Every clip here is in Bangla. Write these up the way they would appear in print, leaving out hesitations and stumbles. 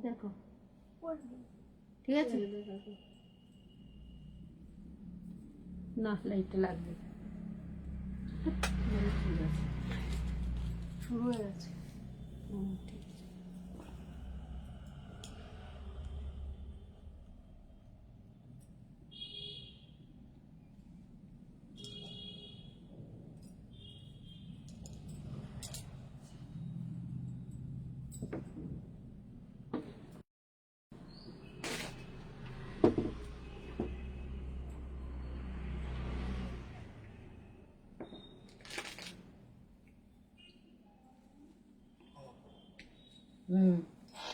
দেখো ঠিক আছে না, লাইটটা লাগবে। ঠিক আছে, শুরু হয়ে গেছে। ঠিক আছে।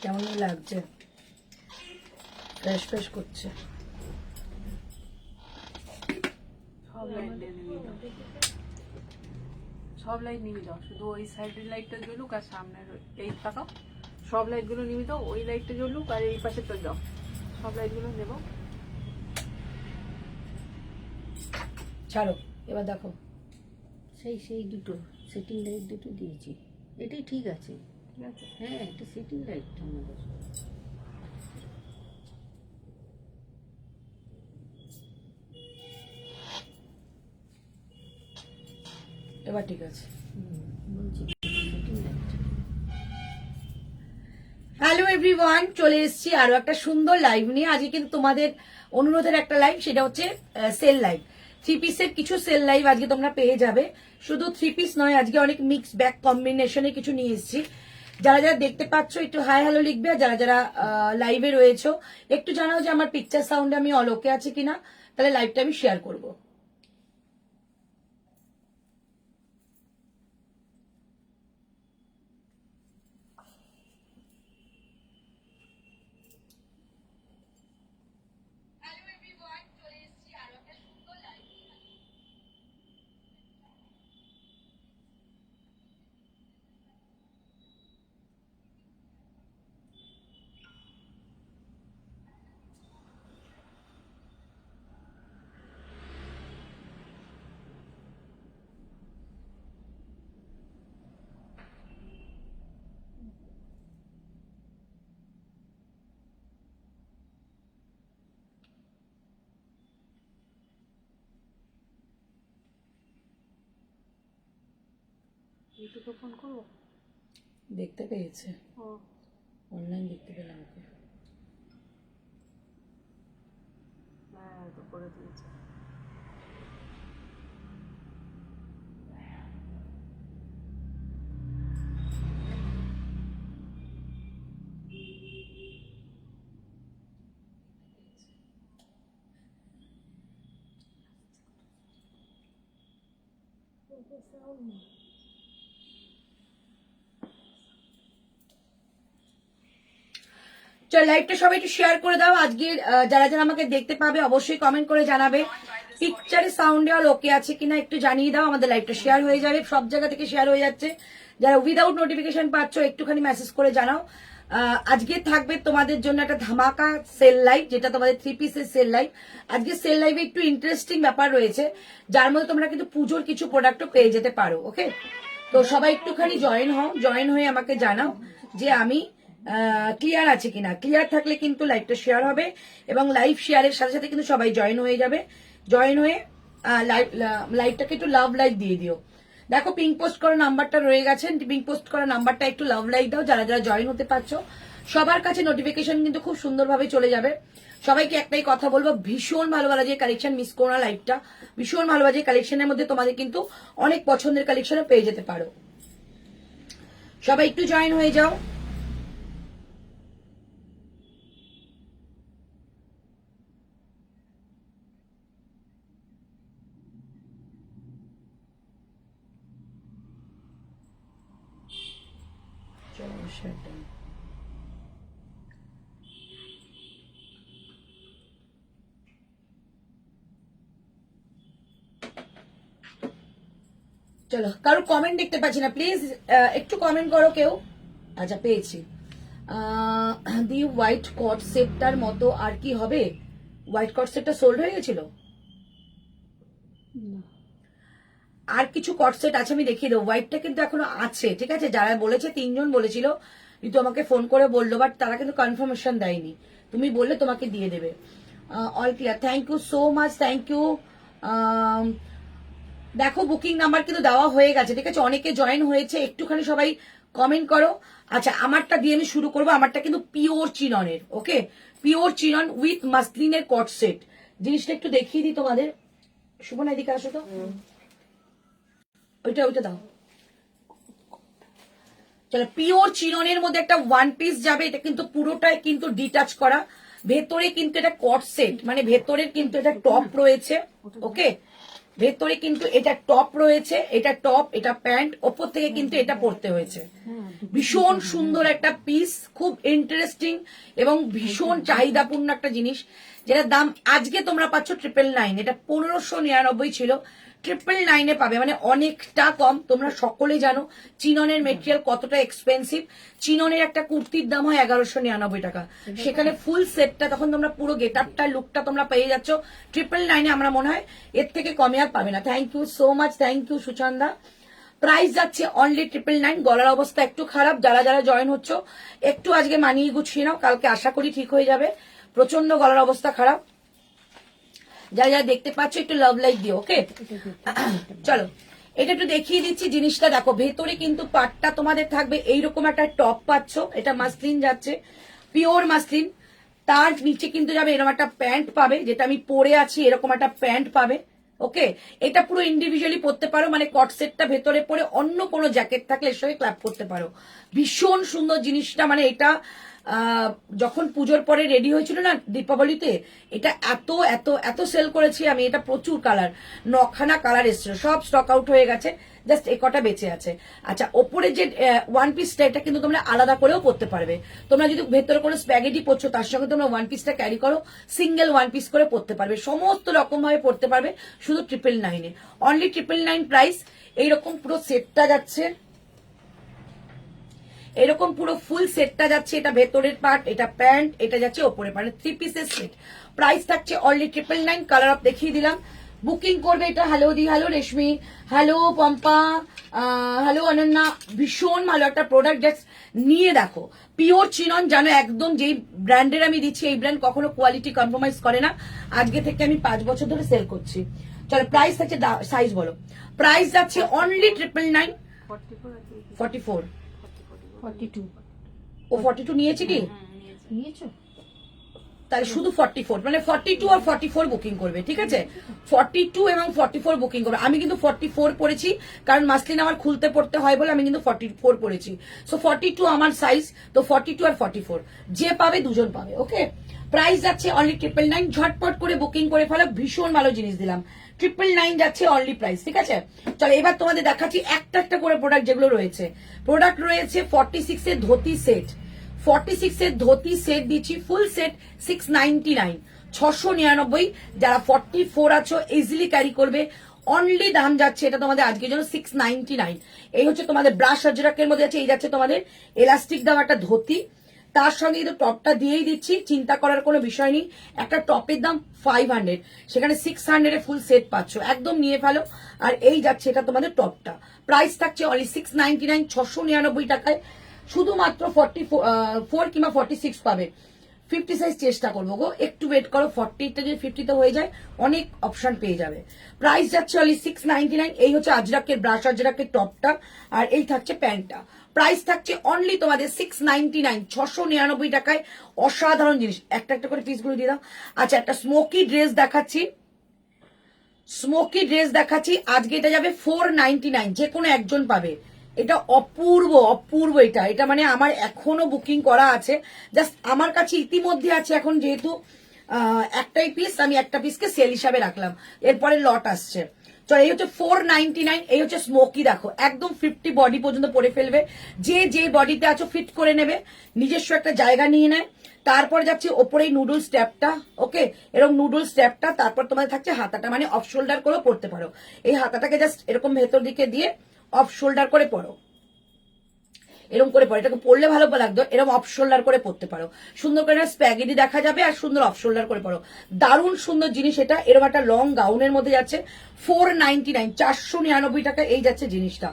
কেমনই লাগছে, ফ্রেশ ফ্রেশ করছে। সব লাইট নিয়ে দাও, সব লাইট নিয়ে দাও, শুধু ওই সাইডের লাইটটা জ্বলুক আর সামনের এই তাকাও, সব লাইটগুলো নিয়ে দাও, ওই লাইটটা জ্বলুক আর এই পাশে তো দাও, সব লাইটগুলো নেবো। ছাড়ো, এবার দেখো। সেই দুটো সেটিং লাইট দুটো দিয়েছি, এটাই ঠিক আছে। ঠিক আছে, হ্যাঁ, এটা সেটিং লাইট আমাদের। এবার ঠিক আছে। বলছি সেটিং লাইট। হ্যালো এভরিওয়ান, চলে এসেছি আরো একটা সুন্দর লাইভ নিয়ে। আজকে কিন্তু তোমাদের অনুরোধের একটা লাইভ, সেটা হচ্ছে সেল লাইভ। থ্রি পিসের কিছু সেল লাইভ আজকে তোমরা পেয়ে যাবে। শুধু থ্রি পিস নয়, আজকে অনেক মিক্স ব্যাক কম্বিনেশনে কিছু নিয়ে এসেছি। যারা যারা দেখতে পাচ্ছ একটু হাই হ্যালো লিখবে, আর যারা যারা লাইভে রয়েছো একটু জানাও যে আমার পিকচার সাউন্ডে আমি অলোকে আছে কিনা, তাহলে লাইভটা আমি শেয়ার করবো। ইউটিউবে ফোন করবো। দেখতে পেয়েছে, ও অনলাইন দেখতে পেলাম ওকে। হ্যাঁ, তো করে দিয়েছে। চল লাইভটা সবাই একটু শেয়ার করে দাও। আজকের যারা যারা আমাকে দেখতে পাবে অবশ্যই কমেন্ট করে জানাবে পিকচারে সাউন্ডে আর ওকে আছে কিনা, একটু জানিয়ে দাও। আমাদের লাইভটা শেয়ার হয়ে যাবে, সব জায়গা থেকে শেয়ার হয়ে যাচ্ছে। যারা উইদাউট নোটিফিকেশন পাচ্ছ একটুখানি মেসেজ করে জানাও। আজকে থাকবে তোমাদের জন্য একটা ধামাকা সেল লাইভ, যেটা তোমাদের থ্রি পিসের সেল লাইভ। আজকে সেল লাইভে একটু ইন্টারেস্টিং ব্যাপার রয়েছে, যার মধ্যে তোমরা কিন্তু পুজোর কিছু প্রোডাক্টও পেয়ে যেতে পারো। ওকে, তো সবাই একটুখানি জয়েন হও, জয়েন হয়ে আমাকে জানাও যে আমি ক্লিয়ার আছে কিনা। ক্লিয়ার থাকলে কিন্তু লাইভটা শেয়ার হবে, এবং লাইভ শেয়ারের সাথে সাথে কিন্তু সবাই জয়েন হয়ে যাবে। জয়েন হয়ে লাইভটাকে একটু লাভ লাইক দিয়ে দিও। দেখো পিঙ্ক পোস্ট করা নাম্বারটা রয়ে গেছে, পিঙ্ক পোস্ট করা নাম্বারটা একটু লাভ লাইক দাও। যারা যারা জয়েন হতে পারছো সবার কাছে নোটিফিকেশন কিন্তু খুব সুন্দরভাবে চলে যাবে। সবাইকে একটাই কথা বলবো, ভীষণ ভালো ভালো যে কালেকশন, মিস করো না লাইভটা। ভীষণ ভালো যে কালেকশনের মধ্যে তোমাদের কিন্তু অনেক পছন্দের কালেকশনও পেয়ে যেতে পারো। সবাই একটু জয়েন হয়ে যাও। চলো, কারো কমেন্ট দেখতে পাচ্ছি না, প্লিজ একটু কমেন্ট করো কেউ। আচ্ছা, পেয়েছি। দি হোয়াইট কট সেটটার মতো আর কি হবে? হোয়াইট কট সেটটা সোল্ড হয়ে গেছিল। আর কিছু কট সেট আছে, আমি দেখিয়ে দেবো। হোয়াইটটা কিন্তু এখনো আছে, ঠিক আছে। যারা বলেছে, তিনজন বলেছিল ঋতু আমাকে ফোন করে বললো, বাট তারা কিন্তু কনফার্মেশন দেয়নি। তুমি বললে তোমাকে দিয়ে দেবে। All clear, thank you so much, thank you. দেখো বুকিং নাম্বার কিন্তু দেওয়া হয়ে গেছে, ঠিক আছে? অনেকে জয়েন হয়েছে, একটুখানি সবাই কমেন্ট করো। আচ্ছা, আমারটা দিয়ে আমি শুরু করবো। আমারটা কিন্তু পিওর চিননের, ওকে, পিওর চিনন উইথ মাসলিনের কট সেট। জিনিসটা একটু দেখিয়ে দিই তোমাদের। শুভনা এদিকে আসো তো, ওইটা দাও। চলো, পিওর চিননের মধ্যে একটা ওয়ান পিস যাবে। এটা কিন্তু পুরোটাই কিন্তু ডিটাচ করা, ভেতরে কিন্তু এটা কট সেট, মানে ভেতরের কিন্তু এটা টপ রয়েছে, ওকে, ভেতরে কিন্তু এটা টপ রয়েছে, এটা টপ, এটা প্যান্ট, ওপর থেকে কিন্তু এটা পরতে হয়েছে। ভীষণ সুন্দর একটা পিস, খুব ইন্টারেস্টিং এবং ভীষণ চাহিদাপূর্ণ একটা জিনিস, যেটার দাম আজকে তোমরা পাচ্ছ 999। এটা 1599 ছিল, 999 পাবে, মানে অনেকটা কম। তোমরা সকলে জানো চিননের মেটেরিয়াল কতটা এক্সপেন্সিভ। চিননের একটা কুর্তির দাম হয় 1199 টাকা, সেখানে ফুল সেটটা তখন তোমরা পুরো গেট আপটা, লুকটা তোমরা পেয়ে যাচ্ছ 999। আমরা মনে হয় এর থেকে কমে আর পাবে না। Thank you so much, thank you Suchanda. Price যাচ্ছে অনলি 999। গলার অবস্থা একটু খারাপ, যারা যারা জয়েন হচ্ছে একটু আজকে মানিয়ে গুছিয়ে নাও, কালকে আশা করি ঠিক হয়ে যাবে। প্রচন্ড গলার অবস্থা খারাপ, যারা যারা দেখতে পাচ্ছ একটু লাভ লাইক দিও, ওকে? চলো, এটা একটু দেখিয়ে দিচ্ছি জিনিসটা। দেখো, ভেতরে কিন্তু পাটটা তোমাদের থাকবে এইরকম একটা টপ পাচ্ছ, এটা মাসলিন যাচ্ছে, পিওর মাসলিন। তার নিচে কিন্তু যাবে এরকম একটা প্যান্ট পাবে, যেটা আমি পরে আছি, এরকম একটা প্যান্ট পাবে, ওকে? এটা পুরো ইন্ডিভিজুয়ালি পরতে পারো, মানে কট সেটটা ভেতরে পরে অন্য কোনো জ্যাকেট থাকলে এর সঙ্গে ক্ল্যাপ করতে পারো। ভীষণ সুন্দর জিনিসটা, মানে এটা যখন পুজোর পরে রেডি হয়েছিল না দীপাবলিতে, এটা এত এত এত সেল করেছি আমি। এটা প্রচুর কালার, 9খানা কালার এসেছিল, সব স্টক আউট হয়ে গেছে, জাস্ট এ কটা বেঁচে আছে। আচ্ছা, ওপরে যে ওয়ান পিসটা, এটা কিন্তু তোমরা আলাদা করেও পরতে পারবে। তোমরা যদি ভেতরে কোনো স্প্যাগেটি পরছো, তার সঙ্গে তোমরা ওয়ান পিসটা ক্যারি করো, সিঙ্গেল ওয়ান পিস করে পরতে পারবে, সমস্ত রকম ভাবে পরতে পারবে, শুধু 999 অনলি 999 প্রাইস। এইরকম পুরো সেটটা যাচ্ছে, এরকম পুরো ফুল সেটটা যাচ্ছে। এটা ভেতরের পার্ট, এটা প্যান্ট, এটা যাচ্ছে ওপরের পার্ট, 3 পিসের সেট। প্রাইস থাকছে অনলি 999। কালার অফ দেখিয়ে দিলাম, বুকিং করবে এটা। হ্যালো দি, হ্যালো রেশমি, হ্যালো পম্পা, হ্যালো অনন্যা। ভীষণ ভালো একটা প্রোডাক্ট, জাস্ট নিয়ে দেখো। পিওর চিনন, জানো একদম যেই ব্র্যান্ডের আমি দিচ্ছি, এই ব্র্যান্ড কখনো কোয়ালিটি কম্প্রোমাইজ করে না। আজকে থেকে আমি 5 বছর ধরে সেল করছি। চলো, প্রাইস থাকছে, সাইজ বলো। প্রাইস যাচ্ছে অনলি 999। 44 42 ও 42 নিয়েছি কি? নিয়েছো? তাহলে শুধু 44, মানে 42 আর 44 বুকিং করবে, ঠিক আছে? 42 এবং 44 বুকিং করবে। আমি কিন্তু 44 পড়েছি, কারণ মাসলিন আমার খুলতে পড়তে হয় বলে আমি কিন্তু 44 পড়েছি। সো 42 আমার সাইজ, তো 42 আর 44 যে পাবে দুজন পাবে, ওকে? প্রাইস যাচ্ছে অনলি 999। ঝটপট করে বুকিং করে ফেলো, ভীষণ ভালো জিনিস দিলাম। 999 যাচ্ছে অনলি প্রাইস, ঠিক আছে? চলো, এবার তোমাদের দেখাচ্ছি একটা একটা করে প্রোডাক্ট যেগুলো রয়েছে। প্রোডাক্ট রয়েছে 46 এর ধুতি সেট, 46 এর ধুতি সেট দিচ্ছি ফুল সেট 699, 699। যারা 44 আছো ইজিলি ক্যারি করবে, অনলি দাম যাচ্ছে এটা তোমাদের আজকের জন্য 699। এই হচ্ছে তোমাদের ব্রাশ আজরাকের মধ্যে আছে, এই যাচ্ছে তোমাদের এলাস্টিক দাম একটা ধুতি, তার সঙ্গে কিন্তু টপটা দিয়েই দিচ্ছি, চিন্তা করার কোনো বিষয় নেই। একটা টপের দাম 500, সেখানে 600 এ ফুল সেট পাচ্ছ, একদম নিয়ে ফেলো। আর এই যাচ্ছে এটা তোমাদের টপটা, প্রাইস থাকছে অনলি 699, 699 টাকায়। শুধুমাত্র 44 কিংবা 46 পাবে। 50 সাইজ চেষ্টা করবো গো, একটু ওয়েট করো। 40টা যদি 50তে হয়ে যায়, অনেক অপশন পেয়ে যাবে। প্রাইস যাচ্ছে অনলি 699। এই হচ্ছে আজরাকের ব্রাশ আজরাকের টপটা, আর এই থাকছে প্যান্টটা। প্রাইস থাকছে অনলি তোমাদের 699, 699 টাকায়। অসাধারণ জিনিস, একটা একটা করে পিসগুলো দিয়ে দাও। আচ্ছা, একটা স্মোকি ড্রেস দেখাচ্ছি, স্মোকি ড্রেস দেখাচ্ছি আজকে। এটা যাবে 499, যে কোনো একজন পাবে। এটা অপূর্ব অপূর্ব, এটা এটা মানে আমার এখনো বুকিং করা আছে, জাস্ট আমার কাছে ইতিমধ্যে আছে এখন, যেহেতু একটাই পিস, আমি একটা পিসকে সেল হিসাবে রাখলাম, এরপরে লট আসছে। চলো, এই হচ্ছে 499। এই হচ্ছে স্মোকি, দেখো একদম 50 বডি পর্যন্ত পরে ফেলবে, যে যে বডিতে আছো ফিট করে নেবে, নিজস্ব একটা জায়গা নিয়ে নেয়। তারপরে যাচ্ছে ওপরে নুডলস স্ট্যাপটা, ওকে, এরকম নুডলস স্ট্যাপটা। তারপর তোমাদের থাকছে হাতাটা, মানে অফ শোল্ডার করেও পড়তে পারো। এই হাতাটাকে জাস্ট এরকম ভেতর দিকে দিয়ে অফ শোল্ডার করে পড়ো, এরকম করে পড়ো। এটাকে পড়লে ভালো লাগতো, এরকম অফ শোল্ডার করে পড়তে পারো, সুন্দর করে স্প্যাগেটি দেখা যাবে, আর সুন্দর অফ শোল্ডার করে পড়ো। দারুণ সুন্দর জিনিস এটা, এরকম একটা লং গাউনের মধ্যে যাচ্ছে 499, 499 টাকা এই যাচ্ছে জিনিসটা।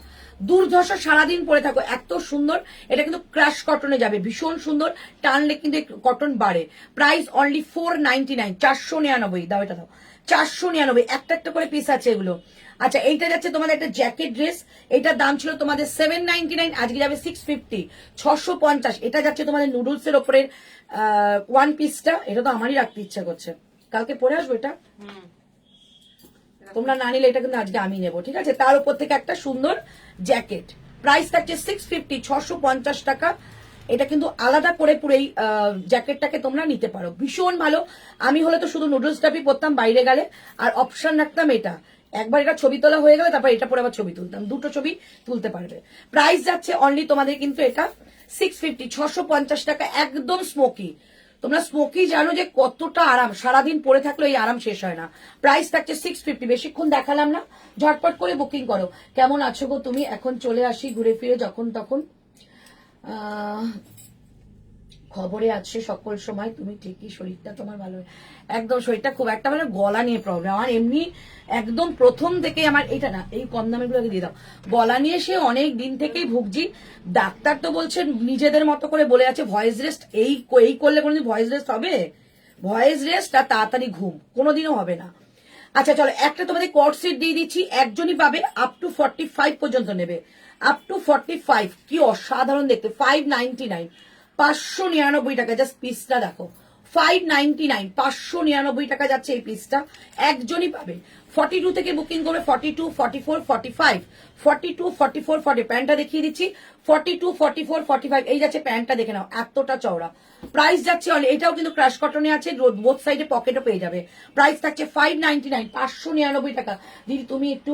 দুর্ধর্ষ সারাদিন পরে থাকো, এত সুন্দর। এটা কিন্তু ক্রাশ কটনে যাবে, ভীষণ সুন্দর, টানলে কিন্তু কটন বাড়ে। Price only 499, 499। দাও এটা দাও, 499। একটা একটা করে পিস আছে এগুলো। আচ্ছা, এইটা যাচ্ছে তোমাদের একটা জ্যাকেট ড্রেস, এটার দাম ছিল তোমাদের 799, আজকে যাবে 650, 650। এটা যাচ্ছে তোমাদের নুডলস এর ওপরের ওয়ান পিসটা, এটা তো আমারই রাখতে ইচ্ছা করছে, কালকে পরে আসবো এটা। তোমরা না নিলে এটা কিন্তু আজকে আমি নেবো, ঠিক আছে। তার উপর থেকে একটা সুন্দর জ্যাকেট, প্রাইস থাকছে 650, 650 টাকা। এটা কিন্তু আলাদা করে পুরো এই জ্যাকেটটাকে তোমরা নিতে পারো, ভীষণ ভালো। আমি হলে তো শুধু নুডলস টাপই পরতাম বাইরে গেলে, আর অপশন রাখতাম এটা, একবার এটা ছবি তোলা হয়ে গেলে তারপর এটা পরে আবার ছবি তুলতাম, দুটো ছবি তুলতে পারবে। প্রাইস যাচ্ছে অনলি তোমাদের কিন্তু এটা 650, 650 টাকা, একদম স্মোকি। তোমরা স্মোকি জানো যে কতটা আরাম, সারাদিন পরে থাকলে এই আরাম শেষ হয় না। প্রাইস থাকছে 650, বেশিক্ষণ দেখালাম না, ঝটপট করে বুকিং করো। কেমন আছো গো তুমি? এখন চলে আসি ঘুরে ফিরে যখন তখন, খবরে আছে সকল সময় তুমি ঠিকই। শরীরটা তোমার ভালো? একদম শরীরটা খুব একটা মানে গলা নিয়ে প্রবলেম আমার, এমনি একদম প্রথম থেকে আমার, এটা না এই কম দামের গুলোকে দিয়ে দাও, গলা নিয়ে সে অনেক দিন থেকেই ভুগছি। ডাক্তার তো বলছেন নিজেদের মতো করে বলে আছে ভয়েস রেস্ট, এই করলে কোনোদিন ভয়েস রেস্ট হবে? ভয়েস রেস্ট আর তাড়াতাড়ি ঘুম কোনোদিনও হবে না। আচ্ছা চলো, একটা তোমাদের কট সেট দিয়ে দিচ্ছি, একজনই পাবে, আপ টু 45 পর্যন্ত নেবে, আপ টু 45। কি অসাধারণ দেখতে, 599, 599 টাকা। জাস্ট পিসটা দেখো, 599, 599 টাকা যাচ্ছে এই পিসটা, একজনই পাবে। 42 থেকে বুকিং করবে, 42, 44, 45, 42, 44, 40। প্যান্টটা দেখিয়ে দিচ্ছি, 42, 44, 45। এই যাচ্ছে প্যান্টটা, দেখে নাও এতটা চওড়া। প্রাইস যাচ্ছে এটাও কিন্তু ক্রাশ কটনে আছে, বোথ সাইডে পকেটও পেয়ে যাবে। প্রাইস থাকছে 599, 599 টাকা। দিদি তুমি একটু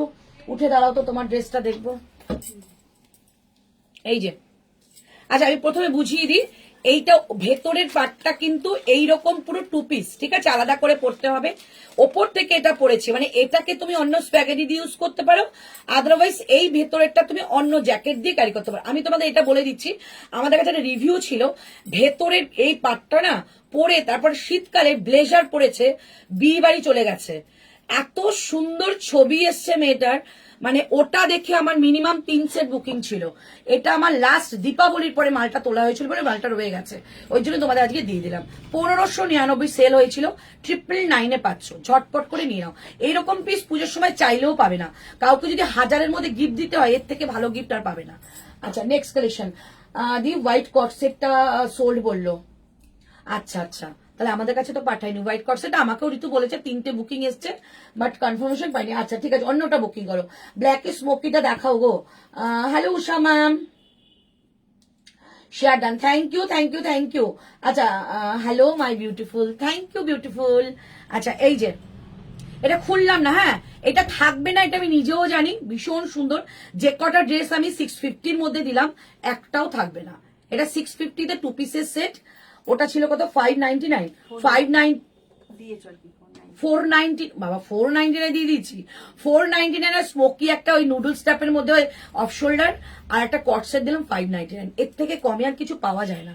উঠে দাঁড়াও তো, তোমার ড্রেসটা দেখবো। এই যে, আচ্ছা আমি প্রথমে বুঝিয়ে দিই, এইটা ভেতরের পার্টটা কিন্তু এইরকম পুরো টু পিস, ঠিক আছে, আলাদা করে পড়তে হবে। ওপর থেকে এটা পড়েছে, মানে এটাকে তুমি অন্য স্প্যাগেটি দিয়ে ইউজ করতে পারো, আদারওয়াইজ এই ভেতরেরটা তুমি অন্য জ্যাকেট দিয়ে ক্যারি করতে পারো। আমি তোমাদের এটা বলে দিচ্ছি, আমাদের কাছে একটা রিভিউ ছিল, ভেতরের এই পার্টটা না পরে তারপর শীতকালে ব্লেজার পরেছে, বিয়ে বাড়ি চলে গেছে, এত সুন্দর ছবি এসছে মেয়েটার, মানে ওটা দেখে আমার মিনিমাম 3 সেট বুকিং ছিল। এটা আমার লাস্ট দীপাবলির পরে মালটা তোলা হয়েছিল বলে মালটা রয়ে গেছে, ওই জন্য তোমাদের আজকে দিয়ে দিলাম। 1599 সেল হয়েছিল, 999 পাচ্ছ, ঝটপট করে নিয়ে নাও। এইরকম পিস পুজোর সময় চাইলেও পাবে না, কাউকে যদি 1000-এর মধ্যে গিফট দিতে হয় এর থেকে ভালো গিফট আর পাবে না। আচ্ছা নেক্সট কালেকশন, দি হোয়াইট কট সেটটা সোল্ড বললো। আচ্ছা আচ্ছা, তাহলে আমাদের কাছে তো পাঠাইনি হোয়াইট কটসেট, আমাকেও ঋতু বলেছে 3টে বুকিং এসছে, বাট কনফার্মেশন পাইনি। আচ্ছা ঠিক আছে, অন্যটা বুকিং করো, ব্ল্যাক স্মোকিটা দেখাও গো। Hello Usha ma'am, share done, thank you thank you thank you. আচ্ছা hello my beautiful, thank you beautiful. আচ্ছা এই যে এটা খুললাম না, হ্যাঁ এটা থাকবে না, এটা আমি নিজেও জানি, ভীষণ সুন্দর। যে কটা ড্রেস আমি 650-র মধ্যে দিলাম একটাও থাকবে না। এটা 650-তে 2 পিসের সেট, ওটা ছিল কত, 599, 490 বাবা, 499 দিয়ে দিচ্ছি, 499 আর স্মোকি একটা ওই নুডলস টাইপের মধ্যে অফ শোল্ডার আর একটা কট সেট দিলাম 599, এর থেকে কমে আর কিছু পাওয়া যায় না।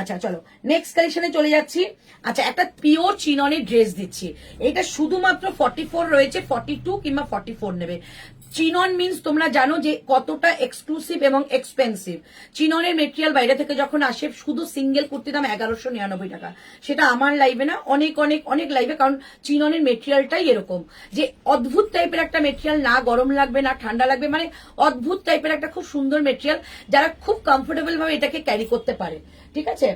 আচ্ছা চলো নেক্সট কালেকশনে চলে যাচ্ছি। আচ্ছা একটা পিওর চিননের ড্রেস দিচ্ছি, এটা শুধুমাত্র 44 রয়েছে, 42 কিংবা 44 নেবে। চিনন মিন্স তোমরা জানো যে কতটা এক্সক্লুসিভ এবং এক্সপেন্সিভ। চিননের মেটেরিয়াল বাইরে থেকে যখন আসে, শুধু সিঙ্গেল কুর্তি দাম 1199 টাকা, সেটা আমার লাইভে না, অনেক অনেক অনেক লাইভে, কারণ চিননের মেটেরিয়ালটাই এরকম যে অদ্ভুত টাইপের একটা মেটেরিয়াল, না গরম লাগবে না ঠান্ডা লাগবে, মানে অদ্ভুত টাইপের একটা খুব সুন্দর মেটেরিয়াল, যারা খুব কমফোর্টেবল ভাবে এটাকে ক্যারি করতে পারে, ঠিক আছে।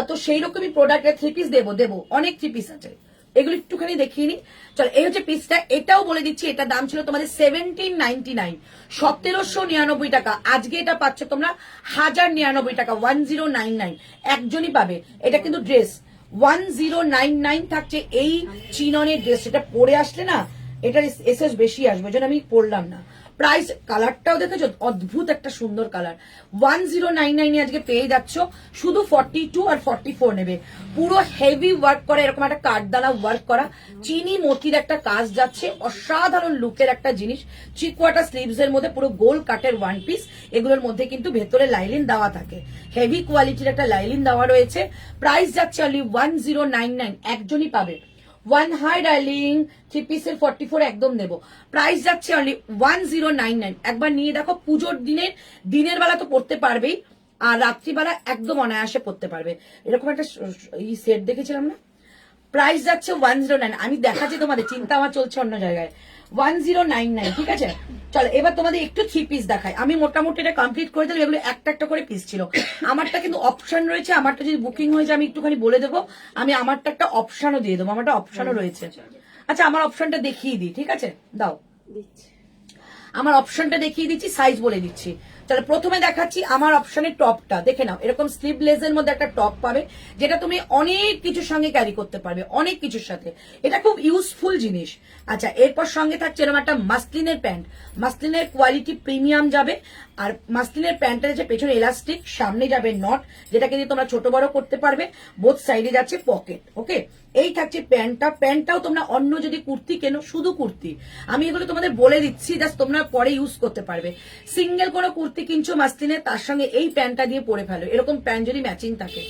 তো সেই রকমই প্রোডাক্ট, 3 পিস দেবো, অনেক 3 পিস আছে, এগুলো একটুখানি দেখিয়ে নি। চলো এই হচ্ছে পিসটা, এটাও বলে দিচ্ছি, এটা দাম ছিল তোমাদের 1799, 1799 টাকা, আজকে এটা পাচ্ছ তোমরা 1099 টাকা, 1099, একজনই পাবে। এটা কিন্তু ড্রেস 1099 থাকছে এই চিননের ড্রেস, এটা পরে আসলে না এটার এসএস বেশি আসবে, যেন আমি পরলাম না। প্রাইস, কালারটাও দেখেছো, অদ্ভুত একটা সুন্দর কালার, 1099 আজকে পেয়ে যাচ্ছ। শুধু 42 আর 44 নেবে, পুরো হেভি ওয়ার্ক করা, এরকম একটা কাঠদানা ওয়ার্ক করা, চিনি মতির একটা কাজ যাচ্ছে, অসাধারণ লুকের একটা জিনিস। 3 কোয়ার্টার স্লিভস এর মধ্যে পুরো গোল কাটের ওয়ান পিস, এগুলোর মধ্যে কিন্তু ভেতরে লাইলিন দেওয়া থাকে, হেভি কোয়ালিটির একটা লাইলিন দেওয়া রয়েছে। প্রাইস যাচ্ছে অনলি 1099, একজনই পাবে। ওয়ান হাই ডার্লিং, 3 পিসের 44 একদম নেবো। প্রাইস যাচ্ছে অনলি 1099। একবার নিয়ে দেখো, পুজোর দিনের বেলা তো পড়তে পারবেই, আর রাত্রিবেলা একদম অনায়াসে পড়তে পারবে। এরকম একটা সেট দেখেছিলাম না, প্রাইস যাচ্ছে 109। আমি দেখাচ্ছি তোমাদের, চিন্তা আমার চলছে অন্য জায়গায়। 1099, ঠিক আছে। চলো এবার তোমাদের একটু 3 পিস দেখাই। আমি মোটামুটি এটা কমপ্লিট করে দিলাম, এগুলো একটা একটা করে পিস ছিল। আমারটা কিন্তু অপশন রয়েছে, আমারটা যদি বুকিং হয়ে যায় আমি একটুখানি বলে দেবো, আমি আমারটা একটা অপশনও দিয়ে দেবো, আমারটা অপশনও রয়েছে। আচ্ছা আমার অপশনটা দেখিয়ে দিই, ঠিক আছে, দাও দিচ্ছি। আমার অপশনটা দেখিয়ে দিচ্ছি, সাইজ বলে দিচ্ছি। তাহলে প্রথমে দেখাচ্ছি আমার অপশনের টপটা, দেখে নাও। এরকম স্লিভলেস এর মধ্যে একটা টপ পাবে, যেটা তুমি অনেক কিছুর সঙ্গে ক্যারি করতে পারবে, অনেক কিছুর সাথে। এটা খুব ইউজফুল জিনিস। আচ্ছা এরপর সঙ্গে থাকছে এরকম একটা মাসলিনের প্যান্ট, মাসলিনের কোয়ালিটি প্রিমিয়াম যাবে। আর মাসলিনের প্যান্টের যে পেছনে এলাস্টিক, সামনে যাবে নট, যেটাকে দিয়ে তোমরা ছোট বড় করতে পারবে। বোথ সাইডে যাচ্ছে পকেট। ওকে, এই থাকছে প্যান্টটা। প্যান্টটাও তোমরা অন্য যদি কুর্তি কেনো, শুধু কুর্তি, আমি এগুলো তোমাদের বলে দিচ্ছি, জাস্ট তোমরা পরে ইউজ করতে পারবে। সিঙ্গেল কোনো কুর্তি কিনছো মাসলিনের, তার সঙ্গে এই প্যান্টটা দিয়ে পরে ফেলো, এরকম প্যান্ট যদি ম্যাচিং থাকে,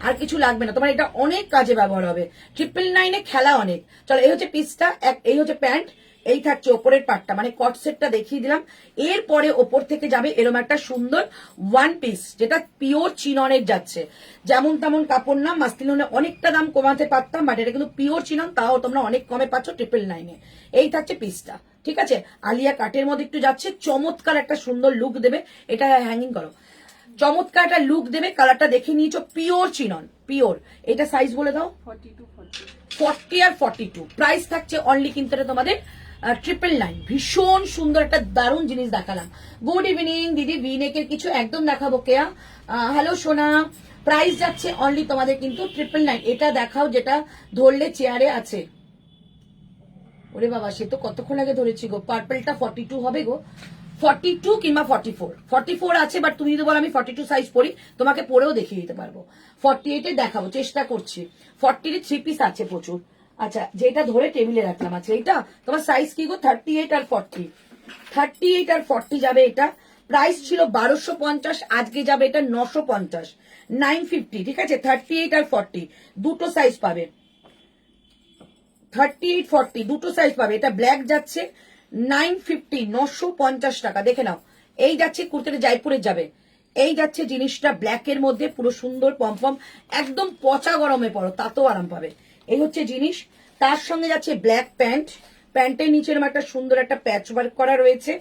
আর কিছু লাগবে না তোমার, এটা অনেক কাজে ব্যবহার হবে। 999 খেলা অনেক। চলো এই হচ্ছে পিসটা, এই হচ্ছে প্যান্ট, এই থাকছে ওপরের পার্টটা, মানে কট সেটটা দেখিয়ে দিলাম। এরপরে ওপর থেকে যাবে এরকম একটা সুন্দর ওয়ান পিস, যেটা পিওর চিননের যাচ্ছে। যেমন তেমন কাপড় না, মাসলিনে অনেকটা দাম কমাতে পারতাম, বাট এটা কিন্তু পিওর চিনন, তাও তোমরা অনেক কমে পাচ্ছ 999-এ। এই থাকছে পিসটা, ঠিক আছে। আলিয়া কাটের মধ্যে একটু যাচ্ছে, চমৎকার একটা সুন্দর লুক দেবে। এটা হ্যাঙ্গিং করো, চমৎকার একটা লুক দেবে। কালারটা দেখে নিয়েছো, পিওর চিনন, পিওর। এটা সাইজ বলে দাও। 40 আর 42। প্রাইস থাকছে অনলি কিন্তু এটা তোমাদের 999। ভীষণ সুন্দর একটা দারুণ জিনিস দেখালাম। গুড ইভিনিং দিদি, ভিনেকের কিছু একদম দেখাবো কেয়া। হ্যালো সোনা, প্রাইস যাচ্ছে অনলি তোমাদের কিন্তু 999। এটা দেখাও যেটা ধরলে চেয়ারে আছে। ওরে বাবা, সে তো কতক্ষণ আগে ধরেছি গো। পার্পলটা 42 হবে গো, 42 কিংবা 44 আছে, বাট তুমি যদি বলো আমি 42 সাইজ পরি, তোমাকে পরেও দেখিয়ে দিতে পারবো। 48-এ দেখাবো, চেষ্টা করছি। 40 3 পিস আছে প্রচুর। আচ্ছা যেটা ধরে টেবিলে রাখলাম, আছে এইটা তোমার সাইজ কি গো? 38 আর 40, 38 আর 40 যাবে এটা। প্রাইস ছিল 1250, আজকে যাবে এটা 950, 950, ঠিক আছে। 38 আর 40 দুটো সাইজ পাবে, 38 40 দুটো সাইজ পাবে। এটা ব্ল্যাক যাচ্ছে 950, 950 টাকা। দেখে নাও, এই যাচ্ছে কুর্তিটা জয়পুরের যাবে, এই যাচ্ছে জিনিসটা ব্ল্যাকের মধ্যে পুরো সুন্দর পমপম, একদম পচা গরমে পড়ো তাতেও আরাম পাবে। এই হচ্ছে জিনিস। তার সঙ্গে যাচ্ছে ব্ল্যাক প্যান্ট, প্যান্টের নিচে এরকম একটা সুন্দর একটা প্যাচ ওয়ার্ক করা রয়েছে।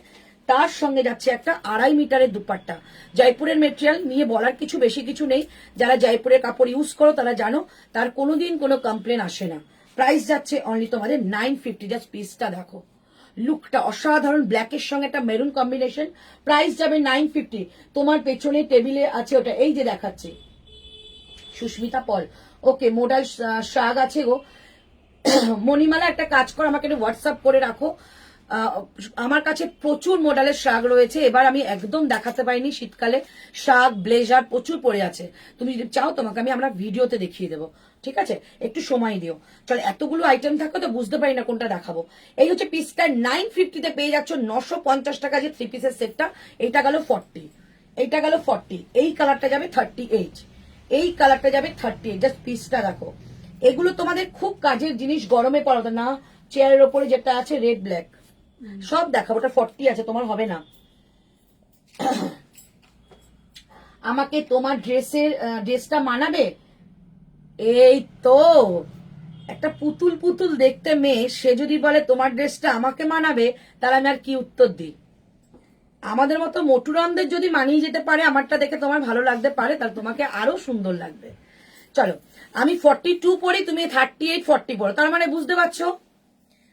তার সঙ্গে যাচ্ছে একটা 2.5 মিটারের দুপাট্টা। জয়পুরের মেটেরিয়াল নিয়ে বলার কিছু বেশি কিছু নেই, যারা জয়পুরের কাপড় ইউজ করো তারা জানো, তার কোনোদিন কোনো কমপ্লেন আসে না। প্রাইস যাচ্ছে অনলি তোমাদের 950। জাস্ট পিসটা দেখো, লুকটা অসাধারণ, ব্ল্যাকের সঙ্গে একটা মেরুন কম্বিনেশন। প্রাইস যাবে 950। তোমার পেছনে টেবিলে আছে ওটা, এই যে দেখাচ্ছি, সুস্মিতা পল। ওকে, মোডাল শাগ আছে গো। মণিমালা একটা কাজ করো, আমাকে একটু হোয়াটসঅ্যাপ করে রাখো। আমার কাছে প্রচুর মডেলের শাগ রয়েছে, এবার আমি একদম দেখাতে পারিনি। শীতকালে শাগ ব্লেজার প্রচুর পরে আছে, তুমি যদি চাও তোমাকে আমি আমরা ভিডিওতে দেখিয়ে দেবো, ঠিক আছে। একটু সময় দিও। চলো এতগুলো আইটেম থাকো তো বুঝতে পারি না কোনটা দেখাবো। এই হচ্ছে পিসটা 950-তে পেয়ে যাচ্ছ 950 টাকা যে 3 পিসের সেটটা। এইটা গেল 40, এইটা গেল 40। এই কালারটা যাবে 38, এই কালারটা যাবে 38। জাস্ট পিসটা দেখো, এগুলো তোমাদের খুব কাজের জিনিস, গরমে পড়াতে না। চেয়ারের ওপরে যেটা আছে রেড ব্ল্যাক সব দেখাবো, ওটা 40 আছে, তোমার হবে না। আমাকে তোমার ড্রেসটা মানাবে? এই তো একটা পুতুল পুতুল দেখতে মেয়ে, সে যদি বলে তোমার ড্রেসটা আমাকে মানাবে, তাহলে আমি আর কি উত্তর দিই? আমাদের মতো মোটুরামদের যদি মানিয়ে যেতে পারে, আমারটা দেখে তোমার ভালো লাগতে পারে, তাহলে তোমাকে আরো সুন্দর লাগবে। চলো, আমি 42 পড়ি, তুমি 38 40 পড়ো, তার মানে বুঝতে পারছো,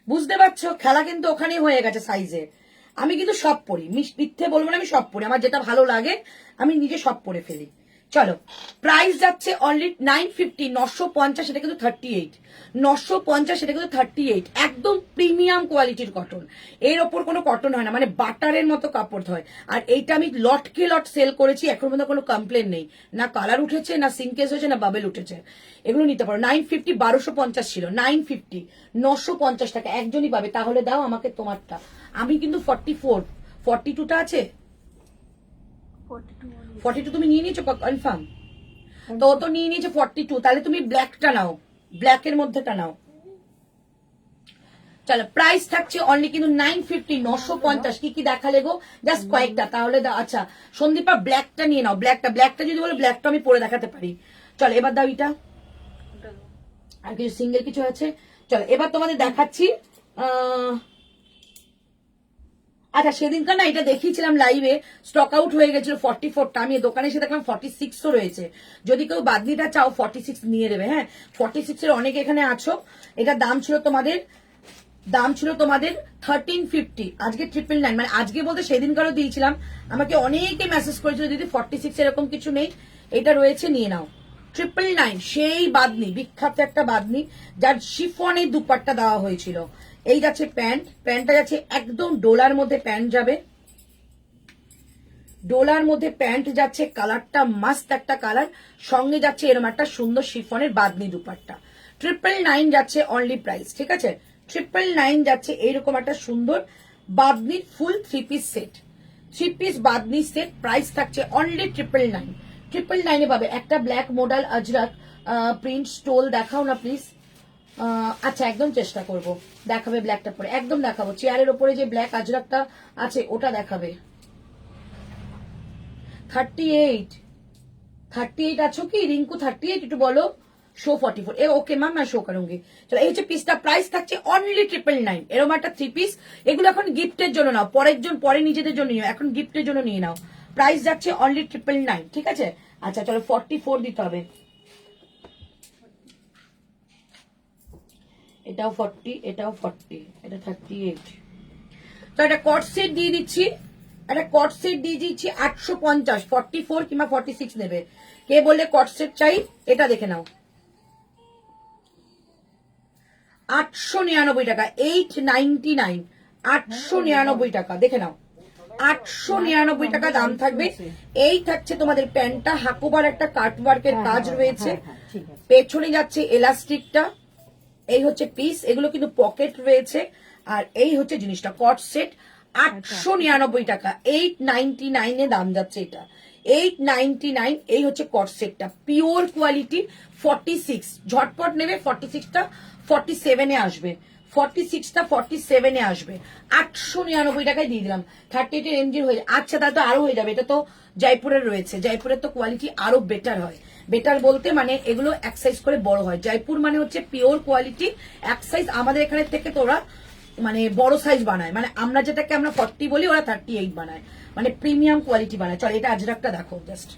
বুঝতে পারছো খেলা কিন্তু ওখানেই হয়ে গেছে সাইজে। আমি কিন্তু সব পড়ি, মিথ্যে বলবো না, আমি সব পড়ি, আমার যেটা ভালো লাগে আমি নিজে সব পড়ে ফেলি। চলো, প্রাইস যাচ্ছে অনলি 950, 950, এটা কিন্তু 38, 950, এটা কিন্তু 38। একদম প্রিমিয়াম কোয়ালিটির কটন, এর ওপর কোনো কটন হয় না, মানে বাটারের মতো কাপড় হয়। আর এইটা আমি লটকে লট সেল করেছি, এখন পর্যন্ত কোনো কমপ্লেন নেই, না কালার উঠেছে, না সিঙ্কেজ হয়েছে, না বাবেল উঠেছে। এগুলো নিতে পারো। 950, 1250 ছিল, 950, 950 টাকা একজনই পাবে। তাহলে দাও আমাকে তোমারটা। আমি কিন্তু 44, 42টা আছে, 42 তুমি নিয়ে নিয়েছো কনফার্ম? তো ও তো নিয়ে নিয়েছো 42, তাহলে তুমি ব্ল্যাকটা নাও, ব্ল্যাকের মধ্যেটা নাও। চলো প্রাইস থাকছে অনলি কিন্তু 950, 950। কি কি দেখালে গো? জাস্ট কয়েকটা, তাহলে আচ্ছা সন্দীপা ব্ল্যাকটা নিয়ে নাও, ব্ল্যাকটা যদি বলো ব্ল্যাকটা আমি পরে দেখাতে পারি। চলো এবার দাও এটা, আর কিছু সিঙ্গেল কিছু আছে। চলো এবার তোমাদের দেখাচ্ছি। আচ্ছা সেদিনকার না এটা দেখিয়েছিলাম লাইভে, স্টক আউট হয়ে গেছিল 44টা, আমি দোকানে এসে দেখলাম 46ও রয়েছে। যদি কেউ বাদনিটা চাও 46 নিয়ে নেবে। হ্যাঁ 46 এর অনেক এখানে আছো। এটার দাম ছিল তোমাদের 1350, আজকে 999, মানে আজকে বলতে সেদিনকারও দিয়েছিলাম। আমাকে অনেকে মেসেজ করেছিল দিদি 46 এরকম কিছু নেই, এটা রয়েছে নিয়ে নাও। 999 সেই বাদনি, বিখ্যাত একটা বাদনি যার শিফনের দুপাট্টা দেওয়া হয়েছিল। এই যাচ্ছে প্যান্টটা যাচ্ছে একদম ডোলার মধ্যে প্যান্ট যাবে, ডোলার মধ্যে প্যান্ট যাচ্ছে, কালারটা মাস্ত একটা কালার, সঙ্গে যাচ্ছে এরকম একটা সুন্দর শিফনের বাদনি দুপাট্টা। 999 যাচ্ছে অনলি প্রাইস, ঠিক আছে? 999 যাচ্ছে এইরকম একটা সুন্দর বাদনির ফুল 3 piece set, 3 piece Bamni set. Price থাকছে অনলি 999। 999 এ পাবে একটা black model Ajrak print stole. দেখাও না প্লিজ। আচ্ছা একদম চেষ্টা করব দেখাবে, ব্ল্যাকটা পরে একদম দেখাবো। চেয়ারের ওপরে যে ব্ল্যাক আজরাকটা আছে ওটা দেখাবে। 38 আছো কি রিঙ্কু? 38 একটু বলো। शो 44 ओके मैम मैं शो करूंगी। चलो এই যে পিসটা প্রাইস থাকছে অনলি 999। এরকম একটা 3 পিস, এগুলো এখন গিফটের জন্য নাও, পরে নিজেদের জন্য নিও, এখন গিফটের জন্য নিয়ে নাও। প্রাইস যাচ্ছে অনলি 999, ঠিক আছে? আচ্ছা চলো 44 দিতে হবে, এটাও 40, এটাও 40, এটা 38। তো এটা কট সেট দিয়ে দিচ্ছি, একটা কট সেট দিয়ে দিচ্ছি 850, 44 কিংবা 46 নেবে। কে বললে কট সেট চাই? এটা দেখে নাও 899 টাকা, 899, 899 টাকা, দেখে নাও 899 টাকা দাম থাকবে। এই থাকছে তোমাদের প্যান্টটা, হাকুবার একটা কাটওয়ার্কের কাজ রয়েছে, পেছনে যাচ্ছে এলাস্টিকটা। এই হচ্ছে পিস, এগুলো কিন্তু পকেট রয়েছে। আর এই হচ্ছে জিনিসটা কট সেট 899 টাকা, 899 এ দাম যাচ্ছে এটা, 899। এই হচ্ছে কট সেটটা, পিওর কোয়ালিটি 46। ঝটপট নেবে, 46টা 47 এ আসবে, 46টা 47 এ আসবে। 899 টাকায় দিয়ে দিলাম। 38 এর রেঞ্জের হয়ে যায়। আচ্ছা তা তো আরো হয়ে যাবে, এটা তো জয়পুরের রয়েছে, জয়পুরের তো কোয়ালিটি আরো বেটার হয়। বেটার বলতে মানে এগুলো এক সাইজ করে বড় হয়। জয়পুর মানে হচ্ছে পিওর কোয়ালিটি, এক সাইজ আমাদের এখানে থেকে তোরা মানে বড় সাইজ বানায়, মানে আমরা যেটাকে আমরা 40 বলি ওরা 38 বানায়, মানে প্রিমিয়াম কোয়ালিটি বানায়। চল এটা আজরাকটা দেখো জাস্ট,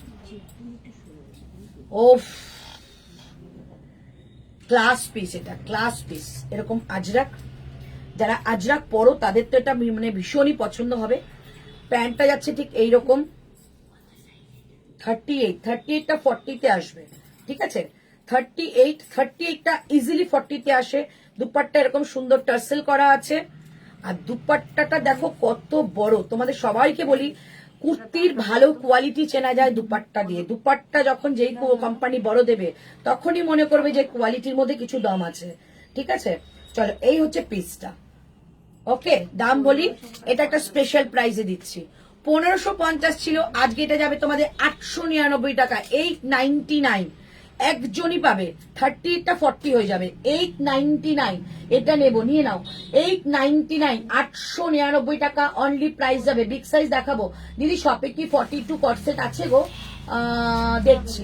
ওফ ক্লাস পিস, এটা ক্লাস পিস। এরকম আজরাক, যারা আজরাক পরো তাদের তো এটা মানে ভীষণই পছন্দ হবে। প্যান্টটা যাচ্ছে ঠিক এইরকম 38টা 40 তে আসবে, ঠিক আছে? 38টা ইজিলি 40 তে আসে। দুপাট্টা এরকম সুন্দর টার্সেল করা আছে, আর দুপাট্টাটা দেখো কত বড়। তোমাদের সবাইকে বলি কুর্তির ভালো কোয়ালিটি চেনা যায় দুপাট্টা দিয়ে। দুপাট্টা যখন যেই কোম্পানি বড় দেবে তখনই মনে করবে যে কোয়ালিটির মধ্যে কিছু দম আছে, ঠিক আছে? চলো এই হচ্ছে পিসটা, ওকে? দাম বলি, এটা একটা স্পেশাল প্রাইসে দিচ্ছি, 1550 ছিল, আজকে এটা যাবে তোমাদের 899 টাকা, 899। একজনই পাবে, 38টা 40 হয়ে যাবে, 899। এটা নেবো, নিয়ে নাও 899, 899 টাকা অনলি প্রাইস যাবে। বিগ সাইজ দেখাবো দিদি, শপে কি 42 কটসেট আছে গো? দেখছি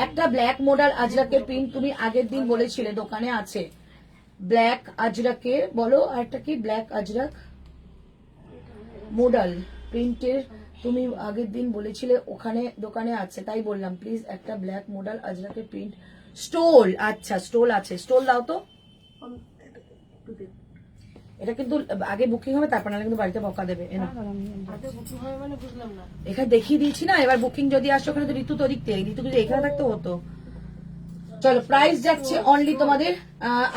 একটা ব্ল্যাক মডেল আজরাকের প্রিন্ট, তুমি আগের দিন বলেছিলে দোকানে আছে। ব্ল্যাক আজরাকের বলো, আর একটা কি ব্ল্যাক আজরাক মডেল প্রিন্টের, তুমি আগের দিন বলেছিলে ওখানে দোকানে আছে, তাই বললাম প্লিজ একটা ব্ল্যাক মডেল আজরাকের প্রিন্ট স্টোল। আচ্ছা স্টোল আছে, স্টোল দাও তো। এটা কিন্তু আগে বুকিং হবে, তারপর না কিন্তু বাড়িতে বকা দেবে। এখানে দেখিয়ে দিয়েছি না, এবার বুকিং যদি আসে ওখানে তো ঋতু তো দেখতে, ঋতু যদি এখানে থাকতে হতো। চলো প্রাইস যাচ্ছে অনলি তোমাদের,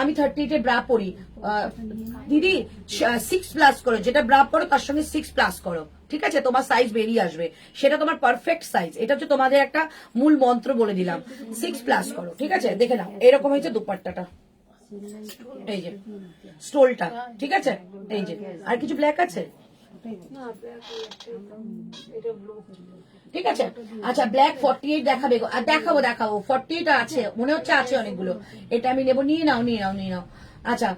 আমি 38 এর ব্রা পরি দিদি, 6+ করো, যেটা ব্রা পরো তার সঙ্গে 6+ করো, ঠিক আছে? তোমার সাইজ বেরিয়ে আসবে, সেটা তোমার পারফেক্ট সাইজ। এটা হচ্ছে তোমাদের একটা মূল মন্ত্র বলে দিলাম, 6+ করো, ঠিক আছে? দেখে নাও এরকম হয়েছে দুপাট্টাটা, এই যে স্টোলটা, ঠিক আছে? এই যে আর কিছু ব্ল্যাক আছে, না black ওই একটাই দাম। এটা ব্লু। ঠিক আছে। আচ্ছা ব্ল্যাক 48 দেখাবে গো। আর দেখাবো 48 আছে মনে হচ্ছে, আছে অনেকগুলো। এটা আমি নেবো, নিয়ে নাও। আচ্ছা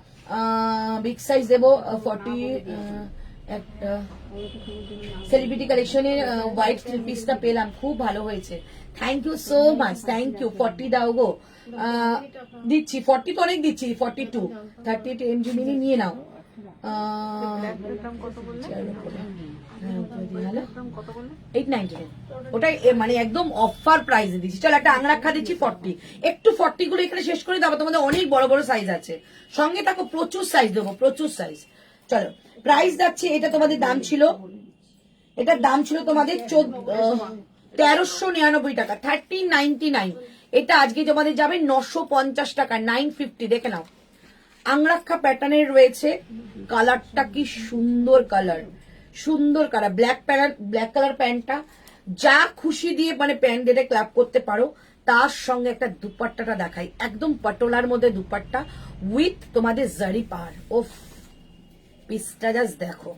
বিগ সাইজ দেবো 40। একটা সেলিব্রিটি কালেকশনের হোয়াইট থ্রি পিসটা পেলাম, খুব ভালো হয়েছে, thank you so much, thank you. 40 দাও গো। দিচ্ছি 40 তো অনেক দিচ্ছি, 42 38 এমজি মিনি নিয়ে নাও। ব্ল্যাকটার দাম কত বললে? দাম কত বললে? 899 ওটাই মানে একদম অফার প্রাইসে দিচ্ছি। চল একটা আংরাক্ষা দিচ্ছি 40। একটু 40 গুলো এখানে শেষ করে দাও, তোমাদের অনেক বড় বড় সাইজ আছে, সঙ্গে থাকো, প্রচুর সাইজ দেবো, প্রচুর সাইজ। চলো প্রাইস যাচ্ছে, এটা তোমাদের দাম ছিল, এটার দাম ছিল তোমাদের 1399 টাকা, 1399। এটা আজকে তোমাদের যাবে 950 টাকা, 950। দেখে নাও, আংরাক্ষা প্যাটার্নের রয়েছে, কালারটা কি সুন্দর কালার, সুন্দর কালার, ব্ল্যাক কালার প্যান্টটা, যা খুশি দিয়ে মানে প্যান্ট এটা ক্ল্যাপ করতে পারো। তার সঙ্গে একটা দুপাট্টাটা দেখাই, একদম পটোলার মধ্যে দুপাট্টা উইথ তোমাদের জারি পার। ওফ পিসটা জাস্ট দেখো,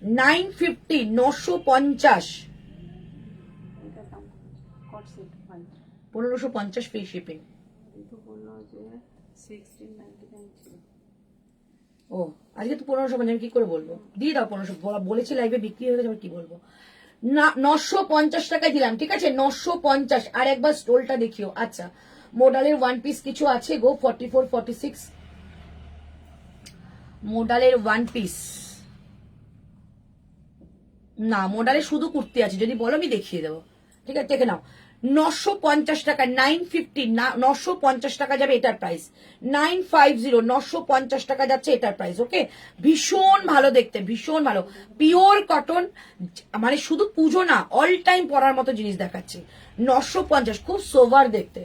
950, 950, এটার দাম কট সেট 1550 ফ্রি শিপিং। কিন্তু বললো যে 1699 ছিল। ও আজকে তো 1550, আমি কি করে বলবো, দিয়ে দাও 1500, বলেছি লাইভে বিক্রি হয়ে গেছে, আবার কি বলবো না। 950 টাকায় দিলাম, ঠিক আছে 950। আর একবার স্টোলটা দেখিও। আচ্ছা মোডালের ওয়ান পিস কিছু আছে গো, 44 46 মোডালের ওয়ান পিস না, মোডালে শুধু কুর্তি আছে, যদি বলো আমি দেখিয়ে দেবো, ঠিক আছে দেখে নাও। 950 টাকা, 950, 950 টাকা যাবে এটার প্রাইস, 950, 950 টাকা যাচ্ছে এটার প্রাইস। ওকে, ভীষণ ভালো দেখতে, ভীষণ ভালো, পিওর কটন, মানে শুধু পুজো না, অল টাইম পরার মতো জিনিস দেখাচ্ছে। 950, খুব সোভার দেখতে,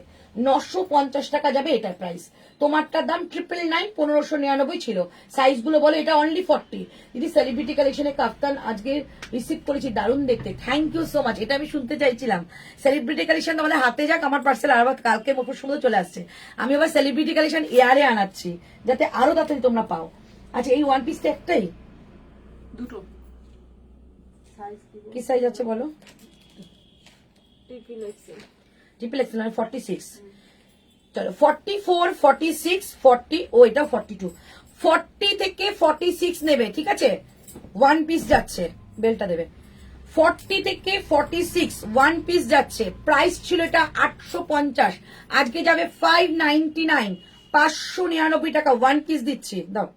950 টাকা যাবে এটার প্রাইস। তোমারটার দাম 999, 1599 ছিল। সাইজ গুলো বলো, এটা অনলি 40। দিদি সেলিব্রিটি কালেকশনে কাফতান আজকে রিসিভ করেছি, দারুণ দেখতে, থ্যাংক ইউ সো মাচ। এটা আমি শুনতে চাইছিলাম, সেলিব্রিটি কালেকশন তোমাদের হাতে যাক, আমার পার্সেল আর কালকে মোটর সময় চলে আসছে। আমি আবার সেলিব্রিটি কালেকশন এয়ারে আনাচ্ছি, যাতে আরো তাড়াতাড়ি তোমরা পাও। আচ্ছা এই ওয়ান পিসটা একটাই, দুটো সাইজ দিব। কি সাইজ আছে বলো? Triple Excel. ট্রিপল এক্সেল মানে 46। চলো 44, 46, 40, ও এটা 42, 40 থেকে 46 নেবে, ঠিক আছে। ওয়ান পিস যাচ্ছে, বেলটা দেবে। 40 থেকে 46 ওয়ান পিস যাচ্ছে, প্রাইস ছিল এটা 850, আজকে যাবে 599, 599 টাকা ওয়ান পিস দিচ্ছি, দাও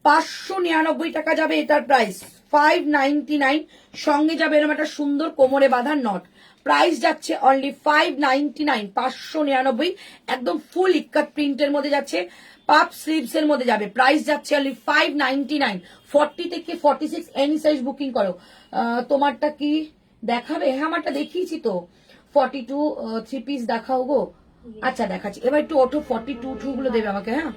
599 টাকা যাবে এটার প্রাইস, 599। সঙ্গে যাবে এরকম একটা সুন্দর কোমরে বাঁধা নট, প্রাইস যাচ্ছে অনলি 599, 599, একদম ফুল ইক্কাত প্রিন্টের মধ্যে যাচ্ছে, পাপ স্লিভস এর মধ্যে যাবে, প্রাইস যাচ্ছে অনলি 599। 40 থেকে 46 এনি সাইজ বুকিং করো। তোমারটা কি দেখাবে? হ্যাঁ আমারটা দেখিয়েছি তো, 42 থ্রি পিস দেখাও গো। আচ্ছা দেখাচ্ছি, এবার একটু ওঠো, 42 গুলো দেবে আমাকে। হ্যাঁ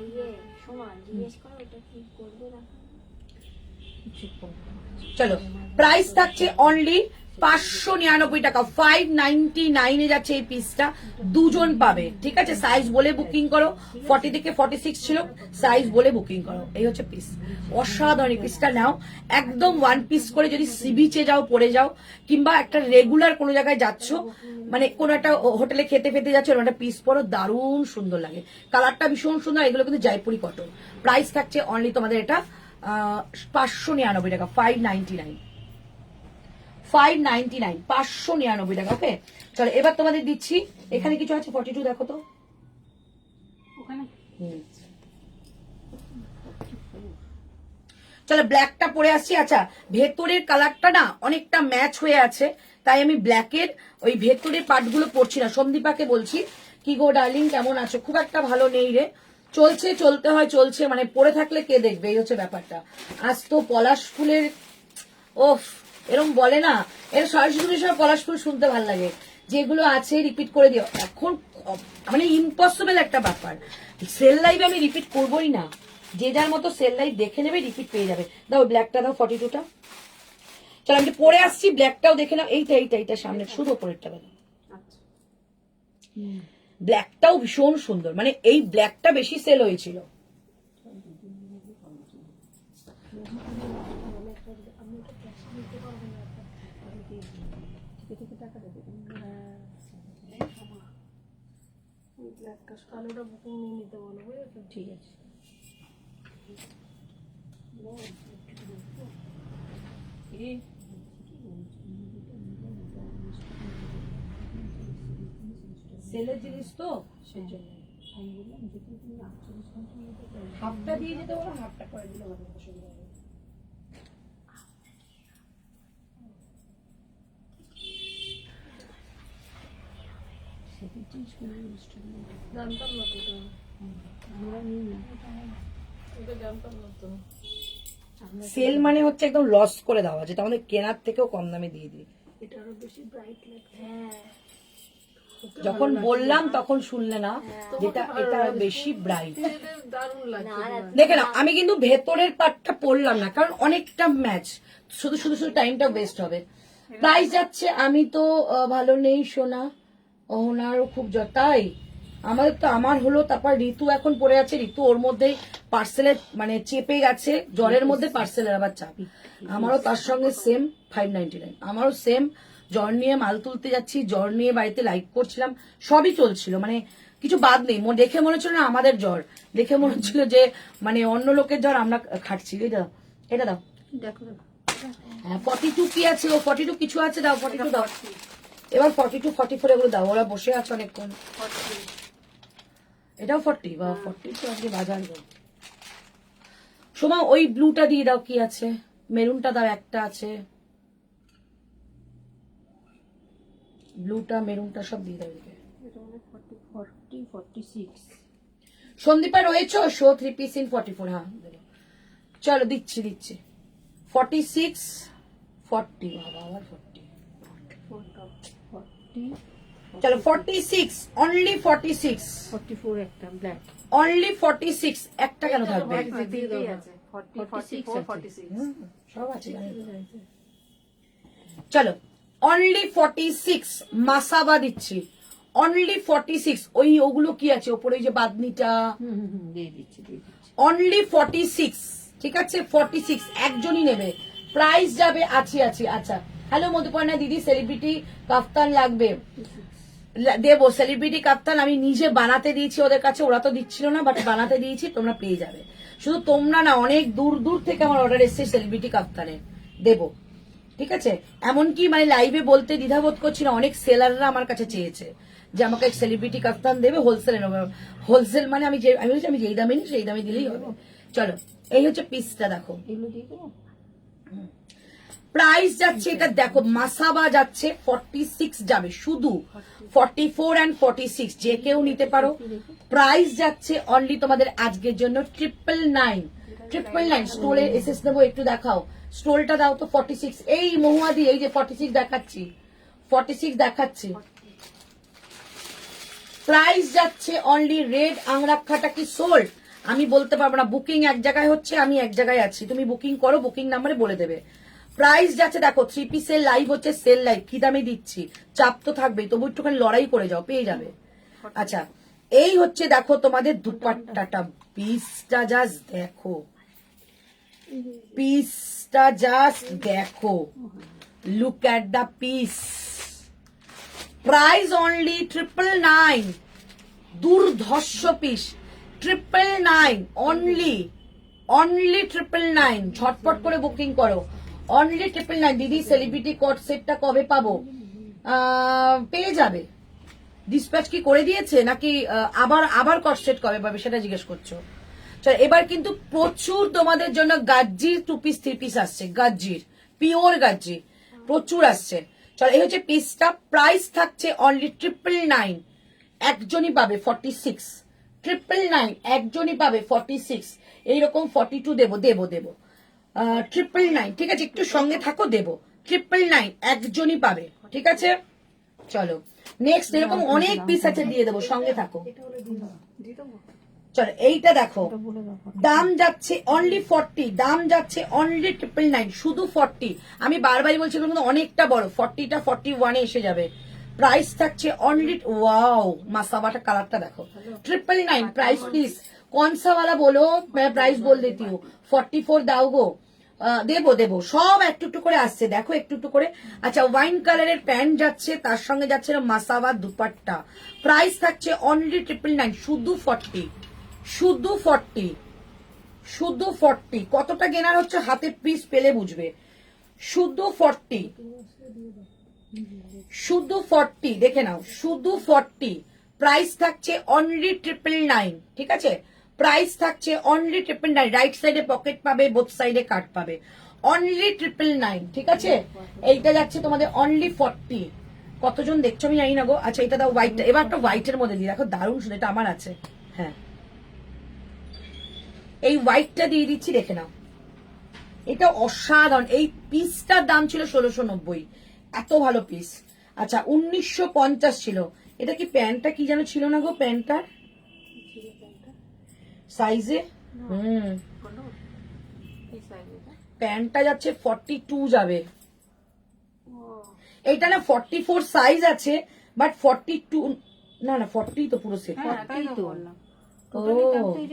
চলো, প্রাইস থাকছে অনলি 599 টাকা, 599 এ যাচ্ছে এই পিসটা, দুজন পাবে, ঠিক আছে। সাইজ বলে বুকিং করো, 40 থেকে 46 ছিল, সাইজ বলে বুকিং করো। এই হচ্ছে পিস, অসাধারণ পিসটা নাও, একদম ওয়ান পিস করে যদি সি বিচে যাও পরে যাও, কিংবা একটা রেগুলার কোনো জায়গায় যাচ্ছ, মানে কোনো একটা হোটেলে খেতে ফেতে যাচ্ছ, একটা পিস পরো, দারুণ সুন্দর লাগে, কালারটা ভীষণ সুন্দর। এগুলো কিন্তু জয়পুরি কটন। প্রাইস থাকছে অনলি তোমাদের এটা 599 টাকা, 599, 599, 599 টাকা। ওকে চলো এবার তোমাদের দিচ্ছি, এখানে কিছু আছে 42, দেখো তো ওখানে। চলো ব্ল্যাকটা পরে আসছি। আচ্ছা ভেতরের কালারটা না অনেকটা ম্যাচ হয়ে আছে, তাই আমি ব্ল্যাকের ওই ভেতরের পার্টগুলো পরছি না। সন্দীপাকে বলছি, কি গো ডার্লিং কেমন আছো? খুব একটা ভালো নেই রে, চলছে, চলতে হয়, চলছে, মানে পরে থাকলে কে দেখবে, এই হচ্ছে ব্যাপারটা। আজ তো পলাশ ফুলের, ওফ এরকম বলে না, এটা সরস্বতী সময় পলাশ ফুল শুনতে ভালো লাগে। যেগুলো আছে রিপিট করে দিও, এখন মানে ইম্পসিবল একটা ব্যাপার, সেল লাইভে আমি রিপিট করবোই না, যে যার মতো সেল লাইভ দেখে নেবে, রিপিট পেয়ে যাবে। দাও ব্ল্যাকটা দাও, 42টা। চলো আমি পরে আসছি, ব্ল্যাকটাও দেখে নাও, এইটা সামনে শুধু ওপরেরটা দাও। আচ্ছা ব্ল্যাকটাও ভীষণ সুন্দর, মানে এই ব্ল্যাকটা বেশি সেল হয়েছিল। ব্ল্যাকটা কালোটা বুকিং নিয়ে নিতে বলো, বুঝেছো? ঠিক আছে। সেলের জিনিস তো সেই জন্য আমি বললাম যদি তুমি 48 ঘন্টার মধ্যে করো, হাফটা দিয়ে যেতে বলো, হাফটা করে দিলে হবে, অসুবিধা হবে না। সেটা চেঞ্জ করে ইনস্টলমেন্ট জানতাম না তো এটা। আমরা নিই না। এটা জানতাম না তো। সেল মানে হচ্ছে একদম লস করে দেওয়া, যেটা আমাদের কেনার থেকেও কম দামে দিয়ে দিই। এটা আরো বেশি ব্রাইট লাগছে। হ্যাঁ, যখন বললাম তখন শুনলে না, যেটা এটা আরো বেশি ব্রাইট। এটা দারুণ লাগছে। দেখে না, আমি কিন্তু ভেতরের পার্টটা পড়লাম না, কারণ অনেকটা ম্যাচ, শুধু শুধু শুধু টাইমটা ওয়েস্ট হবে। প্রাইস যাচ্ছে, আমি তো ভালো নেই সোনা, অহনারও খুব তাই আমাদের তো, আমার হলো, তারপর ঋতু এখন পড়ে আছে, ঋতু ওর মধ্যেই পার্সেলের মানে চেপে গেছে, জ্বরের মধ্যে পার্সেলের আবার চাপ। আমারও তার সঙ্গে সেম 599, আমারও সেম, জ্বর নিয়ে মাল তুলতে যাচ্ছি, জ্বর নিয়ে বাড়িতে লাইভ করছিলাম, সবই চলছিল, মানে কিছু বাদ নেই। দেখে মনে হচ্ছিল না আমাদের জ্বর, দেখে মনে হচ্ছিল যে মানে অন্য লোকের জ্বর আমরা খাটছি। এটা দাও, এটা দাও, দেখো দেখো হ্যাঁ 42 কি আছে, ও 42 কিছু আছে, দাও 42 দাও। এবার 42 44 এগুলো দাও, ওরা বসে আছে অনেকক্ষণ। এটাও 40, বা 40 তো আজকে বাজার গো। সোমা ওই ব্লুটা দিয়ে দাও, কি আছে, মেরুনটা দাও, একটা আছে, ব্লুটা মেরুনটা সব দিয়ে দাও এদিকে। এটা মানে 40 46 সন্দীপা রয়েছে, শো 3 পিস ইন 44, হ্যাঁ দেবো। চলো দিচ্ছি দিচ্ছি, 46 40, বাবা আবার 40, 40 চলো 46, অনলি 46, 44 একটা ব্ল্যাক অনলি 46, একটা কেন থাকবে, দিতেই আছে 40 44 46। সব আছে জানি তো। চলো অনলি 46 মাসাবা দিচ্ছি, অনলি 46। ওই ওগুলো কি আছে ওপরে, ওই যে বাদনিটা, দিয়ে দিচ্ছি দিয়ে দিচ্ছি। অনলি 46, ঠিক আছে 46, একজনই নেবে, প্রাইস যাবে আছি আছি। আচ্ছা হ্যালো মধুপর্ণা দিদি, সেলিব্রিটি কাফতান লাগবে, দেবো সেলিব্রিটি কাপ্তান, আমি নিজে বানাতে দিয়েছি ওদের কাছে, ওরা তো দিচ্ছিল না, বাট বানাতে দিয়েছি, তোমরা পেয়ে যাবে। শুধু তোমরা না, অনেক দূর দূর থেকে আমার অর্ডার এসছে সেলিব্রিটি কাপ্তানের, দেবো, ঠিক আছে। এমনকি মানে লাইভে বলতে দ্বিধাবোধ করছি না, অনেক সেলাররা আমার কাছে চেয়েছে যে আমাকে সেলিব্রিটি কাপ্তান দেবে, হোলসেলে নেবো। হোলসেল মানে আমি বলছি আমি যেই দামে নিই সেই দামে দিলেই হবে। চলো এই হচ্ছে পিসটা, দেখো এগুলো দিয়ে দেবো। প্রাইস যাচ্ছে, এটা দেখো মাসাবা যাচ্ছে 46 যাবে, শুধু 44 and 46 যে কেউ নিতে পারো। প্রাইস যাচ্ছে অনলি তোমাদের আজকের জন্য 999, স্টোলে এসএস নেবো, একটু দেখাও স্টোলটা দাও তো। 46 এই মহুয়াদি, এই যে 46 দেখাচ্ছি, 46 দেখাচ্ছি। প্রাইস যাচ্ছে অনলি, রেড আংরাক্ষাটা কি সোল্ড আমি বলতে পারবো না, বুকিং এক জায়গায় হচ্ছে, আমি এক জায়গায় আছি, তুমি বুকিং করো, বুকিং নাম্বারে বলে দেবে। প্রাইস যাচ্ছে দেখো, 3 পিসের লাইভ হচ্ছে, সেল লাইভ, কি দামে দিচ্ছি, চাপ তো থাকবেই, তবু একটুখানি লড়াই করে যাও, পেয়ে যাবে। আচ্ছা এই হচ্ছে দেখো তোমাদের দুপাট্টাটা, পিসটা জাস্ট দেখো, পিসটা জাস্ট দেখো, look at the piece. Price only 999, দুর্ধর্ষ পিস, 999 অনলি, অনলি 999, ঝটপট করে বুকিং করো, অনলি 999। দিদি সেলিব্রিটি কট সেটটা কবে পাবো? পেয়ে যাবে, ডিসপ্যাচ কি করে দিয়েছে নাকি আবার আবার কট সেট কবে পাবে সেটা জিজ্ঞেস করছো। চল এবার কিন্তু প্রচুর তোমাদের জন্য গাজ্জির 2 পিস 3 পিস আসছে, গাজ্জির পিওর গাজ্জি প্রচুর আসছে। চল এই হচ্ছে পিসটা, প্রাইস থাকছে অনলি 999, একজনই পাবে 46, 999 একজনই পাবে 46, এইরকম 42 দেবো দেবো দেবো, 999, ঠিক আছে একটু সঙ্গে থাকো, দেবো 999 একজনই পাবে, ঠিক আছে। চলো নেক্সট, এরকম অনেক পিস আছে, দিয়ে দেবো, সঙ্গে থাকো। চলো এইটা দেখো, দাম যাচ্ছে অনলি 40, দাম যাচ্ছে অনলি 999, শুধু 40। আমি বারবারই বলছি এগুলো কিন্তু অনেকটা বড়, 40টা 41 এসে যাবে। প্রাইস থাকছে অনলি, ওয়াও মাসাবাটা কালারটা দেখো, 999 प्राइस प्लीज। कौन सा वाला बोलो, मैं प्राइस बोल देती हूँ, 44 दाओ गो, দেবো দেবো, সব একটু একটু করে আসছে, দেখো একটু একটু করে। আচ্ছা, ওয়াইন কালারের প্যান্ট যাচ্ছে, তার সঙ্গে যাচ্ছে মাসাওয়া দুপাট্টা। প্রাইস থাকছে অনলি 999, শুধু 40, শুধু 40, শুধু 40। কতটা গেনার হচ্ছে হাতে পিস পেলে বুঝবে। শুধু 40, শুধু 40, দেখে নাও, শুধু 40। প্রাইস থাকছে অনলি 999, ঠিক আছে? প্রাইস থাকছে অনলি 999। রাইট সাইডে পকেট পাবে, বোথ সাইডে কাট পাবে, অনলি 999, ঠিক আছে? এইটা যাচ্ছে তোমাদের অনলি 40। কতজন দেখছো আমি জানি না গো। আচ্ছা, এটা দাও হোয়াইট, এবার একটা হোয়াইটের মধ্যে দিয়ে দেখো, দারুণ শুনে, এটা আমার আছে। হ্যাঁ, এই হোয়াইটটা দিয়ে দিচ্ছি, দেখে নাও, এটা অসাধারণ। এই পিসটার দাম ছিল 1690, এত ভালো পিস। আচ্ছা, 1950 ছিল। এটা কি প্যান্টটা কি যেন ছিল না গো, প্যান্টটার সাইজে? প্যান্টটা যাচ্ছে 42 যাবে। এইটা না 44 সাইজ আছে, বাট 42 না, না 40 তো পুরো সেট। ও,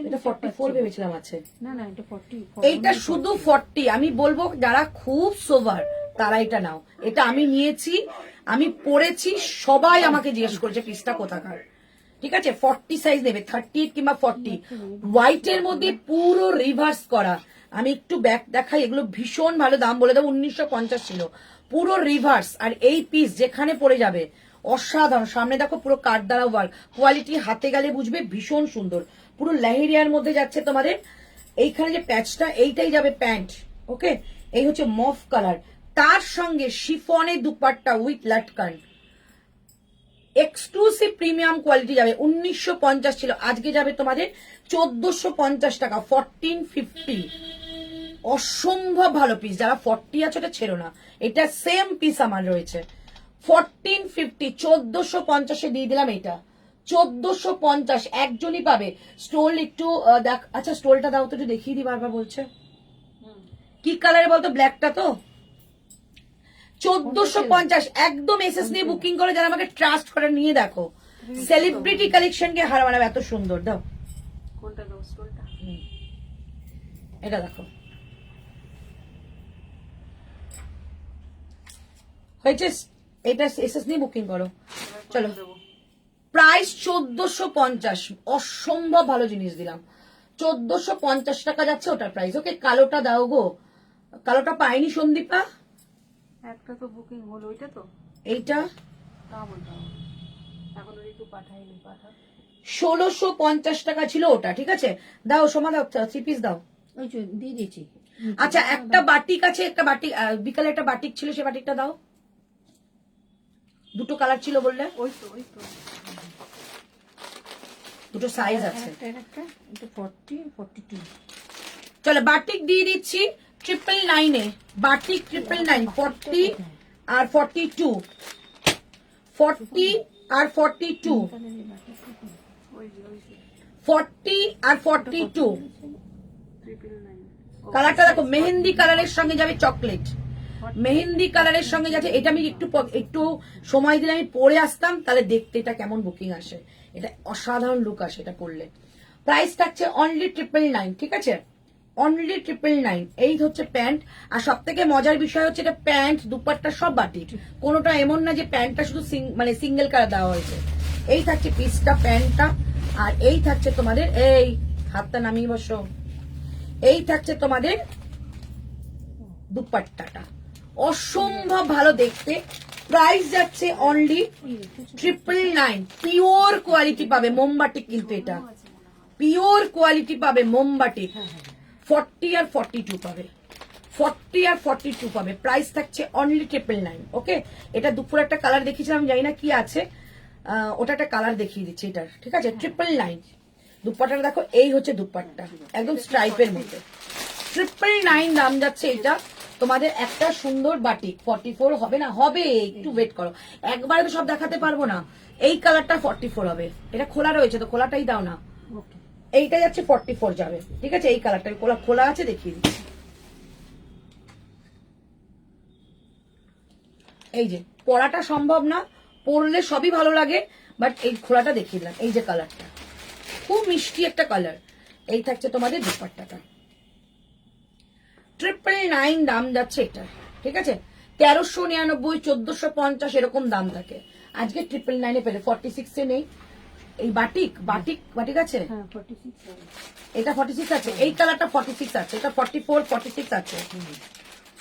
এটা 44 ভেবেছিলাম আছে। না না, এটা 40। এইটা শুধু 40। আমি বলবো যারা খুব সোভার তারা এটা নাও। এটা আমি নিয়েছি, আমি পরেছি, সবাই আমাকে জিজ্ঞেস করেছে পিসটা কোথাকার, ঠিক আছে? 40 সাইজ নেবে, 38 কিংবা 40। হোয়াইটের মধ্যে পুরো রিভার্স করা। আমি একটু ব্যাক দেখাই, এগুলো ভীষণ ভালো, দাম বলে দেবো 1950 ছিল, পুরো রিভার্স। আর এই পিস যেখানে পড়ে যাবে অসাধারণ। সামনে দেখো পুরো কাঠ দ্বারা ওয়ার্ক, কোয়ালিটি হাতে গেলে বুঝবে, ভীষণ সুন্দর। পুরো লেহেরিয়ার মধ্যে যাচ্ছে তোমাদের। এইখানে যে প্যাচটা, এইটাই যাবে প্যান্ট, ওকে? এই হচ্ছে মফ কালার, তার সঙ্গে শিফনের dupatta with latkan, exclusive premium quality যাবে। 1950 ছিল, আজকে যাবে তোমাদের 1450 টাকা, 1450। অসম্ভব ভালো পিস। যারা 40 আছে ওটা ছেড়ো না, এটা সেম পিস আমার রয়েছে 1450, 1450 দিয়ে দিলাম। এটা 1450, একজনই পাবে। স্টোল একটু দেখ, আচ্ছা স্টোলটা দাও তো, একটু দেখিয়ে দিই, বারবার বলছে। কি কালারে বলতো? ব্ল্যাকটা তো। 1450, একদম এসএস নিয়ে বুকিং করে যারা আমাকে ট্রাস্ট করে, নিয়ে দেখো সেলিব্রিটি কালেকশনকে হার মানাবে, এত সুন্দর। দাও কোনটা দাও, স্টোলটা? এটা দেখো, হয়েছে? এটা এসএস নিয়ে বুকিং করো, চলো। প্রাইস 1450, অসম্ভব ভালো জিনিস দিলাম। 1450 টাকা যাচ্ছে ওটার প্রাইস, ওকে? কালোটা দাও গো, কালোটা পাইনি সন্দীপা। একটা তো বুকিং হলো, ওইটা তো। এইটা তা বলতে হবে, এখন ঋতু পাঠাইনি, পাঠা। 1650 টাকা ছিল ওটা, ঠিক আছে? দাও সোমা, দাও 3 পিস দাও। ওই যে দিয়ে দিয়েছি। আচ্ছা, একটা বাটিক আছে, একটা বাটিক বিকালে একটা বাটিক ছিল, সে বাটিকটা দাও। দুটো কালার ছিল বললে, ওই তো, ওই তো। দুটো সাইজ আছে। একটা এটা 40, 42। চলো বাটিক দিয়ে দিচ্ছি 999 বাটিক 999, 40 আর 42, 40 আর 42, ওই যে, ওই যে 40 আর 42। 999। কালারটা দেখো, মেহেন্দি কালারের সঙ্গে যাবে চকলেট, মেহেন্দি কালারের সঙ্গে যাচ্ছে। এটা আমি একটু সময় দিলে আমি পরে আসতাম, তাহলে দেখতে এটা কেমন বুকিং আসে। এটা অসাধারণ লুক আসে এটা পরলে। প্রাইস থাকছে অনলি 999, ঠিক আছে? অনলি 999। এই হচ্ছে প্যান্ট। আর সব থেকে মজার বিষয় হচ্ছে এটা প্যান্ট দুপাট্টা সব বাটিক, কোনোটা এমন না যে প্যান্টটা শুধু মানে সিঙ্গেল কালার দেওয়া হয়েছে। এই থাকছে পিসটা, প্যান্টটা। আর এই থাকছে তোমাদের, এই হাতটা নামিয়ে বসো, এই থাকছে তোমাদের দুপাট্টাটা, অসম্ভব ভালো দেখতে। প্রাইস যাচ্ছে অনলি 999। পিওর কোয়ালিটি পাবে, মোমবাটি কিন্তু এটা পিওর কোয়ালিটি পাবে, মোমবাটি। 40 আর 42 পাবে, 40 আর 42 পাবে। প্রাইস থাকছে অনলি 999, ওকে? এটা দুপুর একটা কালার দেখিয়েছিলাম, জানি না কি আছে, ওটা একটা কালার দেখিয়ে দিচ্ছি এটার, ঠিক আছে? 999। দুপাট্টাটা দেখো, এই হচ্ছে দুপাট্টা, একদম স্ট্রাইপের মধ্যে। 999 দাম যাচ্ছে এটা তোমাদের। একটা সুন্দর বাটিক 44 হবে না? হবে, একটু ওয়েট করো, একবারে তো সব দেখাতে পারবো না। এই কালারটা 44 হবে, এটা খোলা রয়েছে তো, খোলাটাই দাও না। এইটা যাচ্ছে 44 যাবে, ঠিক আছে? এই কালারটা খোলা আছে, দেখিয়ে দিচ্ছি। এই যে পরাটা সম্ভব না, পরলে সবই ভালো লাগে, বাট এই খোলাটা দেখিয়ে দিলাম। এই যে কালারটা, খুব মিষ্টি একটা কালার। এই থাকছে তোমাদের দুপাট্টাটা। 999 দাম যাচ্ছে এটা, ঠিক আছে? 1399, 1450 এরকম দাম থাকে। আজকে 999 পেলে 46 এ নেই। এই বাটিক বাটিক বাটিক আছে, হ্যাঁ 46 এটা 46 আছে, এই কালারটা 46 আছে, এটা 44 46 আছে,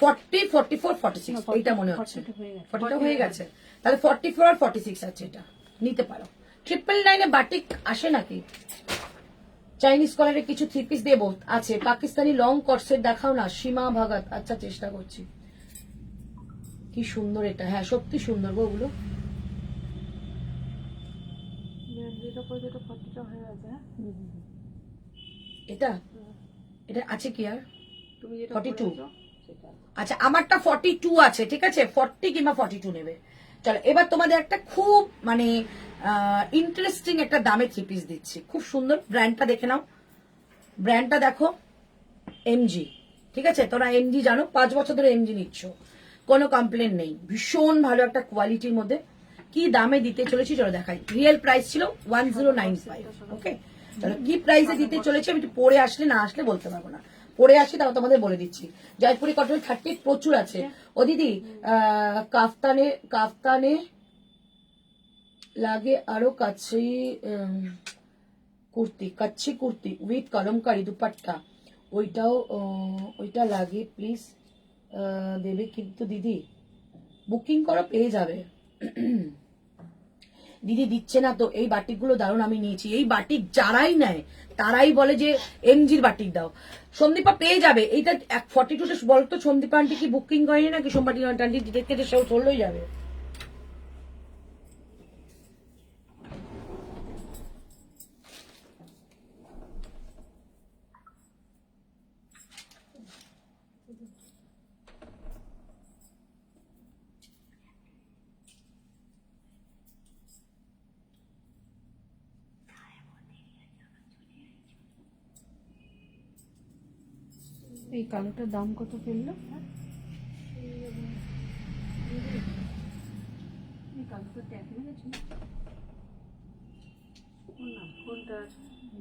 40 44 46 এইটা মনে হচ্ছে 40টা হয়ে গেছে, তাহলে 44 আর 46 আছে, এটা নিতে পারো। 999 এ বাটিক আসে নাকি? চাইনিজ কলারের কিছু 3 পিস দেবো আছে। পাকিস্তানি লং কটসেট দেখাও না সীমা ভাগাত। আচ্ছা চেষ্টা করছি। কি সুন্দর এটা, হ্যাঁ সত্যি সুন্দর গো ওগুলো। যেটা পরে যেটা 40টা হয়ে গেছে। এটা এটা আছে কি আর তুমি যেটা 42? পরেছো সেটা আচ্ছা আমারটা 42 আছে, ঠিক আছে? 40 কিংবা 42 নেবে। চলো এবার তোমাদের একটা খুব মানে ইন্টারেস্টিং একটা দামে 3 পিস দিচ্ছি, খুব সুন্দর। ব্র্যান্ডটা দেখে নাও, ব্র্যান্ডটা দেখো, এমজি, ঠিক আছে? তোরা এমজি জানো, 5 বছর ধরে এমজি নিচ্ছ, কোনো কমপ্লেন নেই, ভীষণ ভালো একটা কোয়ালিটির মধ্যে। কি দামে দিতে চলেছি চলো দেখাই। রিয়েল প্রাইস ছিল 1095, ওকে? চলো কি প্রাইসে দিতে চলেছি আমি একটু পরে আসলে, না আসলে বলতে পারবো না, পরে আসি তাও তোমাদের বলে দিচ্ছি। জয়পুরি কটন 30 প্রচুর আছে। ও দিদি কাফতানে কাফতানে লাগে আরো কাছে কুর্তি, কাচ্ছি কুর্তি উইথ কলমকারি দুপাট্টা, ওইটা লাগে প্লিজ দেবে কিন্তু দিদি, বুকিং করো পেয়ে যাবে। দিদি দিচ্ছে না তো। এই বাটিকগুলো দারুণ, আমি নিয়েছি। এই বাটিক যারাই নেয় তারাই বলে যে এমজির বাটিক দাও। সন্দীপা পেয়ে যাবে এইটা 42 বলতো। সন্দীপা আন্টি কি বুকিং করেনি নাকি? সোমবাটি আন্টি দেখতে সেও চললেই যাবে। এই কালোটার দাম কত পড়লো? এই কালোটা ট্যাগ মেরেছে না? কোনটা?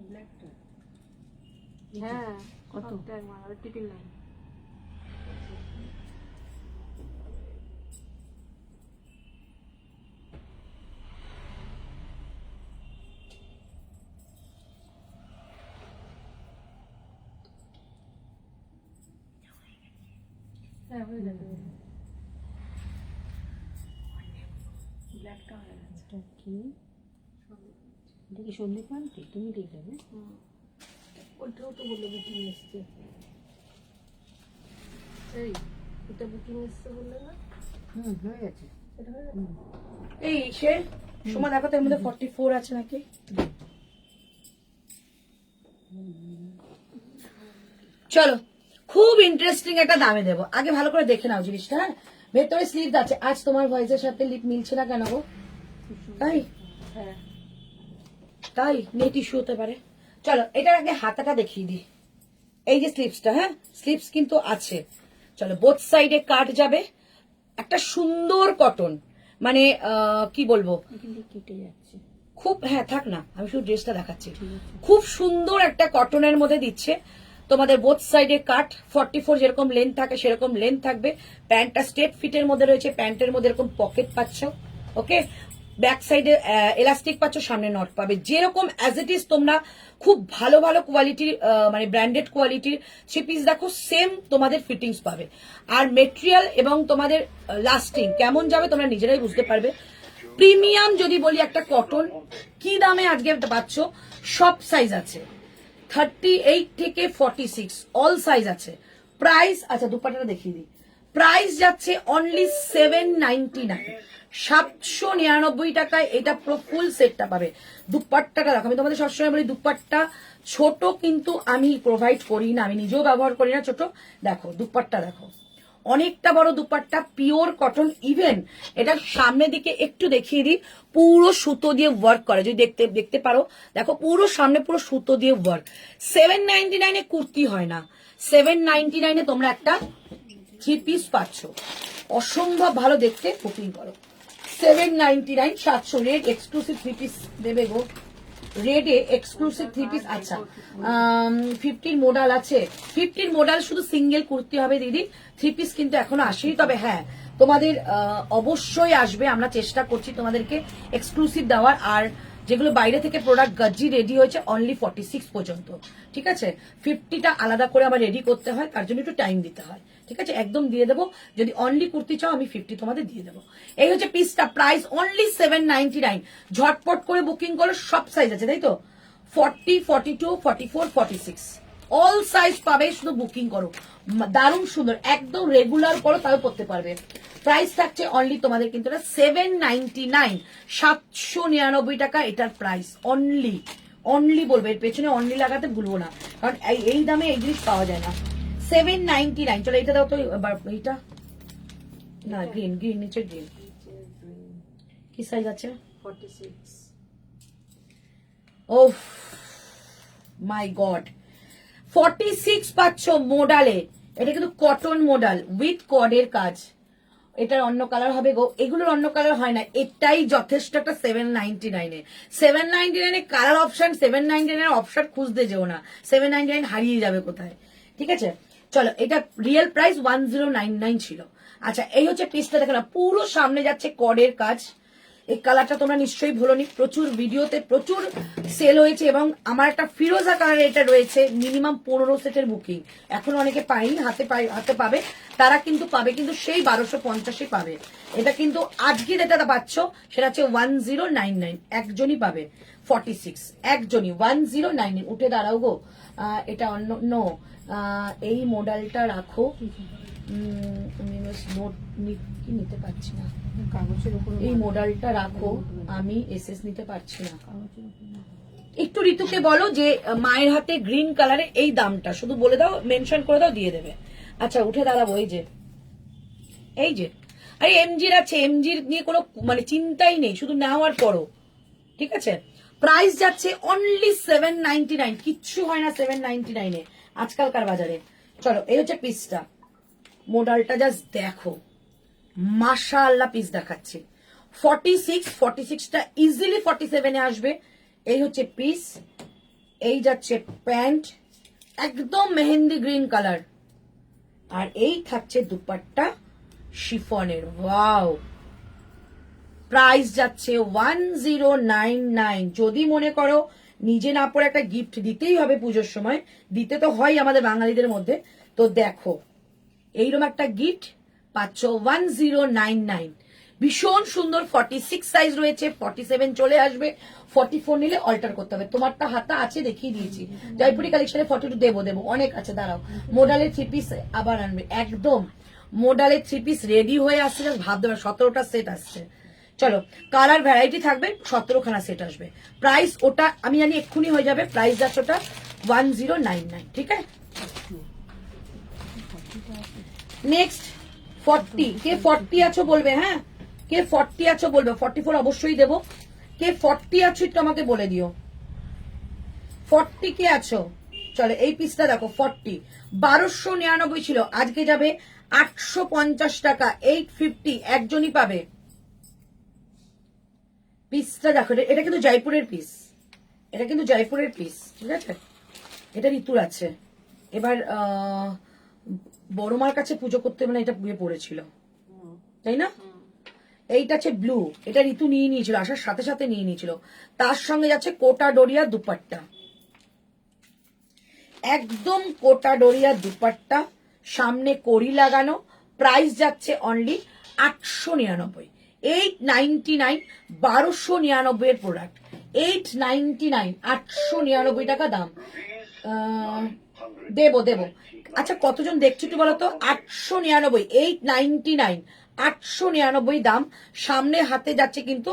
ব্ল্যাকটা হ্যাঁ কত? কত ট্যাগ মারা টিপিল লাইন। হ্যাঁ হয়ে যাবে। ব্ল্যাকটা হয়ে গেছে। এটা কি? এটা কি সন্দীপ আন্টি? তুমি দেখলে না? ওইটাও তো বললো বুকিং এসছে। এই এটা বুকিং এসছে বললে না? হয়ে গেছে। এটা হয়ে গেছে। এই সে সময় দেখো তো এর মধ্যে 44 আছে নাকি। চলো খুব ইন্টারেস্টিং একটা দামে দেবো, আগে ভালো করে দেখে নাও জিনিসটা। হ্যাঁ ভেতরে স্লিভ আছে। আজ তোমার ভয়েসের সাথে লিপ মিলছে না কেন গো? তাই হ্যাঁ তাই নেট ইস্যু হতে পারে। চলো এটার আগে হাতাটা দেখিয়ে দিই। এই যে স্লিপসটা, হ্যাঁ স্লিপস কিন্তু আছে। চলো বোথ সাইডে কাট যাবে, একটা সুন্দর কটন, মানে কি বলবো, এখান থেকে কেটে যাচ্ছে। খুব, হ্যাঁ থাক না, আমি শুধু ড্রেসটা দেখাচ্ছি। খুব সুন্দর একটা কটনের মধ্যে দিচ্ছে তোমাদের। বোথ সাইডে কাট, 44 যেরকম লেন্থ থাকে সেরকম লেন্থ থাকবে। প্যান্টটা স্ট্রেট ফিটের মধ্যে রয়েছে, প্যান্টের মধ্যে এরকম পকেট পাচ্ছ, ওকে? ব্যাক সাইডে এলাস্টিক পাচ্ছ, সামনে নট পাবে। যেরকম অ্যাজ ইট ইজ তোমরা খুব ভালো ভালো কোয়ালিটির মানে ব্র্যান্ডেড কোয়ালিটির 3 পিস দেখো, সেম তোমাদের ফিটিংস পাবে। আর মেটেরিয়াল এবং তোমাদের লাস্টিং কেমন যাবে তোমরা নিজেরাই বুঝতে পারবে। প্রিমিয়াম যদি বলি একটা কটন, কি দামে আজকে পাচ্ছ? সব সাইজ আছে, 38 থেকে 46 অল সাইজ আছে। প্রাইস, আচ্ছা দুপাট্টাটা দেখিয়ে দিই। প্রাইস যাচ্ছে অনলি 799, 799 টাকায় এটা পুরো ফুল সেটটা পাবে। দুপাট্টাটা দেখো, আমি তোমাদের সবসময় বলি দুপাট্টা ছোট কিন্তু আমি প্রোভাইড করি না, আমি নিজেও ব্যবহার করি না ছোট। দেখো দুপাট্টা দেখো, অনেকটা বড় দুপাট্টা, পিওর কটন। ইভেন এটা সামনের দিকে একটু দেখিয়ে দিই, পুরো সুতো দিয়ে ওয়ার্ক করে, যদি দেখতে পারো দেখো, পুরো সামনে পুরো সুতো দিয়ে ওয়ার্ক। 799 এ কুর্তি হয় না, 799 এ তোমরা একটা 3 পিস পাচ্ছ, অসম্ভব ভালো দেখতে। বুকিং করো 799, 700 রেট এক্সক্লুসিভ 3 পিস দেবে গো। রেডে এক্সক্লুসিভ 3 পিস। আচ্ছা 15 মডেল আছে, 15 মডেল শুধু সিঙ্গেল কুর্তি হবে দিদি, 3 পিস কিন্তু এখনো আসেনি। তবে হ্যাঁ তোমাদের অবশ্যই আসবে, আমরা চেষ্টা করছি তোমাদেরকে এক্সক্লুসিভ দেওয়ার। আর যেগুলো বাইরে থেকে প্রোডাক্ট গজ্জি রেডি হয়েছে অনলি 46 পর্যন্ত, ঠিক আছে। 50টা আলাদা করে আবার রেডি করতে হয়, তার জন্য একটু টাইম দিতে হয়, ঠিক আছে। একদম দিয়ে দেবো, যদি অনলি কুর্তি চাও আমি 50 তোমাদের দিয়ে দেবো। এই হচ্ছে পিসটা, প্রাইস অনলি 799। ঝটপট করে বুকিং করো, সব সাইজ আছে তাই তো, 40, 42, 44, 46 অল সাইজ পাবে, শুধু বুকিং করো। দারুণ সুন্দর, একদম রেগুলার করো তাও করতে পারবে। প্রাইস থাকছে অনলি তোমাদের কিন্তু 799, 799 টাকা এটার প্রাইস। অনলি অনলি বলবে, এর পেছনে অনলি লাগাতে ভুলবো না, কারণ এই দামে এই জিনিস পাওয়া যায় না। 799। চলো এটা দাও তো, এইটা না, গ্রিন গ্রিন, নিচে গ্রিন কি সাইজ আছে? 46। ওহ মাই গড, 46 পাচ্ছ মোডালে। এটা কিন্তু কটন মোডাল উইথ কডের কাজ। এটার অন্য কালার হবে গো, এগুলোর অন্য কালার হয় না, এটাই যথেষ্ট একটা 799 এ। 799 এ কালার অপশন, 799 এর অপশন খুঁজতে যেও না, 799 হারিয়ে যাবে কোথায়, ঠিক আছে। চলো এটা রিয়েল প্রাইস 1099 ছিল। আচ্ছা এই হচ্ছে পিসটা, দেখো না পুরো সামনে যাচ্ছে কডের কাজ। এই কালারটা তোমরা নিশ্চয়ই ভুলোনি, প্রচুর ভিডিওতে প্রচুর সেল হয়েছে। এবং আমার একটা ফিরোজা কালারের এটা রয়েছে, মিনিমাম 15 সেটের বুকিং, এখনো অনেকে পায়নি, হাতে পাবে, তারা কিন্তু পাবে, কিন্তু সেই 1250 পাবে। এটা কিন্তু আজকে যেটা পাচ্ছ সেটা হচ্ছে 1099, একজনই পাবে 46, একজনই 1099। উঠে দাঁড়াও গো, এটা অন্য নো, এই মডেলটা রাখো। আমি নোট নিতে পারছি না, কাগজের উপর এই মডেলটা রাখো, আমি এসএস নিতে পারছি না। একটু ঋতুকে বলো যে মায়ের হাতে গ্রিন কালারে এই দামটা শুধু বলে দাও, মেনশন করে দাও, দিয়ে দেবে। আচ্ছা উঠে দাঁড়াবো, এই যে আরে এমজির আছে, এমজির নিয়ে কোনো মানে চিন্তাই নেই, শুধু নেওয়ার পরও, ঠিক আছে। প্রাইস যাচ্ছে অনলি 799, কিচ্ছু হয় না 799 এ আজকালকার বাজারে। চলো এই হচ্ছে পিসটা, মডেলটা জাস্ট দেখো, মাশাআল্লাহ পিস দেখাচ্ছে। 46টা ইজিলি 47 এ আসবে। এই হচ্ছে পিস, এই যাচ্ছে প্যান্ট, একদম মেহেন্দি গ্রিন কালার, আর এই থাকছে দুপাট্টা শিফনের। ওয়াও, প্রাইস যাচ্ছে 1099। যদি মনে করো নিজে না পরে একটা গিফট দিতেই হবে পুজোর সময়, দিতে তো হয় আমাদের বাঙালিদের মধ্যে, তো দেখো এইরকম একটা গিফট পাচ্ছ 1099। ভীষণ সুন্দর, 46 সাইজ রয়েছে, 47 চলে আসবে, 44 নিলে অল্টার করতে হবে। তোমারটা হাতা আছে, দেখিয়ে দিয়েছি। জয়পুরি কালেকশনে 42 দেবো, অনেক আছে, দাঁড়াও। মোডালের 3 পিস আবার আনবে, একদম মোডালের 3 পিস রেডি হয়ে আসছে, ভাবতে পারো 17টা সেট আসছে। চলো কালার ভ্যারাইটি থাকবে, 17খানা সেট আসবে। প্রাইস ওটা আমি জানি এক্ষুনি হয়ে যাবে, প্রাইস যাচ্ছে ওটা 1099, ঠিক আছে। নেক্সট 40, কে 40 আছো বলবে, হ্যাঁ কে 40 আছো বলবে, 44 অবশ্যই দেবো। কে 40 আছো একটু আমাকে বলে দিও, 40 কে আছো। চলো এই পিসটা দেখো, 40 1299 ছিল, আজকে যাবে 850 টাকা, 850, একজনই পাবে। পিসটা দেখো, এটা কিন্তু জয়পুরের পিস, এটা কিন্তু জয়পুরের পিস, ঠিক আছে। এটা ঋতুর আছে, এবার বড় মার কাছে পুজো করতে মানে এটা পুজো পড়েছিল, তাই না। এইটা আছে ব্লু, এটা ঋতু নিয়ে নিয়েছিল, আসার সাথে সাথে নিয়ে নিয়েছিল। তার সঙ্গে যাচ্ছে কোটা ডোরিয়া দুপাট্টা, একদম কোটা ডোরিয়া দুপাট্টা, সামনে কড়ি লাগানো। প্রাইস যাচ্ছে অনলি 899, 899, 1299 এর প্রোডাক্ট, 899, 899 টাকা দাম। দেবো। আচ্ছা কতজন দেখছো একটু বলো তো, 899, 899, 899 দাম। সামনে হাতে যাচ্ছে কিন্তু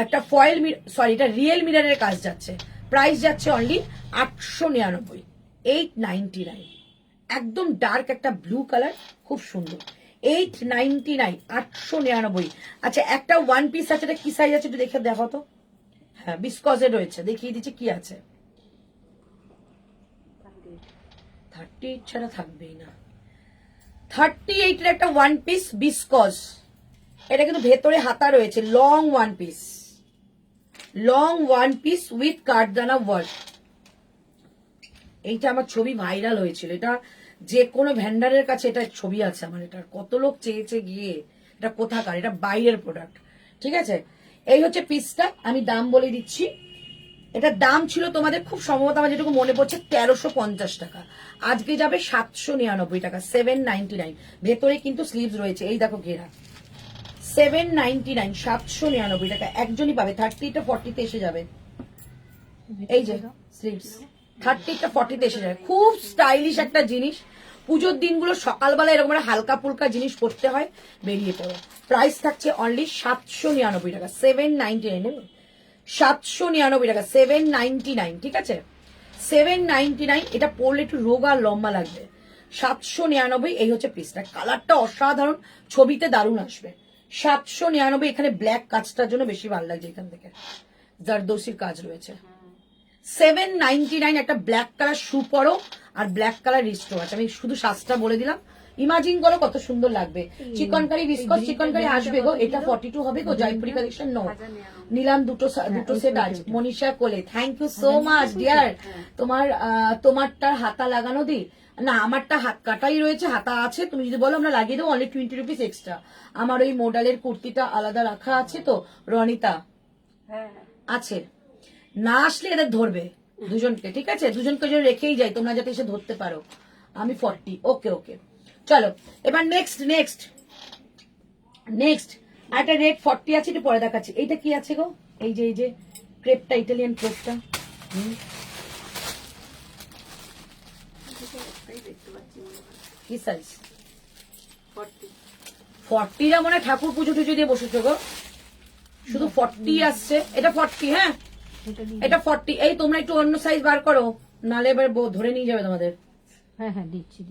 একটা ফয়েল, সরি এটা রিয়েল মিররের কাজ যাচ্ছে। প্রাইস যাচ্ছে অনলি 899, 899, একদম ডার্ক একটা ব্লু কালার, খুব সুন্দর, 899, 899। আচ্ছা একটা ওয়ান পিস আছে, এটা কি সাইজ আছে একটু দেখে দেখো তো। হ্যাঁ বিসকজে রয়েছে, দেখিয়ে দিচ্ছি কি আছে। 38 ছাড়া থাকবেই না, 38 এর একটা ওয়ান পিস বিসকজ, এটা কিন্তু ভেতরে হাতা রয়েছে, long one piece, long one piece with kathdana work. এইটা আমার ছবি ভাইরাল হয়েছিল, এটা যে কোনো ভ্যান্ডারের কাছে এটা ছবি আছে আমার, এটার কত লোক চেয়েছে গিয়ে, এটা কোথাকার, এটা বাইরের প্রোডাক্ট। ঠিক আছে, এই হচ্ছে পিসটা, আমি দাম বলে দিচ্ছি। এটার দাম ছিল তোমাদের খুব সম্ভবত আমার যেটুকু মনে পড়ছে 1350 টাকা, আজকে যাবে 799 টাকা, 799। ভেতরে কিন্তু স্লিভস রয়েছে, এই দেখো ঘেরা, 799, 799 টাকা একজনই পাবে। 30টা 40তে এসে যাবে, এই যে স্লিভস 30টা 40তে এসে যাবে। খুব স্টাইলিশ একটা জিনিস, পুজোর দিনগুলো সকালবেলা এরকম একটা হালকা ফুলকা জিনিস পড়তে হয়, বেরিয়ে পড়ো। প্রাইস থাকছে অনলি 799 টাকা, 799, 799 টাকা, 799। ঠিক আছে, 799। এটা পরলে একটু রোগা লম্বা লাগবে, 799। এই হচ্ছে পিসটা, কালারটা অসাধারণ, ছবিতে দারুণ আসবে। 799। এখানে ব্ল্যাক কাজটার জন্য বেশি ভালো লাগছে, এখান থেকে জারদোসির কাজ রয়েছে। 799 একটা ব্ল্যাক কালার শু পরো আর ব্ল্যাক কালার রিস্টো আছে, আমি শুধু সাজটা বলে দিলাম, ইমাজিন করো কত সুন্দর লাগবে। চিকনকারি বিস্কট, চিকনকারি আসবে গো, এটা 42 হবে গো, জয়পুরি কালেকশন। নো, নিলাম দুটো সেট আজ Manisha Kole. Thank you so much dear. তোমারটার হাতা লাগানো দি না, আমারটা হাত কাটাই রয়েছে, হাতা আছে, তুমি যদি বলো আমরা লাগিয়ে দেবো, অনলি 20 রুপিস এক্সট্রা। আমার ওই মডেলের কুর্তিটা আলাদা রাখা আছে তো, রনিতা আছে, না আসলে এদের ধরবে দুজনকে। ঠিক আছে, দুজনকে যদি রেখেই যাই তোমরা যাতে এসে ধরতে পারো। আমি 40। ওকে ওকে, চলো এবার নেক্সট একটা রেড 40 আছে, একটু পরে দেখাচ্ছি। এইটা কি আছে গো, এই যে ক্রেপটা, ইটালিয়ান ক্রেপটা। কি সাইজ? 40টা মনে হয় ঠাকুর পুজো টুজো দিয়ে বসেছো গো, শুধু 40 আসছে। এটা 40, হ্যাঁ এটা 40। এই তোমরা একটু অন্য সাইজ বার করো, নালে এবার ধরে নিয়ে যাবে তোমাদের। হ্যাঁ দিচ্ছি।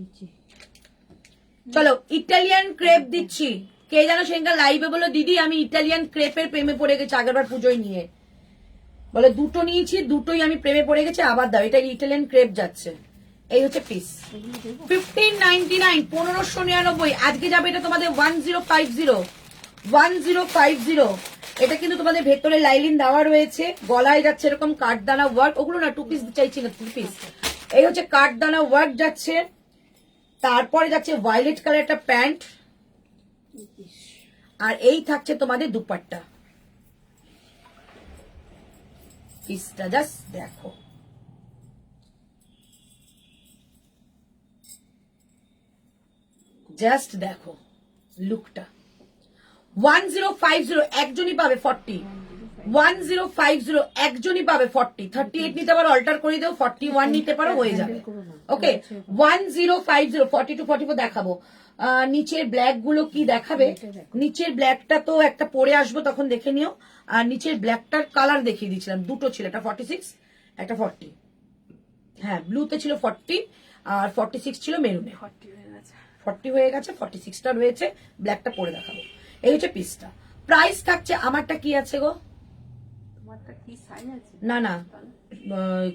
চলো ইটালিয়ান ক্রেপ দিচ্ছি। কে জানো সেখানকার লাইভে বলো দিদি আমি ইটালিয়ান ক্রেপের প্রেমে পড়ে গেছি, আগেরবার পুজোয় নিয়ে বলে দুটো নিয়েছি, দুটোই আমি প্রেমে পড়ে গেছি, আবার দাও। এটা ইটালিয়ান ক্রেপ যাচ্ছে, এই হচ্ছে পিস। 1599, 1599। আজকে যাবে এটা তোমাদের 1050। এটা কিন্তু তোমাদের ভেতরে লাইলিন দেওয়া রয়েছে, গলায় যাচ্ছে এরকম কাঠদানা ওয়ার্ক, ওগুলো না 2 পিস চাইছি না, 3 পিস। এই হচ্ছে কাঠদানা ওয়ার্ক যাচ্ছে, তারপরে যাচ্ছে ভায়োলেট কালার একটা প্যান্ট, আর এই থাকছে তোমাদের দুপাট্টা। পিসটা জাস্ট দেখো, জাস্ট দেখো লুকটা। 1050 একজনই পাবে 40, 1050 একজনই পাবে 40। 38 নিতে পারো, অল্টার করে দেও, 41 নিতে পারো, হয়ে যাবে। ওকে, 1050, 42 44 দেখাবো। নিচের ব্ল্যাক গুলো কি দেখাবে? নিচের ব্ল্যাকটা তো একটা পরে আসবো, তখন দেখে নিও। আর নিচের ব্ল্যাকটার কালার দেখিয়ে দিয়েছিলাম, দুটো ছিল, একটা 46 একটা 40। হ্যাঁ, ব্লুতে ছিল 40 আর 46 ছিল মেরুনে। 40 হয়ে গেছে, 46টা রয়েছে, ব্ল্যাকটা পরে দেখাবো। এই হচ্ছে পিসটা। প্রাইস থাকছে, আমারটা কি আছে গো? না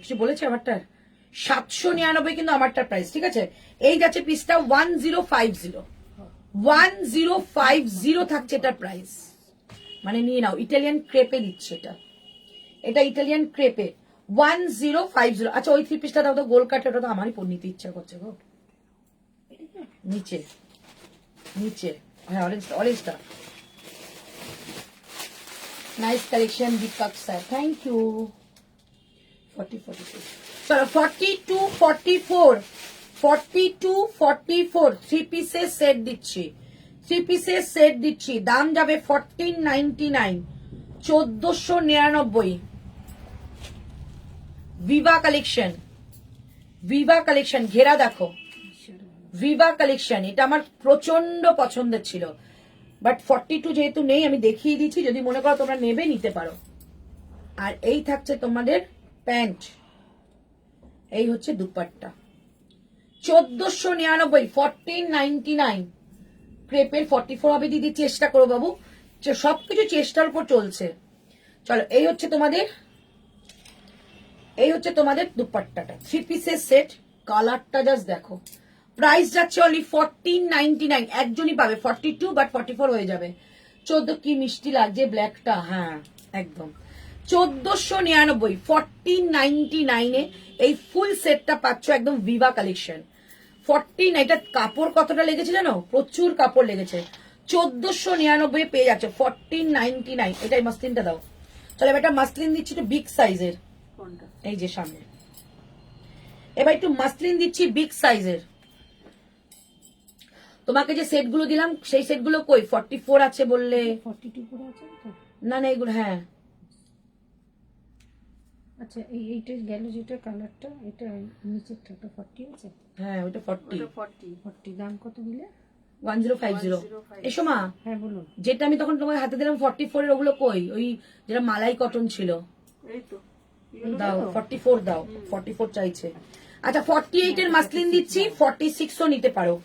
কিছু বলেছে আমারটা 799, কিন্তু আমারটার প্রাইস ঠিক আছে। এই যাচ্ছে পিসটা 1050 থাকছে এটার প্রাইস, মানে নিয়ে নাও। ইটালিয়ান ক্রেপে দিচ্ছে এটা ইটালিয়ান ক্রেপে 1050। আচ্ছা ওই 3 পিসটা দাও তো, গোল কাটে, ওটা তো আমারই নিতে ইচ্ছা করছে গো। নিচে হ্যাঁ, অরেঞ্জটা nice collection Deepak sir, thank you. 42 চলো 42 44 3 পিসের সেট দিচ্ছি, দাম যাবে 1499, 1499। ভিভা কালেকশন ঘেরা দেখো, ভিভা কালেকশন, এটা আমার প্রচন্ড পছন্দের ছিল, বাট 42 যেহেতু নেই আমি দেখিয়ে দিচ্ছি, যদি মনে করো তোমরা নেবে নিতে পারো। আর এই থাকছে তোমাদের প্যান্ট, এই হচ্ছে দুপাট্টা, 1499, 1499। ক্রেপের 44 হবে দিদি, চেষ্টা করো বাবু, সবকিছু চেষ্টার উপর চলছে। চলো এই হচ্ছে তোমাদের দুপাট্টাটা, 3 পিসের সেট, কালারটা জাস্ট দেখো। প্রাইস যাচ্ছে অনলি 1499, একজনই পাবে 42, বাট 44 হয়ে যাবে। 14 কি মিষ্টি লাগছে ব্ল্যাকটা, হ্যাঁ একদম 1499 1499 এই ফুল সেটটা পাচ্ছ একদম ভিভা কালেকশন। 14, এটা কাপড় কতটা লেগেছে জানো, প্রচুর কাপড় লেগেছে। 1499 পেয়ে যাচ্ছে 1499। এটাই মাসলিনটা দাও। চলো এবার একটা মাসলিন দিচ্ছি একটু বিগ সাইজের, কোনটা? এই যে সামনে। এবার একটু মাসলিন দিচ্ছি বিগ সাইজের। তোমাকে যে সেটগুলো দিলাম সেই সেটগুলো কই? 44 আছে বললে। 42 করে আছে তো? না না এগুলো, হ্যাঁ আচ্ছা এইটা গেল যেটা কালারটা, এটা নিচেরটা 40 আছে? হ্যাঁ ওটা 40। ওটা 40। 40 দাম কত দিলে? 1050। 1050 এসো মা, হ্যাঁ বলুন। যেটা আমি তখন তোমার হাতে দিলাম 44 এর, ওগুলো কই? ওই যেটা মালাই কটন ছিল, এই তো দাও 44 দাও। 44 চাইছে। আচ্ছা 48 এর মাসলিন দিচ্ছি, 46 ও নিতে পারো।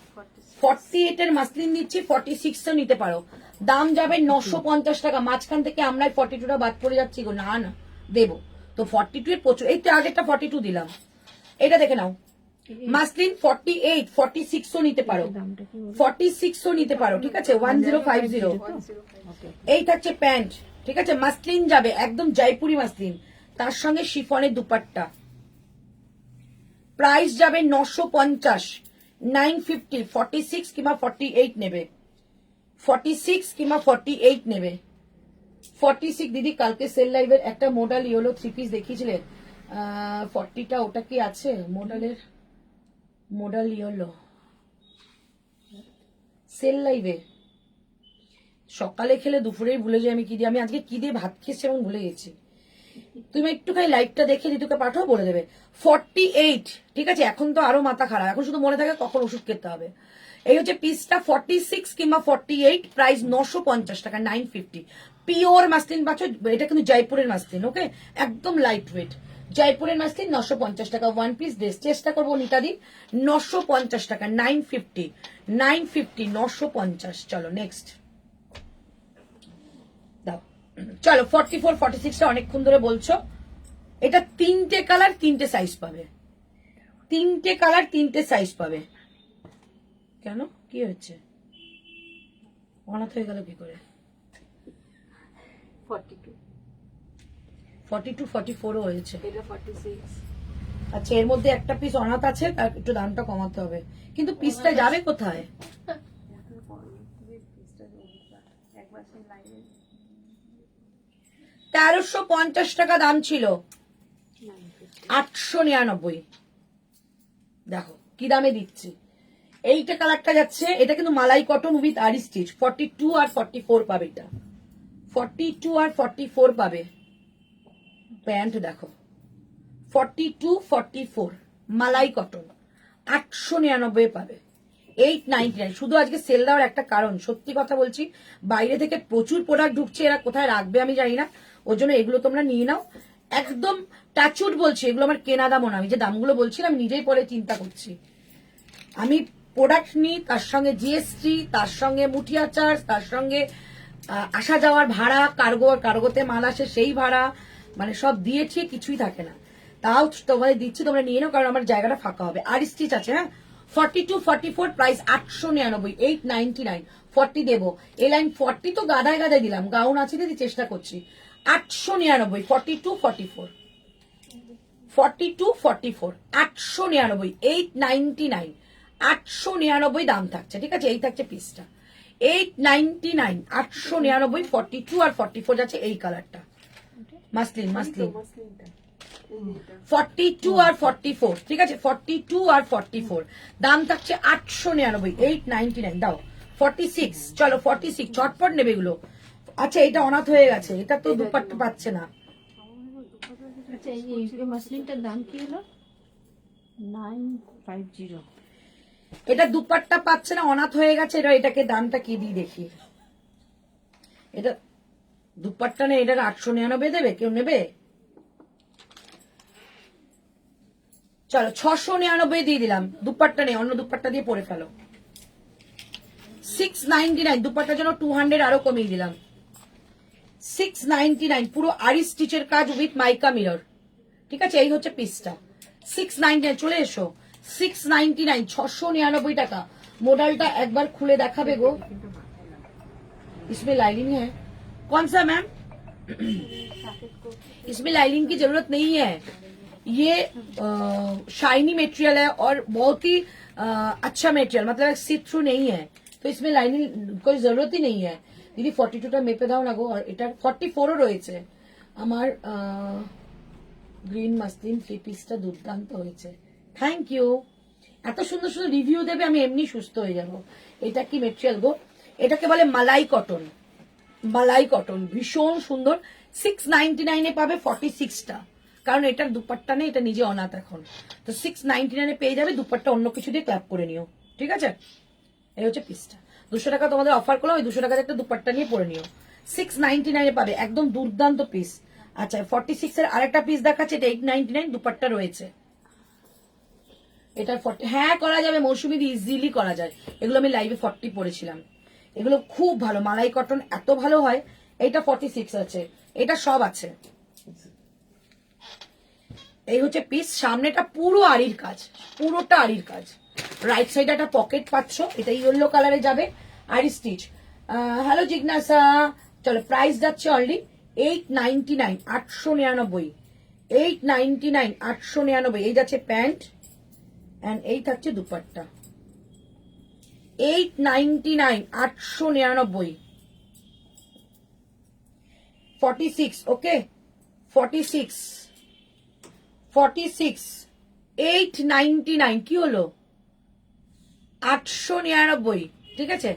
48 এর মাসলিন দিচ্ছি, 46 ও নিতে পারো। দাম যাবে 950 টাকা। মাঝখান থেকে আমরা 42টা বাদ পড়ে যাচ্ছি গো। না না দেবো তো 42 এর প্রচুর। এই তো আগেরটা 42 দিলাম, এটা দেখে নাও। মাসলিন 48, 46 ও নিতে পারো, দামটা কি বলুন? 46 ও নিতে পারো, ঠিক আছে 1050। ওকে। এই থাকছে প্যান্ট, ঠিক আছে। মাসলিন যাবে একদম জয়পুরি মাসলিন, তার সঙ্গে শিফনের দুপাট্টা। প্রাইস যাবে 950, 950। 46 কিংবা 48 নেবে, 46 কিংবা 48 নেবে। 46 দিদি কালকে সেল লাইভের একটা মডেল ইয়েলো 3 পিস দেখিয়েছিলেন, 40টা ওটা কি আছে? মডেল ইয়েলো সেল লাইভে সকালে খেলে দুপুরেই ভুলে যাই আমি কি দিয়ে। আমি আজকে কি দিয়ে ভাত খেয়েছি এবং ভুলে গেছি। তুমি একটুখানি লাইভটা দেখে দিদুকে পাঠাও, বলে দেবে। 48, ঠিক আছে। এখন তো আরো মাথা খারাপ, এখন শুধু মনে থাকে কখন ওষুধ খেতে হবে। এই হচ্ছে পিসটা 46 কিংবা 48, প্রাইস 950 টাকা, 950। পিওর মাসলিন পাচ্ছ, এটা কিন্তু জয়পুরের মাসলিন, ওকে, একদম লাইট ওয়েট জয়পুরের মাসলিন। 950 টাকা ওয়ান পিস ড্রেস। চেষ্টা করবো নিতা দিন। 950 টাকা, 950, 950, 950। চলো নেক্সট দাও। চলো 44, 46টা অনেকক্ষণ ধরে বলছো। এটা 3টে কালার 3টে সাইজ পাবে, 3টে কালার 3টে সাইজ পাবে। কেন কি হচ্ছে? অনাথ হয়ে গেল কি করে? 42, 42, 44 ও হয়েছে। এটা 46। আচ্ছা এর মধ্যে একটা পিস অনাথ আছে, তার একটু দামটা কমাতে হবে। কিন্তু পিসটা যাবে কোথায়? এখন পরবর্তী পিসটা একবার সেই লাইনে 1350 টাকা দাম ছিল, 899। দেখো কি দামে দিচ্ছি। এইটা কালারটা যাচ্ছে, এটা কিন্তু মালাই কটন উইথ আরি স্টিচ। 42 আর 44 পাবে, এটা 42 আর 44 পাবে। প্যান্ট দেখো 42, 44 মালাই কটন 899 পাবে, 899। শুধু আজকে সেল দেওয়ার একটা কারণ, সত্যি কথা বলছি, বাইরে থেকে প্রচুর প্রোডাক্ট ঢুকছে, এরা কোথায় রাখবে আমি জানি না, ওর জন্য এগুলো তোমরা নিয়ে নাও। একদম টাচুট বলছি, এগুলো আমার কেনা দামও না। আমি যে দামগুলো বলছিলাম নিজেই পরে চিন্তা করছি। আমি প্রোডাক্ট নিই, তার সঙ্গে জিএসটি, তার সঙ্গে মুঠিয়া চার্জ, তার সঙ্গে আসা যাওয়ার ভাড়া, কার্গোতে মাল আসে সেই ভাড়া, মানে সব দিয়েছি, কিছুই থাকে না। তাও তোমাদের দিচ্ছি, তোমরা নিয়ে নাও, কারণ আমার জায়গাটা ফাঁকা হবে। আর স্টিচ আছে, হ্যাঁ। 42, 44 প্রাইস 899, 899। 40 দেবো, এই লাইন 40 তো গাদায় গাদায় দিলাম, গাউন আছে দিদি, চেষ্টা করছি। 899, 42, 44, 42, 44, 899, 899, 899 দাম থাকছে, ঠিক আছে। এই থাকছে পিসটা 899, 899। 42 আর 44 যাচ্ছে এই কালারটা, মাসলিন 42 আর 44, ঠিক আছে। 42 আর 44 দাম থাকছে 899, 899 দাও। 46, চলো 46 চটপট নেবে এগুলো। আচ্ছা এটা অনাথ হয়ে গেছে, এটা তো দুপাট্টা পাচ্ছে না। আচ্ছা এই মাসলিনটার দাম কি হলো? 950। এটা দুপাট্টা পাচ্ছে না, অনাথ হয়ে গেছে। এটাকে দামটা কি দিই দেখি। এটা দুপাট্টা নেই, এটা 899 দেবে, কেউ নেবে? চলো 699 দিয়ে দিলাম। দুপাট্টা নেই, অন্য দুপাট্টা দিয়ে পরে ফেলো। 699, দুপাট্টার জন্য 200 আরো কমিয়ে দিলাম। 699 পুরো আরি স্টিচের কাজ উইথ মাইকা মিরর, ঠিক আছে। এই হচ্ছে পিসটা 699। চলে এসো 699, 699 টাকা। মডেলটা একবার খুলে দেখাবে গো। इसमें लाइनिंग है कौन सा मैम? इसमें लाइनिंग की जरूरत नहीं है, ये शाइनी मटेरियल है और बहुत ही अच्छा मटेरियल, मतलब सी थ्रू नहीं है, तो इसमें লাইনিং कोई जरूरत ही नहीं है। দিদি 42টা মেপে দাও না গো, আর এটা 44ও রয়েছে। আমার গ্রিন মাসলিন থ্রি পিসটা দুর্দান্ত হয়েছে, থ্যাংক ইউ। এত সুন্দর সুন্দর রিভিউ দেবে, আমি এমনি সুস্থ হয়ে যাব। এটা কি মেটেরিয়াল গো? এটাকে বলে মালাই কটন, মালাই কটন, ভীষণ সুন্দর। 699 পাবে 46টা, কারণ এটার দুপাট্টা নেই, এটা নিজে অনাথ এখন, তো 699 পেয়ে যাবে। দুপাট্টা অন্য কিছু দিয়ে ক্ল্যাপ করে নিও, ঠিক আছে? এই হচ্ছে পিসটা, 200 টাকা তোমাদের অফার করলাম, ওই 200 টাকাতে একটা দুপাট্টা নিয়ে পরে নিও। 699 পাবে, একদম দুর্দান্ত পিস। আচ্ছা 46 এর আরেকটা পিস দেখাচ্ছে, এটা 899, দুপাট্টা রয়েছে। এটা 40, হ্যাঁ করা যাবে মৌসুমি, ইজিলি করা যায়। এগুলো আমি লাইভে 40 পড়েছিলাম, এগুলো খুব ভালো, মালাই কটন এত ভালো হয়। এইটা 46 আছে, এটা সব আছে। এই হচ্ছে পিস, সামনেটা পুরো আড়ির কাজ, পুরোটা আড়ির কাজ। রাইট সাইডে একটা পকেট পাচ্ছ, এটা ইয়েলো কালারে যাবে, আড়ি স্টিচ। হ্যালো জিজ্ঞাসা, চলো প্রাইস যাচ্ছে অনলি 899, 899, 899, 899। এই যাচ্ছে প্যান্ট এন্ড এই থাকছে দুপাট্টা, 899, 899, 46, ওকে 46, 46, 899, কি হলো 899, ঠিক আছে?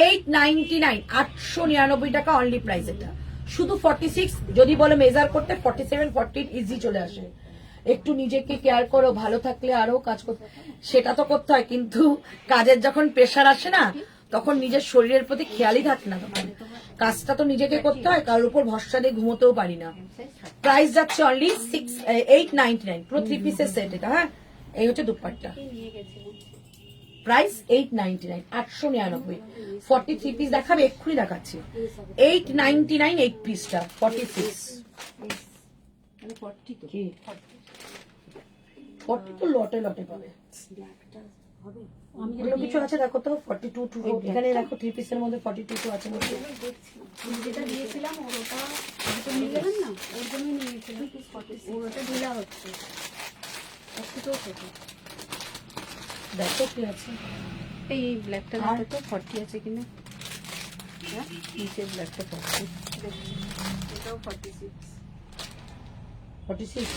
899, 899 টাকা অনলি প্রাইস। এটা শুধু 46, যদি বলো মেজার করতে 47, 40 ইজি চলে আসে। একটু নিজেকে কেয়ার করো, ভালো থাকলে আরো কাজ করতে, সেটা তো করতে হয়, কিন্তু কাজের যখন প্রেশার আসে না, তখন নিজের শরীরের প্রতি খেয়ালই থাকে না, তখন কাজটা তো নিজেকে করতে হয়, কারোর উপর ভরসা দিয়ে ঘুমোতেও পারি না। প্রাইস যাচ্ছে অনলি 899, পুরো 3 পিসের সেট এটা। হ্যাঁ এই হচ্ছে দুপাট্টা, প্রাইস 899, 899। 43 পিস দেখাবে, এক্ষুনি দেখাচ্ছি। 899 8 পিসটা, 46 কি 40 তো লটে লটে পাবে। অন্য কিছু আছে দেখো তো, 42 টু এখানে দেখো 3 পিসের মধ্যে 42 টু আছে নাকি? যেটা দিয়েছিলাম ওটা দুটো নিয়ে গেলেন না, ওর জন্যই নিয়েছিলাম। ওটা ঢিলা হচ্ছে, একটুও ছোট। দেখো কি আছে, এই ব্ল্যাকটা দেখো তো 40 আছে কিনা। হ্যাঁ নিচের ব্ল্যাকটা 40, এটাও 46 46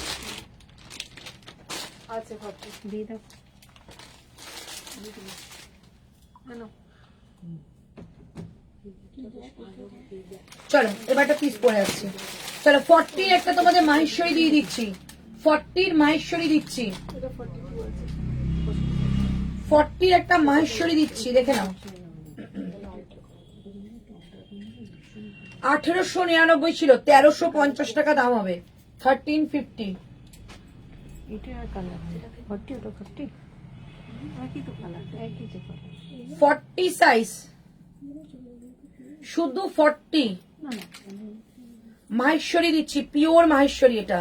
আছে, 40 দিয়ে দাও। কেন? চলো এবার একটা পিস পরে আসছি। চলো 40 একটা তোমাদের মাহেশ্বরী দিয়ে দিচ্ছি, 40 মাহেশ্বরী দিচ্ছি, 40 একটা মাহেশ্বরী দিচ্ছি, দেখে নাও। 1899 ছিল, 1350 টাকা দাম হবে, 1350। এটা আর কালার 40, ওটা 40, একই তো কালার, একই তো কালার। 40 সাইজ, শুধু 40 না না মাহেশ্বরী দিচ্ছি, পিওর মাহেশ্বরী। এটা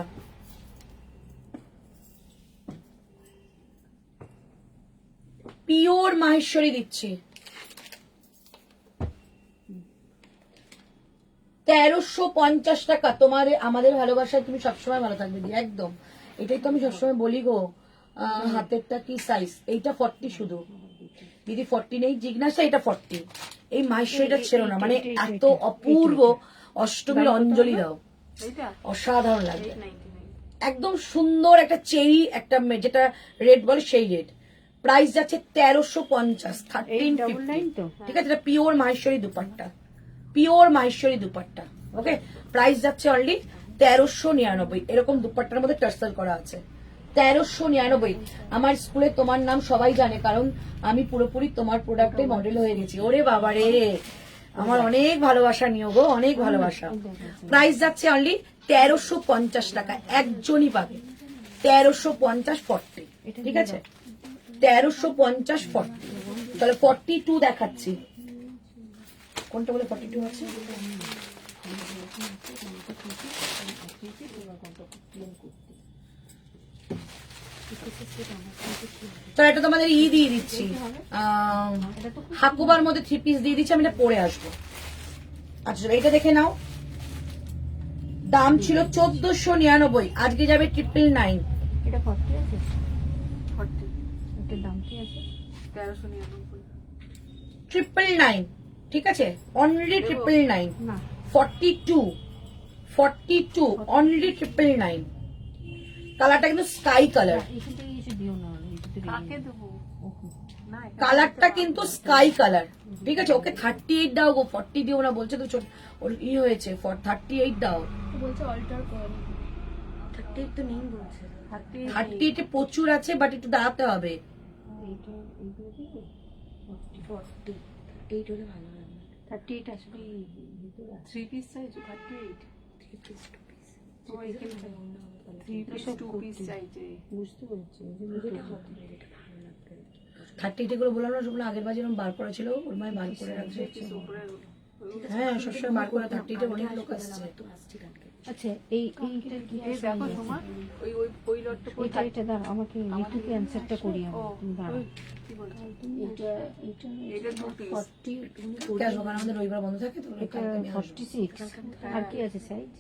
পিওর মাহেশ্বরী দিচ্ছি, 1350 টাকা। তোমার আমাদের ভালোবাসায় তুমি সবসময় ভালো থাকবে দি, একদম। এটাই তো আমি সবসময় বলি গো। হাতেরটা কি সাইজ? এইটা 40 শুধু দিদি, 40 নেই জিজ্ঞাসা, এটা 40। এই মাহেশ্বরীটা ছিল না, মানে এত অপূর্ব। অষ্টমীর অঞ্জলি দাও, এইটা অসাধারণ লাগবে, 899। একদম সুন্দর একটা চেরি, একটা যেটা রেড বলে সেই রেড। প্রাইস যাচ্ছে 1350, 1350, তো ঠিক আছে? এটা পিওর মাহেশ্বরী দুপাট্টা, পিওর মাহেশ্বরী দুপাট্টা, ওকে। প্রাইস যাচ্ছে অনলি 1399। এরকম দুপাট্টার মধ্যে টার্সেল করা আছে, 1399। আমার স্কুলে তোমার নাম সবাই জানে, কারণ আমি পুরোপুরি তোমার প্রোডাক্টে মডেল হয়ে গেছি। ওরে বাবারে, আমার অনেক ভালোবাসা নিও গো, অনেক ভালোবাসা। প্রাইস যাচ্ছে অনলি 1350 টাকা, একজনই পাবে। 1350, 40, ঠিক আছে? 1350, 40। তাহলে 42 দেখাচ্ছি, কোনটা বলে 42 আছে? চলো এটা তোমাদের দিয়ে দিচ্ছি, হাকুবার মধ্যে 3 পিস দিয়ে দিচ্ছি, আমি এটা পরে আসবো। আচ্ছা এটা দেখে নাও, দাম ছিল 1499, আজকে যাবে 999। এটা 40 আছে, 40 এটার দাম কি আছে? 1399। 999, ঠিক আছে, অনলি 999। না 42 অনলি 999। কালারটা কিন্তু স্কাই কালার, এখান থেকে কিছু দিও না, এটা তো কাকে দেবো? না, এখানে কালারটা কিন্তু স্কাই কালার, ঠিক আছে। ওকে 38 দাও গো, 40 দিও না বলছে তো, ওর ই হয়েছে 38 দাও। বলছে অল্টার কর, 38 তো নেই বলছে। 38 এ প্রচুর আছে, বাট একটু দাঁড়াতে হবে। এইটা এইগুলো দিবি 40 38 হলে ভালো লাগবে। 38 আসবে ভিতরে আছে 3 পিস চাইছো 38? 3 পিস 2 পিস। ও এখানে 3 পিস 2 পিস চাইছে। বুঝতে পেরেছি, এই যে যেটা হবে এটা ভালো লাগবে। 38 গুলো বললাম না, সেগুলো আগের বার যেরকম বার করা ছিল ওর মায় বার করে রাখছে। হ্যাঁ, সবসময় বার করে 38 অনেক লোক আসছে। আচ্ছা এই এইটা কি এই দেখো তোমার ওই লটটা এটা এটা দাও আমাকে ইউটিউবে অ্যানসারটা করি আমি, তুমি দাঁড়াও। কি বলছো? এটা এটা এটা 2 পিস। 40 তুমি ক্যাশ দোকান আমাদের রবিবার বন্ধ থাকে তো, এটা 46 আর কি আছে সাইজ?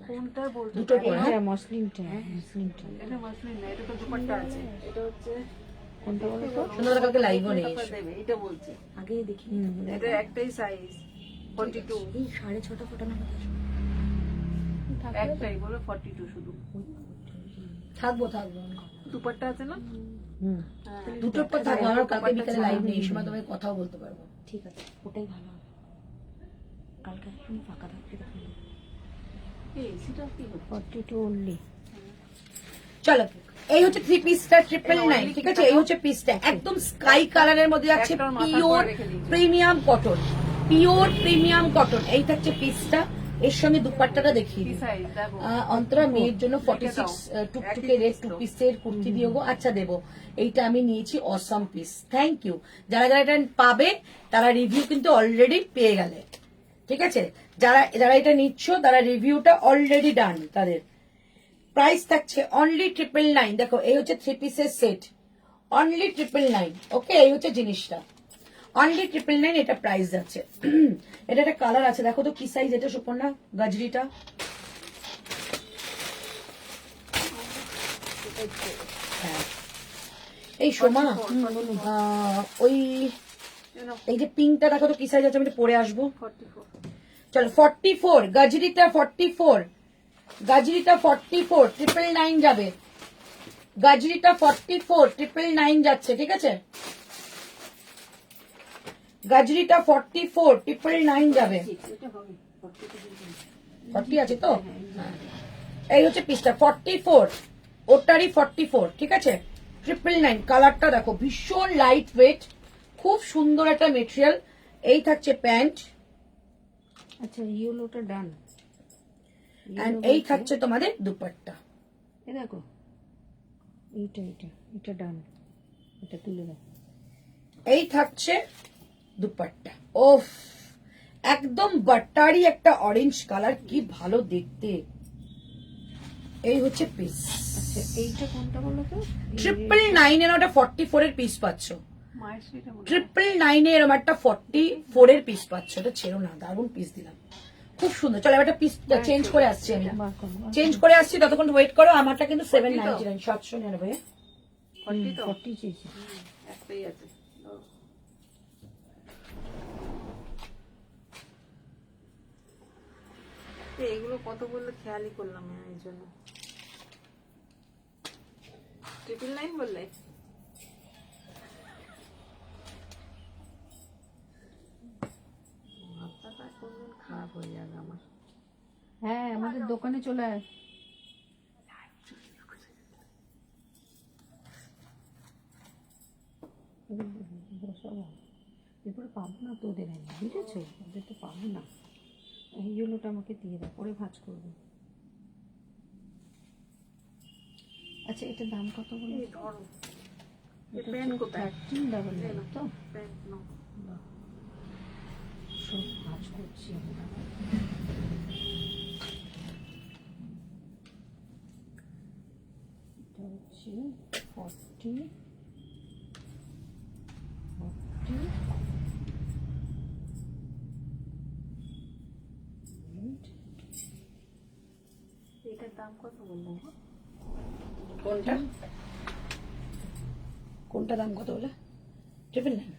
কোনটা বলছো? দুটো করে, এটা মসলিনটা, মসলিনটা এটা মাসলিন না, এটা তো দুপাট্টা আছে। এটা হচ্ছে কোনটা বলো তো? সুন্দর কালকে লাইভও নেই। টাকা দেবে, এটা বলছি। আগে দেখি এটা একটাই সাইজ 42, এই 6.5 ফুট না একটাই বলো 42 শুধু। থাকবো দুপাট্টা আছে না? হুম হ্যাঁ, দুটোর পর থাকবো। আমার কালকে বিকালে লাইভ নেই, এই সময় তোমায় কথাও বলতে পারবো। ঠিক আছে, ওটাই ভালো হবে। কালকে তুমি ফাঁকা থাকতে দেখো। এই সেটা কি হচ্ছে? 42 অনলি। চলো, এই হচ্ছে 3 পিসটা 999, ঠিক আছে। এই হচ্ছে পিসটা একদম স্কাই কালারের মধ্যে যাচ্ছে, একটার মাথা পিওর করে রেখে দিয়েছি। Premium cotton, pure premium cotton. এই থাকছে পিসটা, এর সঙ্গে দুপাট্টাটা দেখিয়ে কি দিই। সাইজ দেখো? অন্তরা মেয়ের জন্য 46 দাও। টুকটুকে রেড 2 পিসের কুর্তি দিও গো। আচ্ছা দেবো, এইটা আমি নিয়েছি, অসম পিস, থ্যাংক ইউ। যারা যারা এটা পাবে তারা রিভিউ কিন্তু অলরেডি পেয়ে গেলে, ঠিক আছে। যারা যারা এটা নিচ্ছ তারা রিভিউটা অলরেডি ডান, তাদের প্রাইস থাকছে অনলি 999। দেখো এই হচ্ছে 3 পিসের সেট, অনলি 999। ওকে, এই হচ্ছে জিনিসটা, অনলি 999 এটা প্রাইস যাচ্ছে। এটা একটা কালার আছে, দেখো তো কি সাইজ এটা সুপর্ণা, গাজরিটা। হ্যাঁ, এই সোমা ওই এই যে পিঙ্কটা দেখো তো কি সাইজ আছে, আমি একটু পরে আসবো। 44। চলো 44 গাজরিটা, 44 গাজরিটা 44 999 যাবে। গাজরিটা 44 999 যাচ্ছে, ঠিক আছে। গাজরিটা 44 999 যাবে। 40 আছে তো, এই হচ্ছে পিসটা 44, ওটারই 44, ঠিক আছে। 999 কালারটা দেখো, ভীষণ লাইট ওয়েট, খুব সুন্দর একটা মেটেরিয়াল। এই থাকছে প্যান্ট, আচ্ছা ইয়েলোটা ডান, এন্ড এই থাকছে তোমাদের দুপাট্টা। এই দেখো এইটা এটা এটা ডান, এটা তুলে দাও। এই থাকছে দুপাট্টা। ওফ, একদম বাটারি একটা অরেঞ্জ কালার, কি ভালো দেখতে। এই হচ্ছে পিস। আচ্ছা এইটা কোনটা বলো তো? 999 এর ওটা 44 এর পিস পাচ্ছ। মায়ের সেটা মনে হয়। 999 এর একটা 44 এর পিস পাচ্ছ। এটা ছেড়ো না, দারুণ পিস দিলাম, খুব সুন্দর। চলো একটা পিস চেঞ্জ করে আসছি, আমি বার করো, চেঞ্জ করে আসছি, ততক্ষণ ওয়েট করো। আমারটা কিন্তু 799, 799। 40 তো? 40 চেয়েছি। একটাই আছে। দাও। এইগুলো কত বললে খেয়ালই করলাম না, এই জন্য। 999 বললে? মাথাটা কোনদিন খারাপ হয়ে যাবে আমার। হ্যাঁ আমাদের দোকানে চলে আয়। এরপরে পাবো না তোদের, আমি বুঝেছো, ওদের তো পাবো না। এই ইয়েলোটা আমাকে দিয়ে দাও, পরে ভাঁজ করবো। আচ্ছা এটার দাম কত বলো? এই ধরো, এই প্যান্ট কোথায়? 1399 তো? প্যান্ট নাও। সব ভাঁজ করছি আমরা। এটা হচ্ছে 40 and দাম কত বললাম? কোনটা কোনটা দাম কত বলে? 999।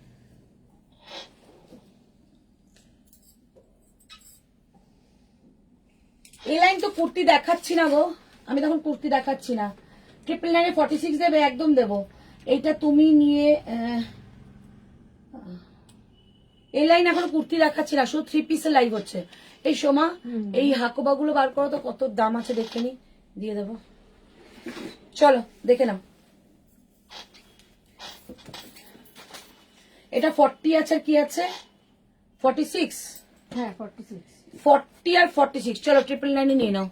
এই লাইন তো কুর্তি দেখাচ্ছি না গো, আমি তখন কুর্তি দেখাচ্ছি না। 999 46 দেবে, একদম দেবো। এইটা তুমি নিয়ে এই লাইন এখনো কুর্তি দেখাচ্ছি না, শুধু 3 পিসের লাইভ হচ্ছে। এই সোমা, এই হাকোবাগুলো বার করো তো, কত দাম আছে দেখে নি, দিয়ে দেবো। চলো দেখে নাও। এটা 40 আছে, আর কি আছে 46। হ্যাঁ 46। 40 আর 46, চলো 999 নিয়ে নাও।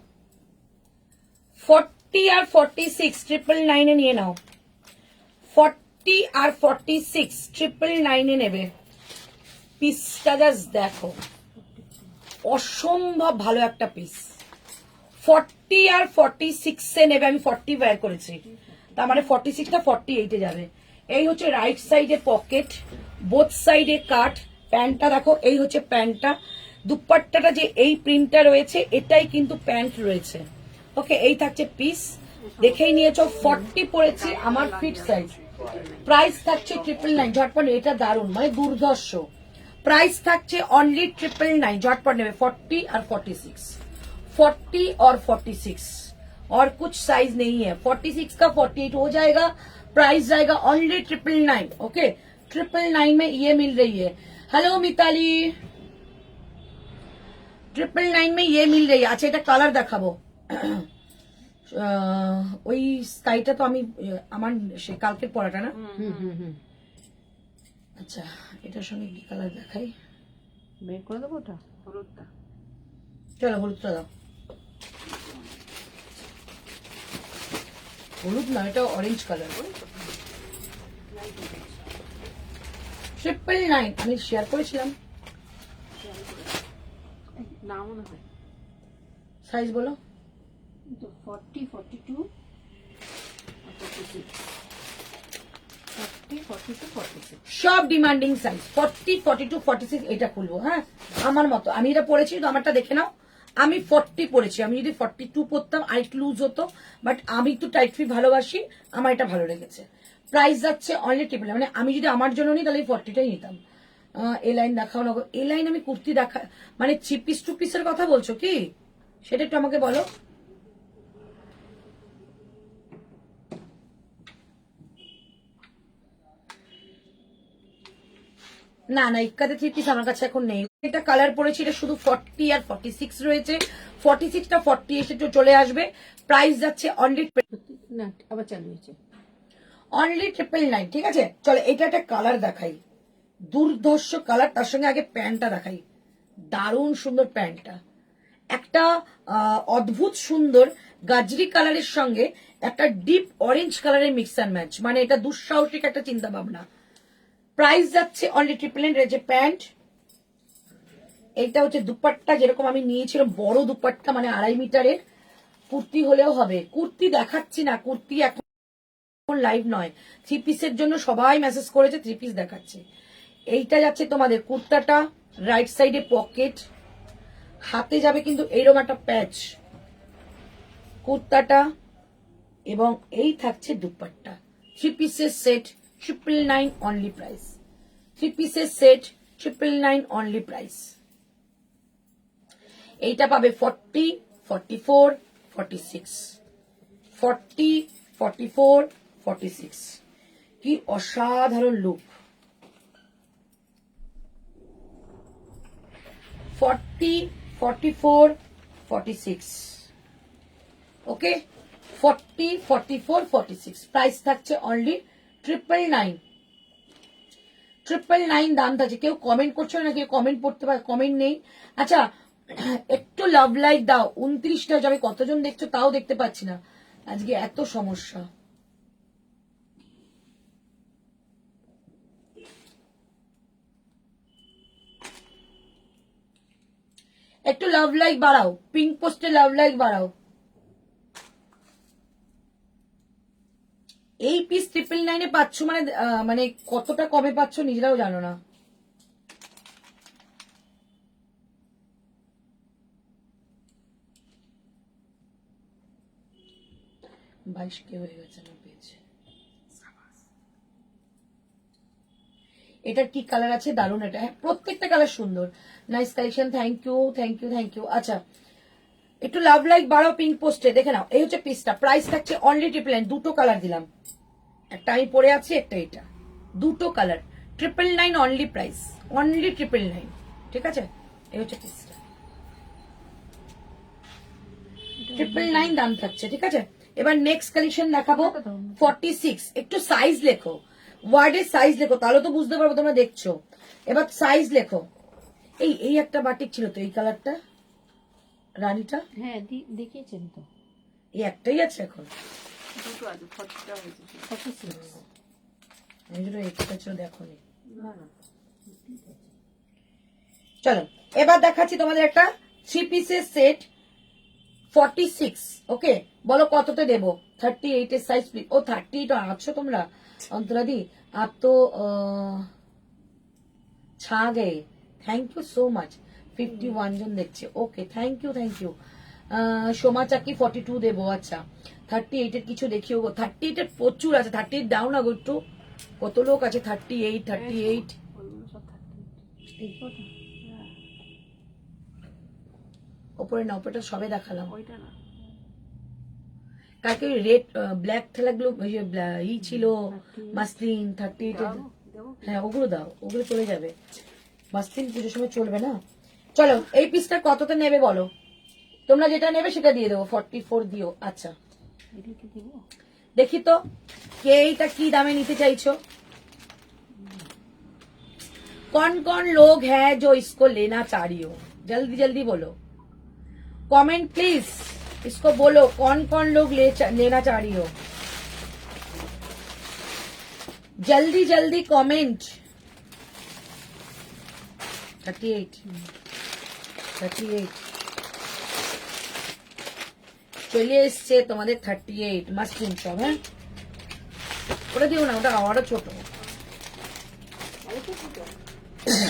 40 আর 46 999 নিয়ে নাও। 40 আর 46 999 নেবে। পিসটা জাস্ট দেখো, অসম্ভব ভালো একটা পিস। 40 আর 46 নেবে, আমি 40 বের করেছি, তার মানে 46টা 48 যাবে। এই হচ্ছে রাইট সাইডে পকেট, বোথ সাইডে কাট। প্যান্টটা দেখো, এই হচ্ছে প্যান্টটা। দুপাট্টাটা যে এই প্রিন্টটা রয়েছে, এটাই কিন্তু প্যান্ট রয়েছে। ওকে, এই থাকছে পিস, দেখেই নিয়েছো। 40 পড়েছি, আমার ফিট সাইজ। প্রাইস থাকছে 999, ঝটপট। এটা দারুণ, মানে দুর্ধর্ষ প্রাইস থাকছে। অনলি 999, ঝটপট নেবে। 40 और 46, 40 और 46, और कुछ साइज नहीं है। 46 का 48 हो जाएगा, प्राइस जाएगा ओनली 999। ओके, 999 में ये मिल रही है। हेलो मिताली, 999 में ये मिल रही है। अच्छा, এটা কালার দেখাবো। ওই স্কাইটা তো আমি আমার সে কালকের পরাটা না। আচ্ছা, এটার সঙ্গে কি কালার দেখাই, বের করে দেবো ওটা, হলুদটা। চলো হলুদটা দাও। হলুদ না, এটা অরেঞ্জ কালার। 999 আমি শেয়ার করেছিলাম। না মনে হয়। সাইজ বলো। তো 40, 42, 46। 40, 42, 46। সব ডিমান্ডিং সাইজ। 40, 42, 46 এটা খুলবো। হ্যাঁ, আমার মতো, আমি এটা পরেছি তো, আমারটা দেখে নাও। আমি 40 পরেছি, আমি যদি 42 পরতাম আর একটু লুজ হতো, বাট আমি একটু টাইট ফিট ভালোবাসি, আমার এটা ভালো লেগেছে। প্রাইস যাচ্ছে অনলি 999, মানে আমি যদি আমার জন্য নিই তাহলে 40টাই নিতাম। এই লাইন দেখাও না, এই লাইন আমি কুর্তি দেখা, মানে 3 পিস 2 পিসের কথা বলছো কি, সেটা একটু আমাকে বলো। না না, ইক্কাতে 3 পিস আমার কাছে এখন নেই। এটা কালার পড়েছি, এটা শুধু 40 আর 46 রয়েছে। 46টা 40 এসে চলে আসবে। প্রাইস যাচ্ছে অনলি না আবার চালু হয়েছে। অনলি 999, ঠিক আছে। চলো এটা একটা কালার দেখাই, দুর্ধর্ষ কালার। তার সঙ্গে আগে প্যান্টটা দেখাই, দারুণ সুন্দর প্যান্টটা। একটা অদ্ভুত সুন্দর গাজরি কালারের সঙ্গে একটা ডিপ অরেঞ্জ কালারের মিক্স অ্যান্ড ম্যাচ, মানে এটা দুঃসাহসিক একটা চিন্তা ভাবনা। প্রাইস যাচ্ছে অনলি 999। রয়েছে প্যান্ট, এইটা হচ্ছে দুপাট্টা, যেরকম আমি নিয়েছিলাম বড় দুপাট্টা, মানে 2.5 মিটারের। কুর্তি হলেও হবে, কুর্তি দেখাচ্ছি না, কুর্তি এখন লাইভ নয়। 3 পিসের জন্য সবাই মেসেজ করেছে, 3 পিস দেখাচ্ছে। এইটা যাচ্ছে তোমাদের কুর্তাটা, রাইট সাইডে পকেট, হাতে যাবে কিন্তু এইরকম একটা প্যাচ কুর্তাটা, এবং এই থাকছে দুপাট্টা। 3 পিসের সেট 999 অনলি প্রাইস। 3 পিসের সেট 999 অনলি প্রাইস। এইটা পাবে 40, 44, 46, 40, 44, 46। কি অসাধারণ লুক। 40, 44, 46। ওকে, 40, 44, 46। প্রাইস থাকছে অনলি 999। 999 দাম থাকছে। কেউ কমেন্ট করছো না, কেউ কমেন্ট পড়তে পারে, কমেন্ট নেই। আচ্ছা, একটু লাভ লাইক দাও। 29টা যাবে, কতজন দেখছো তাও দেখতে পাচ্ছি না, আজকে এত সমস্যা। একটু লাভ লাইক বাড়াও, পিঙ্ক পোস্টে লাভ লাইক বাড়াও। এই পিস 999 পাচ্ছ, মানে মানে কতটা কমে পাচ্ছ নিজেরাও জানো না। 22K হয়ে গেছে না পেজ। এটার কি কালার আছে? দারুন এটা, হ্যাঁ প্রত্যেকটা কালার সুন্দর, nice collection, thank you thank you thank you. আচ্ছা একটু লাভ লাইক বাড়াও পিঙ্ক পোস্টে, দেখে নাও। এই হচ্ছে পিসটা, প্রাইস থাকছে অনলি 999, দুটো কালার দিলাম, একটা আমি পরে আছি একটা এটা, দুটো কালার 999 অনলি প্রাইস, অনলি 999, ঠিক আছে? এই হচ্ছে পিসটা 999 দাম থাকছে, ঠিক আছে? এবার নেক্সট কালেকশন দেখাবো 46, একটু সাইজ লেখো, ওয়ার্ডের সাইজ লেখো, তাহলে তো বুঝতে পারবো তোমরা দেখছো। এবার সাইজ লেখো। এই একটা বাটিক ছিল তো এই কালারটা, রানীটা, হ্যাঁ দেখিয়েছেন তো, এই একটাই আছে এখন, দুটো আছে, 40টা হয়েছে। 46। আমি যেটা এক্সট্রা ছিল দেখো নি। না না, চলো এবার দেখাচ্ছি তোমাদের একটা 3 পিসের সেট 46, ওকে বলো কততে দেবো? 38 এর সাইজ, ও 38 আছো তোমরা অন্তরাদি, আপ তো ছা গে, থ্যাংক ইউ সো মাচ, 51 জন দেখছে, okay thank you thank you. Soma Chaki 42 দেবো, আচ্ছা 38 এর কিছু দেখিও গো, 38 এর প্রচুর আছে, 38 দাও না গো একটু, কত লোক আছে 38 38, ওইগুলো সব 38। ওপরে না ওপরটা সবে দেখালাম, ওইটা না, কালকে রেড ব্ল্যাক ঠেলাগুলো ই ছিল মাসলিন 38 এর, দেবো। হ্যাঁ ওগুলো দাও, ওগুলো চলে যাবে, মাসলিন পুজোর সময় চলবে না। চলো এই পিসটা কততে নেবে বলো, তোমরা যেটা নেবে সেটা দিয়ে দেবো, 44 দিও। আচ্ছা এগুলোকে দিব, দেখি তো কে এইটা কি দামে নিতে চাইছো, कौन कौन लोग हैं जो इसको लेना चाह रही हो, जल्दी जल्दी बोलो, कमेंट प्लीज, इसको बोलो कौन कौन लोग लेना चाह रही हो, जल्दी जल्दी कमेंट। 38 চলে এসছে তোমাদের 38 মাসলিন সব, হ্যাঁ ওটা দিও না, ওটা আমারও ছোট,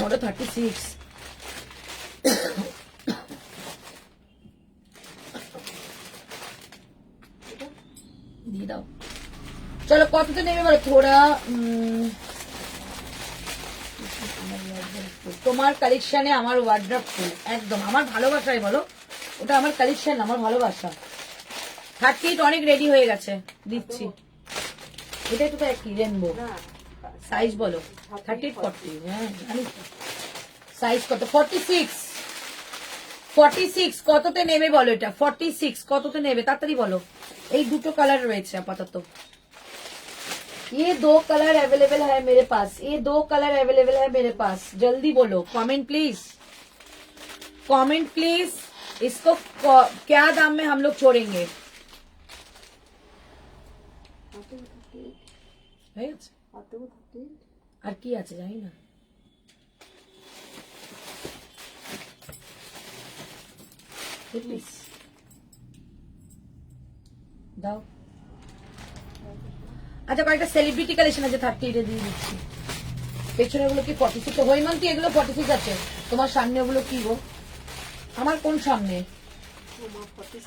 ওটা 36, দিয়ে দাও। চলো কততে নেবে বলো, থোড়া তোমার কালেকশনে আমার ওয়ার্ড্রপ ফুল, একদম আমার ভালোবাসায় বলো, ওটা আমার কালেকশন, আমার ভালোবাসা। 38 অনেক রেডি হয়ে গেছে, দিচ্ছি। এটা একটু একই রেনবো, সাইজ বলো 38 40, হ্যাঁ জানি সাইজ কত, 46 কততে নেবে বলো, এটা 46 কততে নেবে তাড়াতাড়ি বলো। এই দুটো কালার রয়েছে আপাতত, ये 2 कलर अवेलेबल है मेरे पास, ये 2 कलर अवेलेबल है मेरे पास, जल्दी बोलो, कमेंट प्लीज, इसको क्या दाम में हम लोग छोड़ेंगे, আর কি আছে জানি না, দাও। আচ্ছা কয়েকটা সেলিব্রিটি কালেকশন আছে 38 দিয়ে দিচ্ছি, পেছনে ওগুলো কি 46, তো হৈমন্তী এগুলো 46 আছে, তোমার সামনে ওগুলো কি গো, আমার কোন সামনে,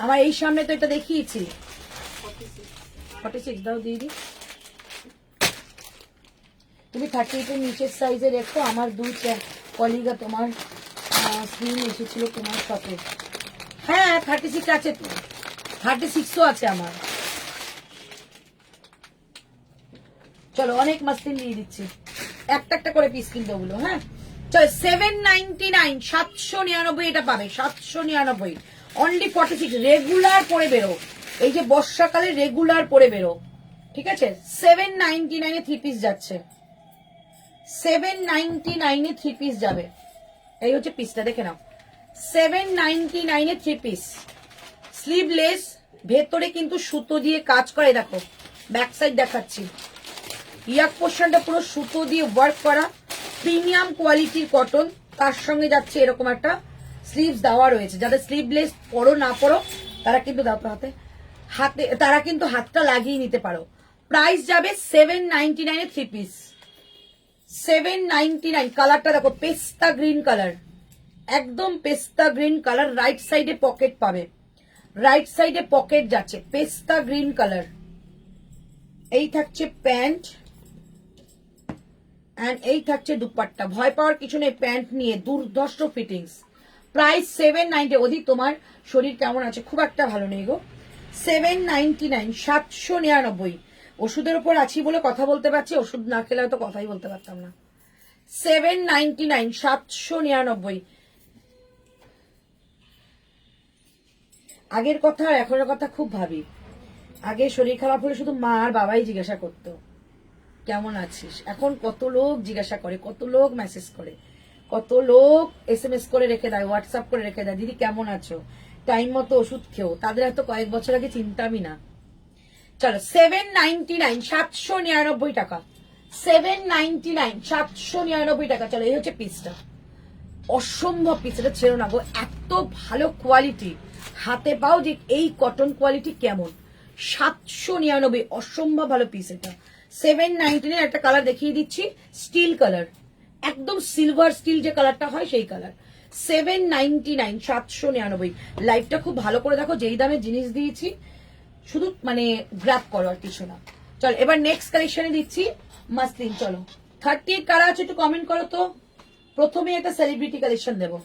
আমার এই সামনে তো এটা দেখিয়েছি, 46 দাও দিয়ে দিই। তুমি 38 এর নিচের সাইজে রেখো, আমার দুই কলিগা তোমার স্ক্রিন এসেছিল তোমার সাথে, হ্যাঁ 36 আছে তো, 36ও আছে আমার। চলো অনেক মাসলিন দিয়ে দিচ্ছি, একটা একটা করে পিস কিনতে ওগুলো, হ্যাঁ চলো 799 799 এটা পাবে, 799 অনলি 46, রেগুলার পরে বেরো, এই যে বর্ষাকালে রেগুলার পরে বেরো, ঠিক আছে? 799 এ 3 পিস যাচ্ছে, 799 এ 3 পিস যাবে, এই হচ্ছে পিসটা দেখে নাও, 799 এ 3 পিস, স্লিভলেস, ভেতরে কিন্তু সুতো দিয়ে কাজ করে, দেখো ব্যাক সাইড দেখাচ্ছি, ইয়াক পোর্শনটা পুরো সুতো দিয়ে ওয়ার্ক করা, প্রিমিয়াম কোয়ালিটির কটন, তার সঙ্গে যাচ্ছে এরকম একটা স্লিভস দেওয়া রয়েছে, যাদের স্লিভলেস পরো না পরো তারা কিন্তু দাও হাতে তারা কিন্তু হাতটা লাগিয়ে নিতে পারো। প্রাইস যাবে 799 এ 3 পিস, 799। কালারটা দেখো পেস্তা গ্রিন কালার, একদম পেস্তা গ্রিন কালার, রাইট সাইডে পকেট পাবে, রাইট সাইডে পকেট যাচ্ছে, পেস্তা গ্রিন কালার, এই থাকছে প্যান্ট এন্ড এই থাকছে দুপাট্টা। ভয় পাওয়ার কিছু নেই, প্যান্ট নিয়ে দুর্ধর্ষ ফিটিংস। প্রাইস 790। অধিক তোমার শরীর কেমন আছে? খুব একটা ভালো নেই গো। 799, 799। ওষুধের উপর আছি বলে কথা বলতে পারছি, ওষুধ না খেলে হয়তো কথাই বলতে পারতাম না। 799, 799। আগের কথা আর এখনের কথা খুব ভাবি। আগে শরীর খারাপ হলে শুধু মা আর বাবাই জিজ্ঞাসা করতো কেমন আছিস। এখন কত লোক জিজ্ঞাসা করে, কত লোক মেসেজ করে, কত লোক SMS করে রেখে দেয়, হোয়াটসঅ্যাপ করে রেখে দেয়, দিদি কেমন আছো, টাইম মতো ওষুধ খেও। তাদের এত কয়েক বছর আগে চিন্তামই না। চলো 799, 799 টাকা। 799, 799 টাকা। চলো এই হচ্ছে পিসটা, অসম্ভব পিস। এটা ছেড়ো না গো, এত ভালো কোয়ালিটি। হাতে পাও যে এই কটন কোয়ালিটি কেমন। 799, অসম্ভব ভালো পিস এটা। 799 একটা কালার দেখিয়ে দিচ্ছি, স্টিল কালার, একদম সিলভার স্টিল যে কালারটা হয় সেই কালার। 799, 799। লাইভটা খুব ভালো করে দেখো, যেই দামে জিনিস দিয়েছি শুধু মানে গ্র্যাব করো আর কিছু না। চলো এবার নেক্সট কালেকশনে দিচ্ছি মাসলিন। চলো 38 কারা আছে একটু কমেন্ট করো তো। প্রথমে একটা সেলিব্রিটি কালেকশন দেবো।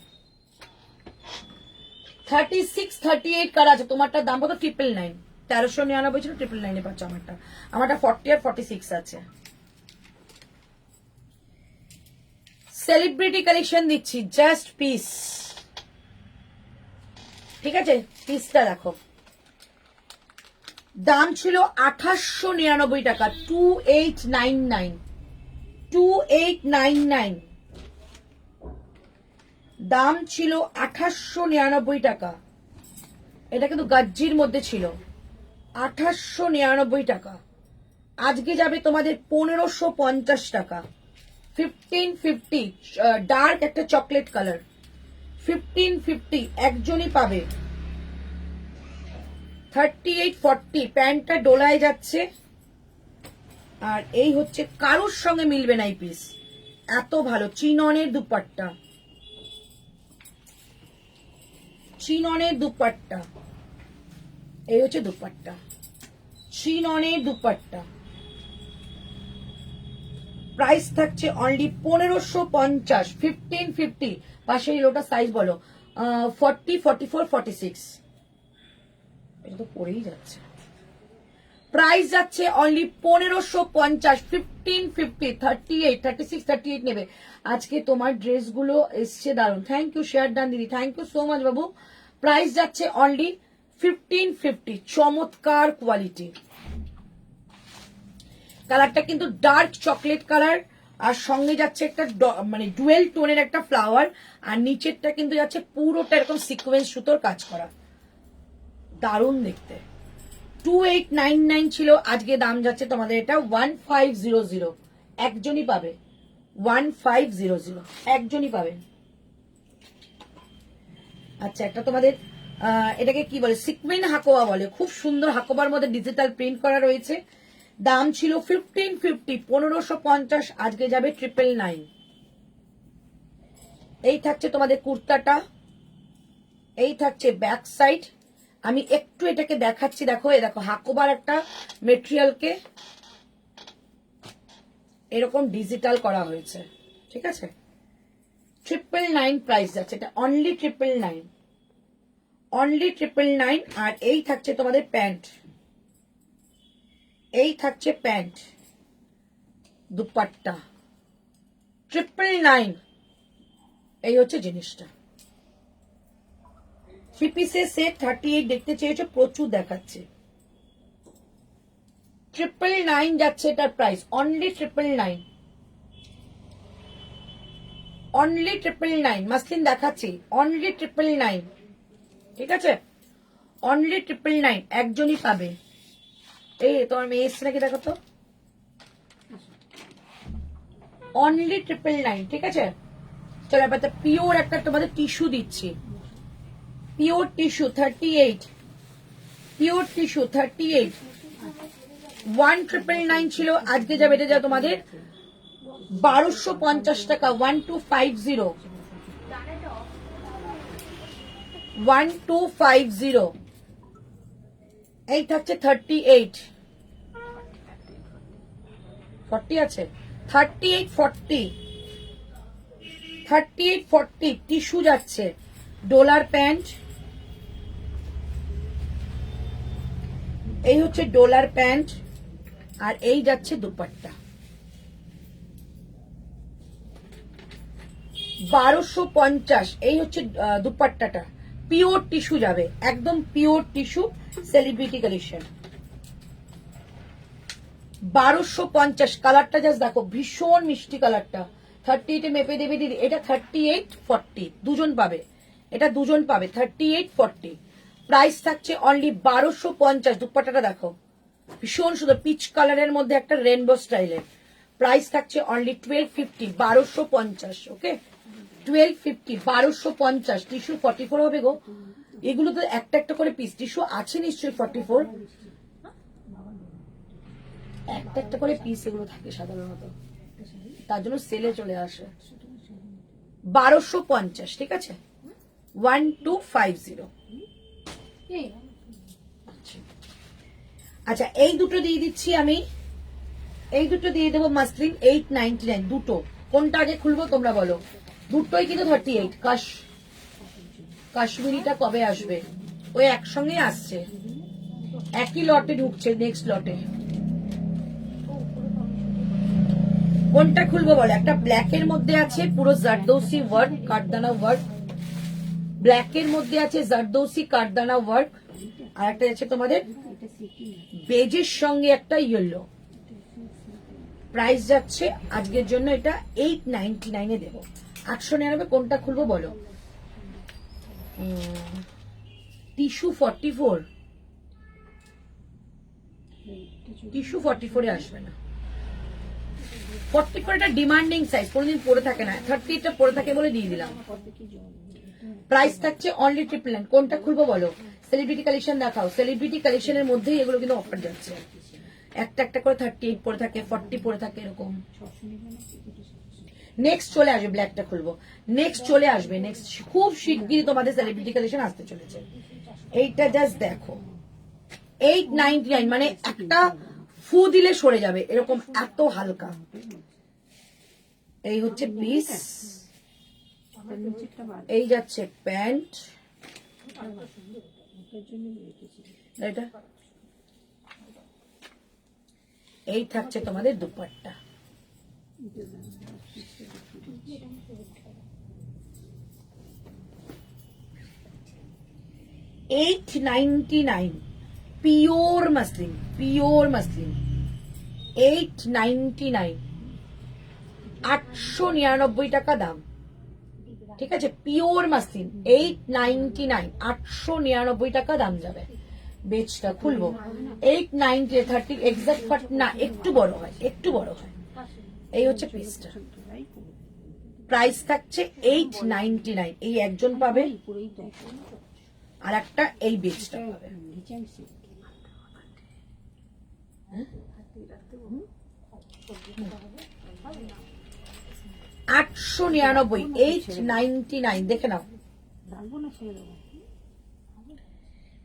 36, 38 কারা আছে? তোমারটার দাম কত? 999। 1399 ছিল, 999 পাচ্ছ আমারটা। আমারটা 40 আর 46 আছে। সেলিব্রিটি কালেকশন দিচ্ছি, জাস্ট পিস। ঠিক আছে, পিসটা দেখো। দাম ছিল 2899 টাকা, 2899, 2899। দাম ছিল 2899 টাকা। এটা কিন্তু গাজ্জির মধ্যে ছিল, 2899 টাকা। আজকে যাবে তোমাদের 1550 টাকা। 1550, ডার্ক একটা চকলেট কালার, 1550 একজনই পাবে। 38, 40 প্যান্টটা ডোলায় যাচ্ছে। আর এই হচ্ছে, কারোর সঙ্গে মিলবে না এই পিস, এত ভালো। চিননের দুপাট্টা, চিননের দুপাট্টা। এই হচ্ছে দুপাট্টা, চিননের দুপাট্টা। প্রাইস থাকছে অনলি 1550। 1550। পাশে লোটা সাইজ বলো, 40, 44, 46। এটা তো পড়েই যাচ্ছে। প্রাইস যাচ্ছে অনলি 1550। 1550, 38, 36, 38 নেবে। আজকে তোমার ড্রেসগুলো এসছে দারুন। থ্যাংক ইউ, শেয়ার ডান দিদি, thank you so much Babu. Price যাচ্ছে অনলি 1550। চমৎকার কোয়ালিটি। কালারটা কিন্তু ডার্ক চকলেট কালার, আর সঙ্গে যাচ্ছে একটা মানে ডুয়েল টোনের একটা ফ্লাওয়ার, আর নিচেরটা কিন্তু যাচ্ছে পুরোটা এরকম সিকোয়েন্স সুতোর কাজ করা, দারুণ দেখতে। 2899 ছিল, আজকে দাম যাচ্ছে তোমাদের এটা 1500। একজনই পাবে, 1500 একজনই পাবে। আচ্ছা, একটা তোমাদের এটাকে কি বলে, সিকোয়েন হাকোয়া বলে, খুব সুন্দর হাকোবার মধ্যে ডিজিটাল প্রিন্ট করা রয়েছে। দাম ছিল 1550, 1550, আজকে যাবে 999। এই থাকছে তোমাদের কুর্তাটা, এই থাকছে ব্যাক সাইড। আমি একটু এটাকে দেখাচ্ছি, দেখো এই দেখো হাকোবার একটা মেটেরিয়ালকে এরকম ডিজিটাল করা হয়েছে, ঠিক আছে। 999 প্রাইস যাচ্ছে এটা, অনলি 999, অনলি 999। আর এই থাকছে তোমাদের প্যান্ট, এই থাকছে প্যান্ট, দুপাট্টা, 999। এই হচ্ছে জিনিসটা। 3 পিসের সেট 38 দেখতে চেয়েছো, প্রচুর দেখাচ্ছে। 999 যাচ্ছে এটার প্রাইস, অনলি 999, অনলি 999। মাসলিন দেখাচ্ছি, অনলি 999, ঠিক আছে, অনলি 999। একজনই পাবে। এই তোমার মেয়ে এসছে নাকি দেখো তো, অনলি 999, ঠিক আছে। চলো এবার পিওর একটা তোমাদের টিস্যু দিচ্ছি, পিওর টিস্যু 38, পিওর টিস্যু 38। 1999 ছিল, আজকে যাবে এটা যা তোমাদের 1250 টাকা, 1250, 1250। এই থাকছে 38, 40 আছে, 38 40, 38 40 টিস্যু যাচ্ছে, ডলার প্যান্ট, এই হচ্ছে ডলার প্যান্ট, আর এই যাচ্ছে দুপাট্টা। 1250, এই হচ্ছে দুপাট্টাটা, পিওর টিস্যু যাবে, একদম পিওর টিস্যু, সেলিব্রিটি কালেকশন। 1250, কালারটা জাস্ট দেখো, ভীষণ মিষ্টি কালারটা। 38 মেপে দেবে দিদি, এটা 38 40 দুজন পাবে, এটা দুজন পাবে 38 40। প্রাইস থাকছে অনলি 1250। দুপাট্টাটা দেখো, ভীষণ সুন্দর পিচ কালারের মধ্যে একটা রেনবো স্টাইলের। প্রাইস থাকছে অনলি 1250, 1250। ওকে, 1250, 1250। টিস্যু 44 হবে গো, এগুলো তো একটা একটা করে পিস টিস্যু আছে নিশ্চয়ই। 44 একটা একটা করে পিস এগুলো থাকে সাধারণত, তার জন্য সেলে চলে আসে। 1250, ঠিক আছে, 1250। আচ্ছা, এই দুটো দিয়ে দিচ্ছি আমি, এই দুটো দিয়ে দেবো মাসলিন 899। দুটো কোনটা আগে খুলবো তোমরা বলো? দুটোই কিন্তু 38। কাশ্মীরিটা কবে আসবে? ওই একসঙ্গে আসছে, একই লটে ঢুকছে, নেক্সট লটে। কোনটা খুলবো বলো? একটা ব্ল্যাক এর মধ্যে আছে পুরো জারদৌসি ওয়ার্ক, কাঠদানা ওয়ার্ক, ব্ল্যাক এর মধ্যে আছে জারদৌসি কাঠদানা ওয়ার্ক, আর একটা আছে তোমাদের বেজের সঙ্গে একটা ইয়েলো। প্রাইস যাচ্ছে আজকের জন্য এটা 899 এ দেবো। 899। কোনটা খুলবো বলো? টিস্যু 44, টিস্যু 44 এ আসবে না। 44 এটা ডিমান্ডিং সাইজ, কোনদিন পরে থাকে না। 30 টা পরে থাকে বলে দিয়ে দিলাম। প্রাইস থাকছে অনলি 999। কোনটা খুলবো বলো? সেলিব্রিটি কালেকশন দেখাও। সেলিব্রিটি কালেকশনের মধ্যেই এগুলো কিন্তু অফার যাচ্ছে, একটা একটা করে 38 পরে থাকে, 40 পরে থাকে, এরকম। নেক্সট চলে আসবে, ব্ল্যাকটা খুলবো, নেক্সট চলে আসবে, নেক্সট খুব শিগগিরই তোমাদের সেলিব্রিটি কালেকশন আসতে চলেছে। এইটা জাস্ট দেখো, 899, মানে একটা ফু দিলে সরে যাবে এরকম, এত হালকা। এই হচ্ছে পিস, এই যাচ্ছে প্যান্ট, এটা এই থাকছে তোমাদের dupatta. $899 pure muslin, pure muslin 899, 899 টাকা দাম, ঠিক আছে। পিওর মাসলিন 899, 899 টাকা দাম যাবে। বেচটা খুলবো 890, 30 এক্সাক্ট না, একটু বড় হয়, একটু বড় হয়। এই হচ্ছে পিসটা, প্রাইস থাকছে 899। এই একজন পাবে, আর একটা এই বেচটা পাবে। 899, 899, দেখে নাও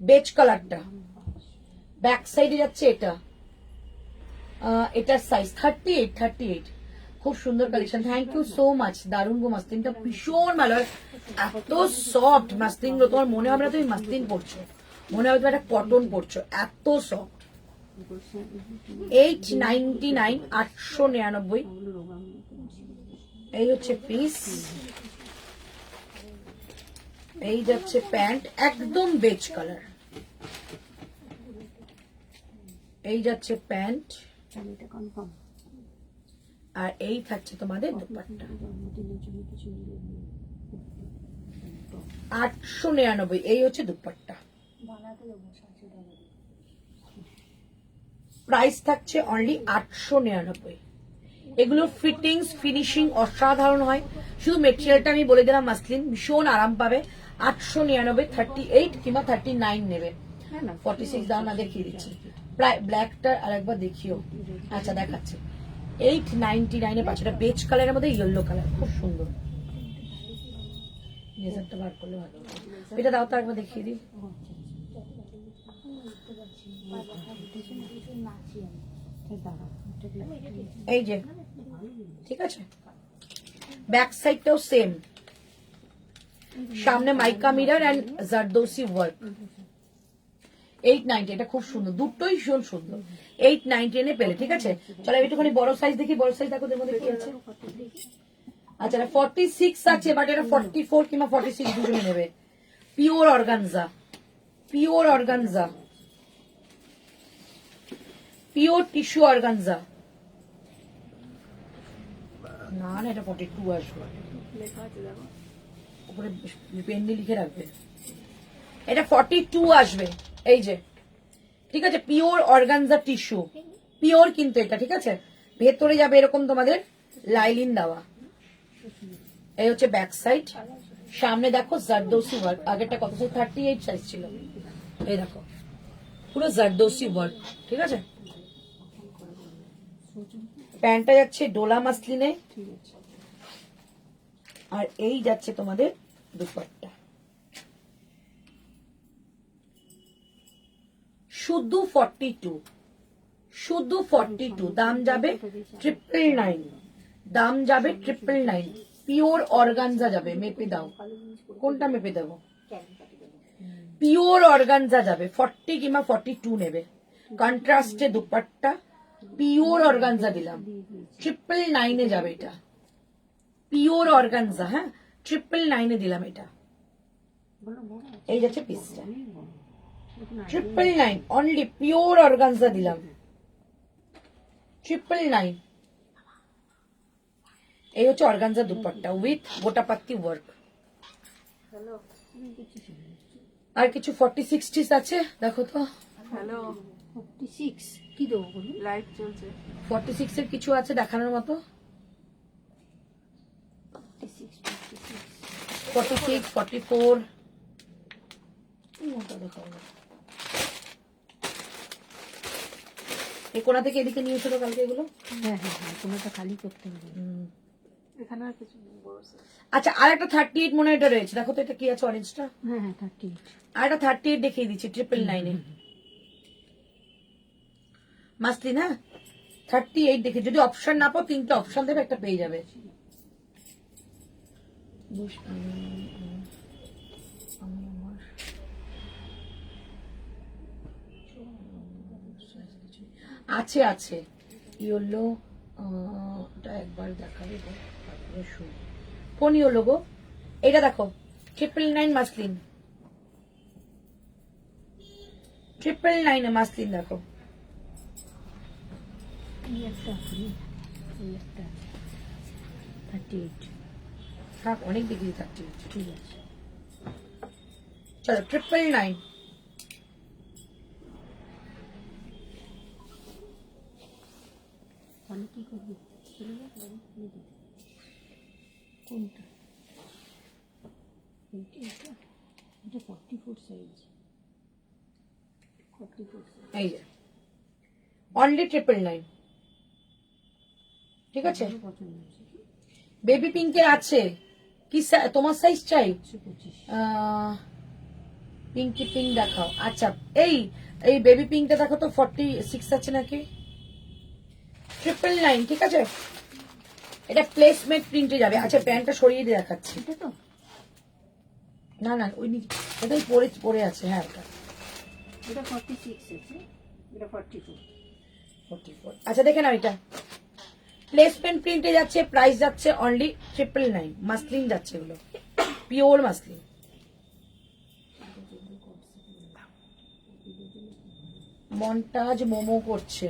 বেজ কালারটা। ব্যাক সাইডে যাচ্ছে এটা, এটার সাইজ 38, 38। খুব সুন্দর collection, thank you so much. দারুণ গো, মাসলিনটা ভীষণ ভালো, এত সফট মাসলিন গুলো, তোমার মনে হবে না তুমি মাসলিন পরছো, মনে হবে তুমি একটা কটন পরছো, এত সফট। 899, 899। এই হচ্ছে পিস, এই যাচ্ছে প্যান্ট, একদম বেজ কালার, এই যাচ্ছে প্যান্ট, আর এই থাকছে তোমাদের দুপাট্টা। 899, এই হচ্ছে দুপাট্টা। প্রাইস থাকছে অনলি 899। এগুলো ফিটিংস ফিনিশিং অসাধারণ হয়, শুধু মেটেরিয়ালটা আমি বলে দিলাম, মাসলিন ভীষণ আরাম পাবে। 899, 38 কিংবা 39 নেবে। 46 দাও না, দেখিয়ে দিচ্ছি। প্রায় ব্ল্যাকটা আর একবার দেখিও, আচ্ছা দেখাচ্ছে। 899 পাচ্ছে, এটা বেজ কালারের মধ্যে ইয়েলো কালার, খুব সুন্দর। নেজারটা বার করলে ভালো, এটা দাও তো একবার দেখিয়ে দিই। এই যে, ঠিক আছে, ব্যাক সাইডটাও সেম, সামনে মাইকা মিরর এন্ড জারদোসি ওয়ার্ক। 890, এটা খুব সুন্দর, দুটোই ভীষণ সুন্দর। 890 এনে পেলে, ঠিক আছে। চলো একটুখানি বড় সাইজ দেখি, বড় সাইজ দেখো, এর মধ্যে কি আছে। আচ্ছা, এটা 46 আছে, বাট এটা 44 কিংবা 46 দুজনে নেবে। Pure organza, pure organza, pure tissue organza. না না, এটা 42 আসবে, লেখা আছে দেখো, উপরে পেন দিয়ে লিখে রাখবে। এটা 42 আসবে, এই যে, ঠিক আছে। পিওর অর্গানজা টিস্যু, পিওর কিন্তু এটা, ঠিক আছে। ভেতরে যাবে এরকম তোমাদের লাইলিন দেওয়া। এই হচ্ছে ব্যাক সাইড, সামনে দেখো জারদোসি ওয়ার্ক। আগেরটা কত সাইজ? 38 সাইজ ছিল, এই দেখো পুরো জারদোসি ওয়ার্ক, ঠিক আছে। প্যান্টটা যাচ্ছে ডোলা মাসলিনে, আর এই যাচ্ছে তোমাদের দুপাট্টা, শুধু 42, শুধু 42। দাম যাবে 999, দাম যাবে 999। পিওর অর্গানজা যাবে, মেপে দাও, কোনটা মেপে দেবো? পিওর অর্গানজা যাবে, 40 কিংবা 42 নেবে। কন্ট্রাস্টে দুপাট্টা, পিওর অর্গানজা দিলাম, 999 যাবে এটা। পিওর অর্গানজা, হ্যাঁ, 999 দিলাম এটা। এই যাচ্ছে পিসটা, 999 অনলি, পিওর অর্গানজা দিলাম 999। এই হচ্ছে organza dupatta with gotapatti work. Hello আর কিছু 40-60 আছে, দেখো তো। হ্যালো, 46 কি দেবো বলুন? লাইভ চলছে। 46 এর কিছু আছে দেখানোর মতো। 46, 44 এই কোনা থেকে এদিকে নিয়ে এসো কালকে এগুলো। হ্যাঁ হ্যাঁ হ্যাঁ, কোনোটা খালি করতে হবে। এখানে আর কিছু নেই, বড় size। আচ্ছা, আর একটা 38 মনে হয় এটা রয়েছে, দেখো তো এটা কি আছে অরেঞ্জটা। হ্যাঁ হ্যাঁ 38। আর একটা 38 দেখিয়ে দিচ্ছি 999 মাসলিন, হ্যাঁ 38 দেখে। যদি অপশন না পাও, 3টে অপশন দেবে, একটা পেয়ে যাবে। আছে আছে, ইয়েলো, ওটা একবার দেখাবে গো, তারপরে শুন। কোন ইয়েলো গো? এটা দেখো 999 মাসলিন, 999 মাসলিন দেখো। এই একটা আছে, এই একটা 38। থাক, অনেক ডিগ্রি থাকছে। ঠিক আছে। চলো 999। তাহলে কি করবি? চলে যাক বাড়ি, নিয়ে যেতে। কোনটা? এইটা, এটা 44 সাইজ। 44 সাইজ। এই যে অনলি 999, ঠিক আছে। পছন্দ হয়েছে। বেবি পিঙ্কের আছে কি? তোমার সাইজ চাই? 125। পিঙ্কি পিঙ্ক দেখাও। আচ্ছা, এই এই বেবি পিঙ্কটা দেখো তো, 46 আছে নাকি? 999, ঠিক আছে। এটা প্লেসমেন্ট প্রিন্টে যাবে। আচ্ছা, প্যান্টটা সরিয়ে দিয়ে দেখাচ্ছি। এটা তো না না, ওই এটাই পরে পরে আছে, হ্যাঁ ওটা এটা 46 আছে, এটা 42। 44। আচ্ছা, দেখে নাও, এটা প্লেসমেন্ট প্রিন্টে যাচ্ছে, প্রাইস যাচ্ছে অনলি 999। মাসলিন যাচ্ছে, এগুলো পিওর মাসলিন। মন্টাজ মোমো করছে,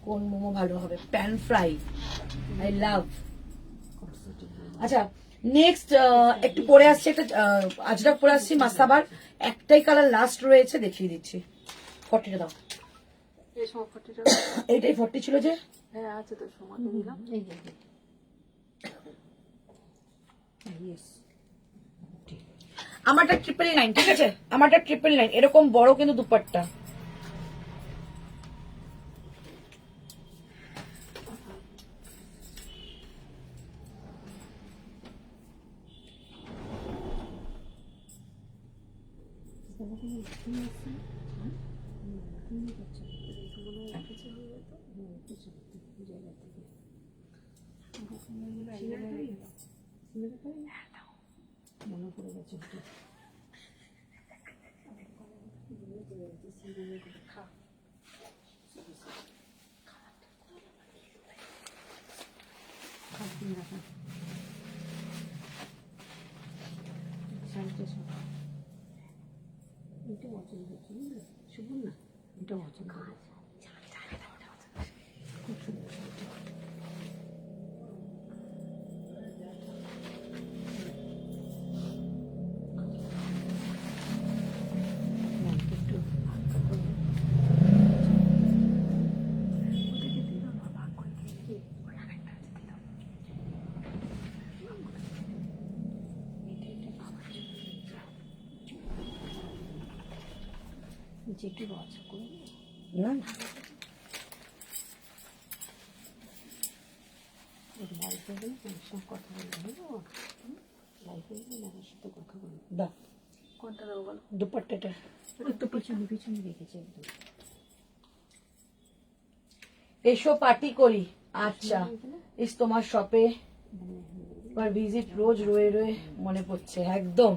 কোন মোমো ভালো হবে? Pan fry, I love. আচ্ছা, নেক্সট একটু পরে আসছে, একটা আজরাক পরে আসছি মাসাবার, একটাই কালার লাস্ট রয়েছে, দেখিয়ে দিচ্ছি। 40টা দাও, এই সময় 40 টাকা। এইটাই 40 ছিল যে। হ্যাঁ আছে তো, সময় তো দিলাম। এই যে ইয়েস, আমারটা 999, ঠিক আছে। আমারটা 999, এরকম বড় কিন্তু দুপাট্টা। মনে পড়ে গেছে এটা পছন্দ হচ্ছে শুনুন না, এটা পছন্দ খুব সুন্দর। যেটি বাচ্চা করে না লাইফে গেলে আমার সাথে কথা বলবো, লাইফে গেলে আমার সাথে কথা বলবো। দা কোনটা দেবো বলো? দুপাট্টাটা একটু পিছনে পিছনে রেখেছে একদম। এসো পার্টি করি। আচ্ছা ইস তোমার শপে তোমার ভিজিট রোজ রয়ে রয়ে মনে পড়ছে, একদম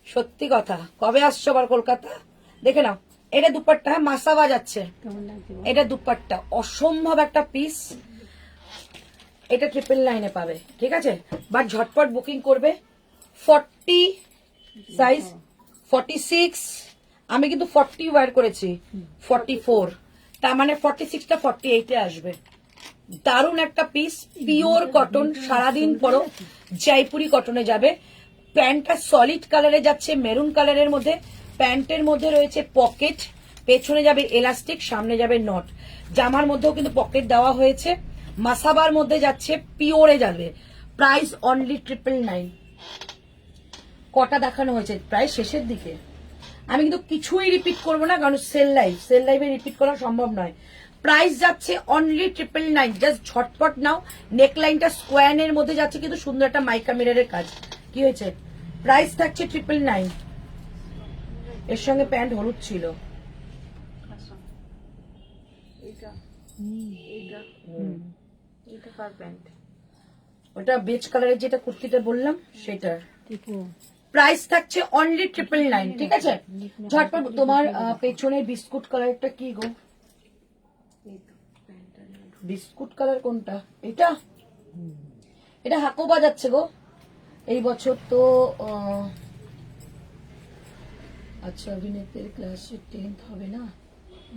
সত্যি কথা। কবে আসছো আবার কলকাতা? দেখে নাও, এটা দুপাট্টা, হ্যাঁ মাসাবা যাচ্ছে, কেমন লাগছে? এটা দুপাট্টা অসম্ভব একটা পিস। এটা 999 পাবে, ঠিক আছে? বাট ঝটপট বুকিং করবে। 40 সাইজ, 46, আমি কিন্তু 40 ওয়্যার করেছি, 44, তার মানে 46টা 48 এ আসবে। দারুণ একটা পিস, পিওর কটন, সারাদিন পরো জয়পুরি কটনে যাবে। প্যান্টটা সলিড কালারে যাচ্ছে, মেরুন কালারের মধ্যে। প্যান্টের মধ্যে রয়েছে পকেট, পেছনে যাবে এলাস্টিক, সামনে যাবে নট। জামার মধ্যেও কিন্তু পকেট দেওয়া হয়েছে। মাসাবার মধ্যে যাচ্ছে, পিওরে যাবে। Price only 999। কটা দেখানো হয়েছে, প্রায় শেষের দিকে। আমি কিন্তু কিছুই রিপিট করবো না, কারণ সেল লাইভে রিপিট করা সম্ভব নয়। প্রাইস যাচ্ছে অনলি 999। জাস্ট ঝটপট নাও। নেকলাইনটা স্কোয়ানের মধ্যে যাচ্ছে, কিন্তু সুন্দর একটা মাইকা মিররের কাজ। কি হয়েছে? প্রাইস থাকছে 999। এর সঙ্গে প্যান্ট হলুদ ছিল। এইটা এইটা এইটা কার প্যান্ট? ওটা বেজ কালারের যেটা কুর্তিটা বললাম সেটার। দেখো প্রাইস থাকছে অনলি 999, ঠিক আছে? ঝটপট। তোমার পেছনের বিস্কুট কালারটা কি গো? বিস্কুট কালার কোনটা? এটা এটা হাকোবা যাচ্ছে গো এই বছর তো। আচ্ছা অভিনেত্রীর ক্লাস 10th হবে না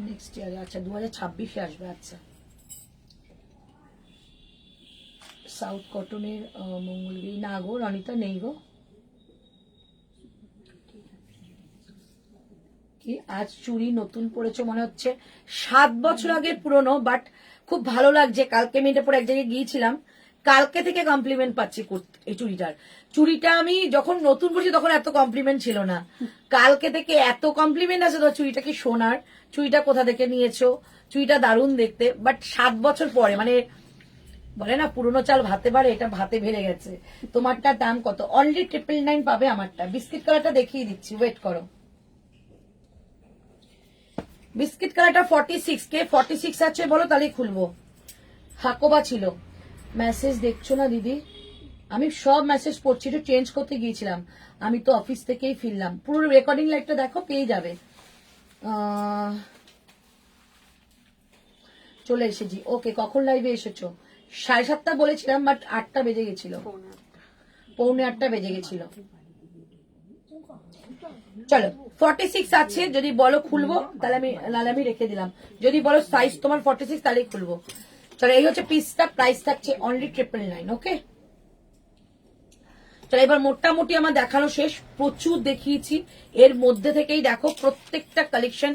নেক্সট ইয়ারে? আচ্ছা 2026-এ আসবে। আচ্ছা সাউথ কটনের মঙ্গলগিরি না গো, রনিতা নেই গো। কি আজ চুড়ি নতুন পরেছো মনে হচ্ছে? 7 বছর আগের পুরনো, বাট খুব ভালো লাগছে। কালকে আমি এটা পরে এক জায়গায় গিয়েছিলাম, কালকে থেকে কমপ্লিমেন্ট পাচ্ছি এই চুড়িটা আমি যখন নতুন পরেছি তখন এত কমপ্লিমেন্ট ছিল না। কালকে থেকে এত কমপ্লিমেন্ট আছে। তো চুড়িটা কি সোনার? চুড়িটা কোথা থেকে নিয়েছো? চুড়িটা দারুণ দেখতে, বাট 7 বছর পরে, মানে বলে না পুরনো চাল ভাতে পারে, এটা ভাতে ভেড়ে গেছে। তোমারটার দাম কত? অনলি 999 পাবে আমারটা। বিস্কিট কালারটা দেখিয়ে দিচ্ছি, ওয়েট করো। বিস্কিট কালারটা 46 কে 46 আছে বলো, তাহলেই খুলবো। হাকোবা ছিল। মেসেজ দেখছো না দিদি? আমি সব মেসেজ পড়ছি, একটু চেঞ্জ করতে গিয়েছিলাম। আমি তো অফিস থেকেই ফিরলাম। পুরো রেকর্ডিং লাইভটা দেখো, পেয়ে যাবে। চলে এসেছি। ওকে, কখন লাইভে এসেছো? 7:30 বলেছিলাম, বাট 8টা বেজে গেছিল, 7:45 বেজে গেছিল। চলো 46 আছে, যদি বলো খুলবো তাহলে আমি রেখে দিলাম। যদি বলো সাইজ তোমার 46 তাহলেই খুলবো। চলো এই হচ্ছে পিসটা। প্রাইস থাকছে অনলি 999। ওকে চলো, এবার মোটামুটি আমার দেখানো শেষ। প্রচুর দেখিয়েছি, এর মধ্যে থেকেই দেখো প্রত্যেকটা কালেকশন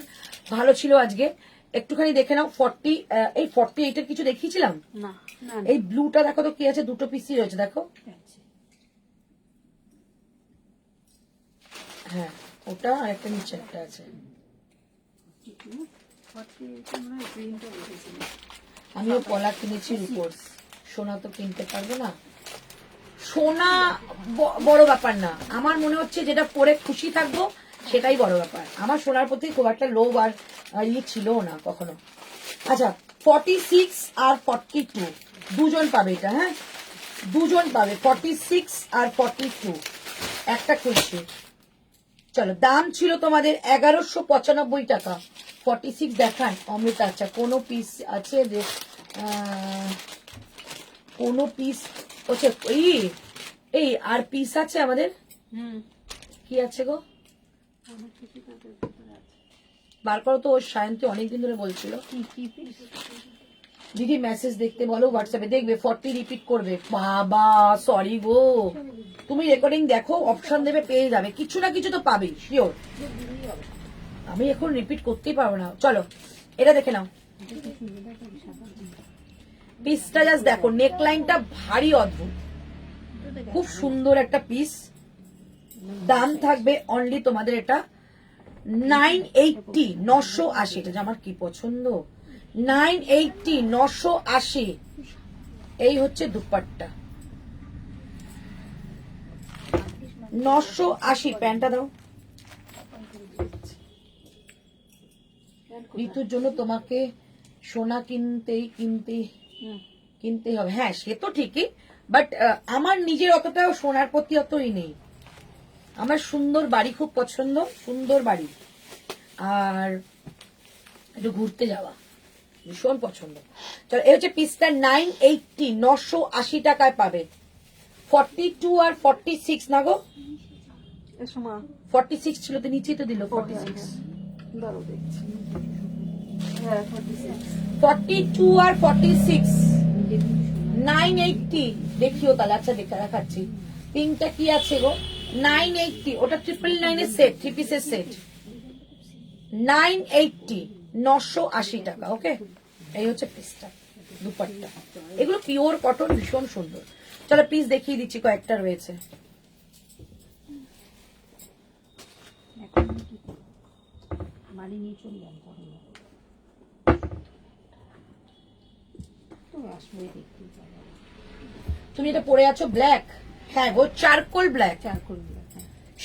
ভালো ছিল আজকে। একটুখানি দেখে নাও। 48 এর কিছু দেখিয়েছিলাম না। এই ব্লুটা দেখো তো কি আছে, দুটো পিসই রয়েছে দেখো। হ্যাঁ ওটা আর একটা নিচে একটা আছে। আমিও পলা কিনেছি রূপোর। সোনা তো কিনতে পারবো না। সোনা বড় ব্যাপার না, আমার মনে হচ্ছে যেটা পরে খুশি থাকবো সেটাই বড় ব্যাপার। আমার সোনার প্রতি খুব একটা লোভ আর ছিল না কখনো। আচ্ছা 46 আর 42 দুজন পাবে এটা, হ্যাঁ দুজন পাবে, 46 আর 42 একটা খুলছে। চলো, দাম ছিল তোমাদের 1195 টাকা। 46 দেখান অমৃতা। আচ্ছা, কোনো পিস আছে যে কোনো পিস হচ্ছে এই আর পিস আছে আমাদের? কি আছে গো, বার করো তো। ওর সায়ন্তী অনেকদিন ধরে বলছিল দিদি মেসেজ দেখতে বলো হোয়াটসঅ্যাপে, দেখবে 40 রিপিট করবে। বাবা সরি গো, তুমি রেকর্ডিং দেখো, অপশন দেবে, পেয়ে যাবে, কিছু না কিছু তো পাবে শিওর। আমি এখন রিপিট করতেই পারবো না। চলো এটা দেখে নাও, পিসটা জাস্ট দেখো, নেকলাইনটা ভারী অদ্ভুত, খুব সুন্দর একটা পিস। দাম থাকবে অনলি তোমাদের এটা 980, 980। এটা যে আমার কি পছন্দ, 980, 980। এই হচ্ছে দুপাট্টা, 980। প্যান্টটা দাও। ঋতুর জন্য তোমাকে সোনা কিনতেই হবে, হ্যাঁ সে তো ঠিকই, বাট আমার নিজের অতটা সোনার প্রতি অতই নেই। আমার সুন্দর বাড়ি খুব পছন্দ, সুন্দর বাড়ি আর একটু ঘুরতে যাওয়া ভীষণ পছন্দ। চলো, এই হচ্ছে পিসটা 980, 980 টাকায় পাবে। 42 আর 46 না গো, 46 ছিল তো, নিচেই তো দিল 46। 42 আর 46 980 দেখিও তাহলে। আচ্ছা দেখা দেখাচ্ছি, পিঙ্কটা কি আছে গো, 980। ওটা 999 এর সেট, 3 পিসের সেট, 980, 980 টাকা। ওকে, এই হচ্ছে পিসটা, দুপাট্টা। এগুলো পিওর কটন, ভীষণ সুন্দর। চলো পিস দেখিয়ে দিচ্ছি, কয়েকটা রয়েছে। বাড়ি নিয়ে চলে যাবো, তুমি এটা পরে আছো ব্ল্যাক, হ্যাঁ গো চারকোল ব্ল্যাক,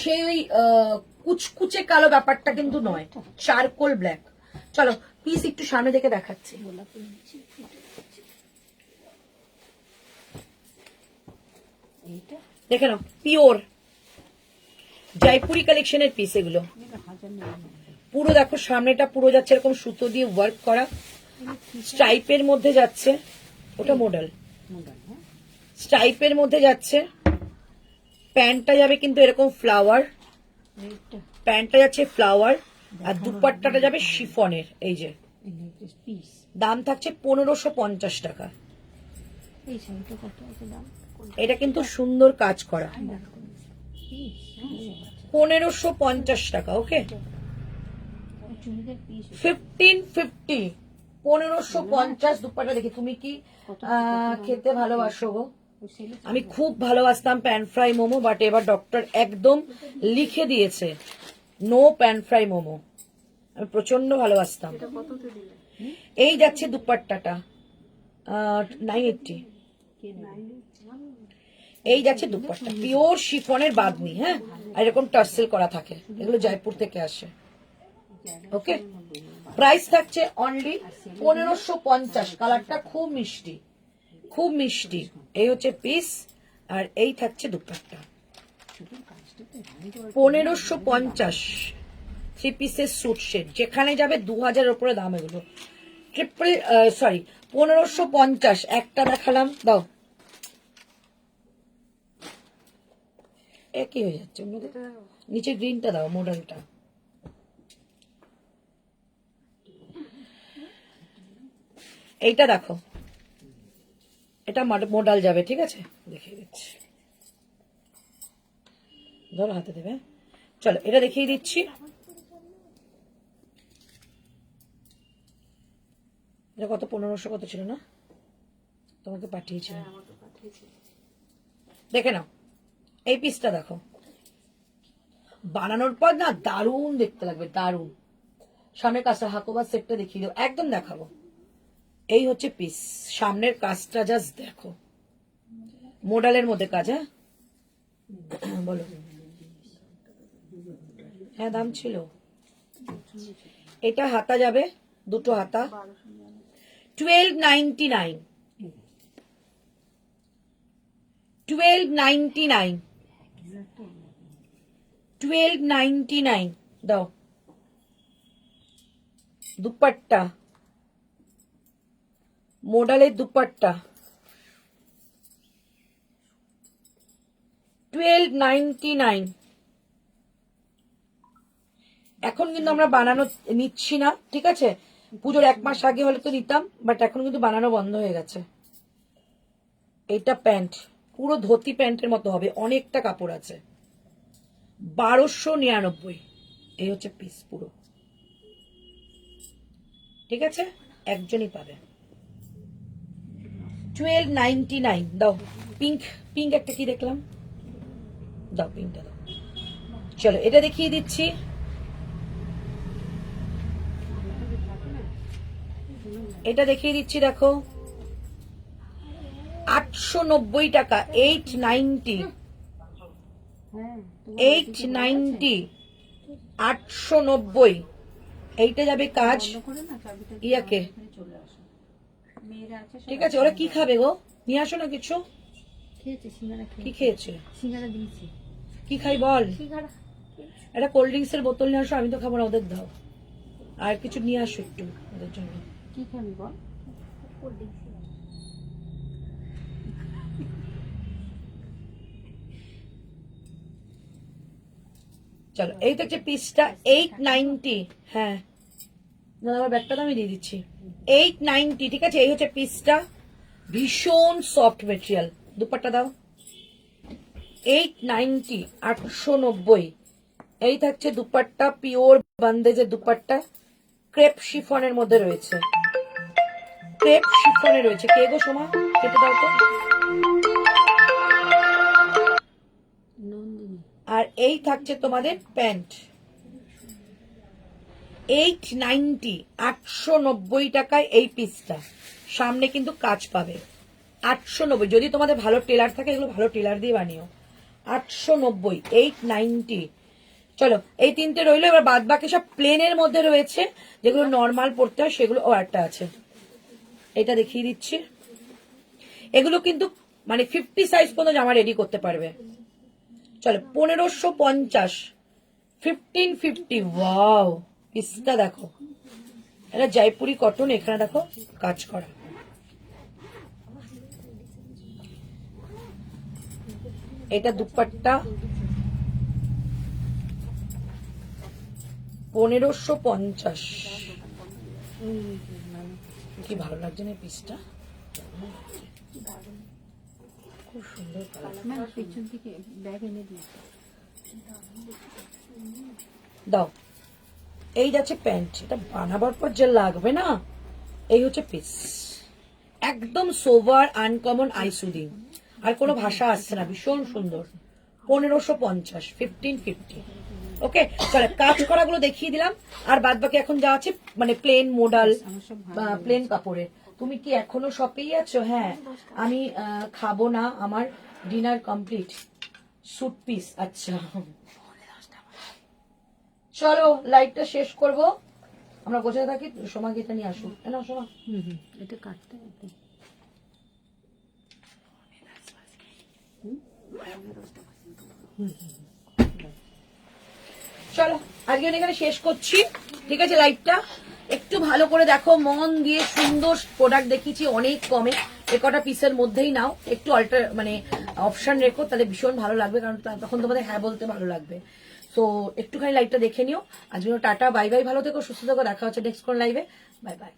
সেই ওই কুচকুচে কালো ব্যাপারটা কিন্তু নয়, চারকোল ব্ল্যাক। চলো পিস একটু সামনে থেকে দেখাচ্ছি। দেখে নাও, পিওর জয়পুরি কালেকশনের পিস এগুলো। পুরো দেখো সামনেটা পুরো যাচ্ছে এরকম সুতো দিয়ে ওয়ার্ক করা, স্ট্রাইপের মধ্যে যাচ্ছে, ওটা মডেল স্ট্রাইপের মধ্যে যাচ্ছে। প্যান্টটা যাবে কিন্তু এরকম ফ্লাওয়ার, প্যান্টটা যাচ্ছে ফ্লাওয়ার, আর দুপাট্টাটা যাবে শিফনের। এই যে দাম থাকছে 1550 টাকা। এটা কিন্তু সুন্দর কাজ করা, 1550 টাকা। ওকে, 1550, 1550 দুপাট্টা। দেখি তুমি কি খেতে ভালোবাসো গো? আমি খুব ভালোবাসতাম প্যান ফ্রাই মোমো, বাট এবার ডক্টর একদম লিখে দিয়েছে নো প্যান ফ্রাই মোমো। আমি প্রচন্ড ভালোবাসতাম। এই যাচ্ছে দুপাট্টাটা 980। এই যাচ্ছে দুপাট্টা, পিওর শিফনের বাদনি, হ্যাঁ, আর এরকম টার্সেল করা থাকে, এগুলো জয়পুর থেকে আসে। ওকে, প্রাইস থাকছে অনলি 1550। কালারটা খুব মিষ্টি, খুব মিষ্টি। এই হচ্ছে পিস, আর এই থাকছে দুপাট্টা 1550। 3 পিসের স্যুট সেট, যেখানে যাবে 2000 উপরে দাম। এগুলো 1550। একটা দেখালাম, দাও। একই হয়ে যাচ্ছে, নিচে গ্রিনটা দাও, মডেলটা। এইটা দেখো, এটা মডেল যাবে, ঠিক আছে, দেখিয়ে দিচ্ছি, ধরো হাতে দেবে। চলো এটা দেখিয়ে দিচ্ছি। এটা কত, 1500 কত ছিল না, তোমাকে পাঠিয়েছিল, দেখে নাও। এই পিসটা দেখো, বানানোর পর না দারুণ দেখতে লাগবে, দারুণ। সামনের কাজটা হাকোবার সেটটা দেখিয়ে দেবো, একদম দেখাবো। এই হচ্ছে পিস, সামনের কাজটা জাস্ট দেখো, মডেলের মধ্যে কাজ। হ্যাঁ বলো, হ্যাঁ দাম ছিল। এটা হাতা যাবে, দুটো হাতা, 1299 1299 1299 দাও। দুপাট্টা, মডেলের দুপাট্টা 1299। এখন কিন্তু আমরা বানানো নিচ্ছি না, ঠিক আছে? পুজোর 1 মাস আগে হলে তো নিতাম, বাট এখন কিন্তু বানানো বন্ধ হয়ে গেছে। এইটা প্যান্ট, পুরো ধুতি প্যান্টের মতো হবে, অনেকটা কাপড় আছে। 1299 এই হচ্ছে পিস পুরো, ঠিক আছে? একজনই পাবে। 1299 দাও। পিঙ্ক, পিঙ্ক একটা কি দেখলাম, দাও পিঙ্কটা দাও। চলো এটা দেখিয়ে দিচ্ছি। এটা দেখিয়ে দিচ্ছি, দেখো 890 টাকা, 890 890 890। এইটা যাবে কাজ ইয়াকে, ঠিক আছে? ওরা কি খাবে গো? নিয়ে আসো না কিছু। কি খেয়েছে? কি খাই বল? একটা কোল্ড ড্রিঙ্কস এর বোতল নিয়ে আসো, আমি তো খাবো না, ওদের দাও। আর কিছু নিয়ে আসো একটু ওদের জন্য। কি খাবি বল? চলো এই তো হচ্ছে পিসটা 890। হ্যাঁ না, আমার ব্যাগটা তো আমি দিয়ে দিচ্ছি। 890, ঠিক আছে? এই হচ্ছে পিসটা, ভীষণ সফট মেটেরিয়াল। দুপাট্টা দাও। 890 890। এই থাকছে দুপাট্টা, পিওর বান্দেজের দুপাট্টা, ক্রেপ শিফনের মধ্যে রয়েছে, ক্রেপ শিফনে রয়েছে। কে গো সোমা, কেটে দাও তো। আর এই থাকছে তোমাদের প্যান্ট, 890 890 টাকায় এই পিসটা। সামনে কিন্তু কাজ পাবে। 890, যদি তোমাদের ভালো টেলার থাকে, এগুলো ভালো টেলার দিয়ে বানিও। 890 890। চলো এই তিনটে রইলো, এবার বাদ বাকি সব প্লেনের মধ্যে রয়েছে, যেগুলো নর্মাল পড়তে হয় সেগুলো। ও একটা আছে, এটা দেখিয়ে দিচ্ছি। এগুলো কিন্তু মানে 50 সাইজ পর্যন্ত জামা রেডি করতে পারবে। চলো 1550 1550। ওয়াও, পিসটা দেখো, এটা জয়পুরি কটন, এখানে দেখো কাজ করা। এটা দুপাট্টা 1550। কি ভালো লাগছে না পিসটা, খুব সুন্দর কালার। পিছন থেকে ব্যাগ এনে দিই দাও। এই যাচ্ছে প্যান্ট, এটা বানাবার পর যে লাগবে না। এই হচ্ছে পিস, একদম সোভার আনকমন আইসুদিং, আর কোনো ভাষা আসছে না, ভীষণ সুন্দর। 1550 1550। ওকে চলো কাজ করা গুলো দেখিয়ে দিলাম, আর বাদ বাকি এখন যা আছে মানে প্লেন মডেল বা প্লেন কাপড়ের। তুমি কি এখনো শপেই আছো? হ্যাঁ, আমি খাবো না, আমার ডিনার কমপ্লিট। স্যুট পিস, আচ্ছা চলো লাইভটা শেষ করব, আমরা গোছাতে থাকি। সোমা গেটা নিয়ে আসুন না সোমা। এটা কাটতে হবে। চলো আজকে এখানে শেষ করছি, ঠিক আছে? লাইভটা একটু ভালো করে দেখো, মন দিয়ে। সুন্দর প্রোডাক্ট দেখিয়েছি অনেক কমে, এ কটা পিসের মধ্যেই নাও। একটু অল্টার মানে অপশন রেখো, তাহলে ভীষণ ভালো লাগবে, কারণ তখন তোমাদের হ্যাঁ বলতে ভালো লাগবে। তো একটুখানি লাইভটা দেখে নিও। আজকে টাটা, বাই বাই, ভালো থেকো, সুস্থ থেকো, দেখা হচ্ছে নেক্সট কোন লাইভে। Bye bye.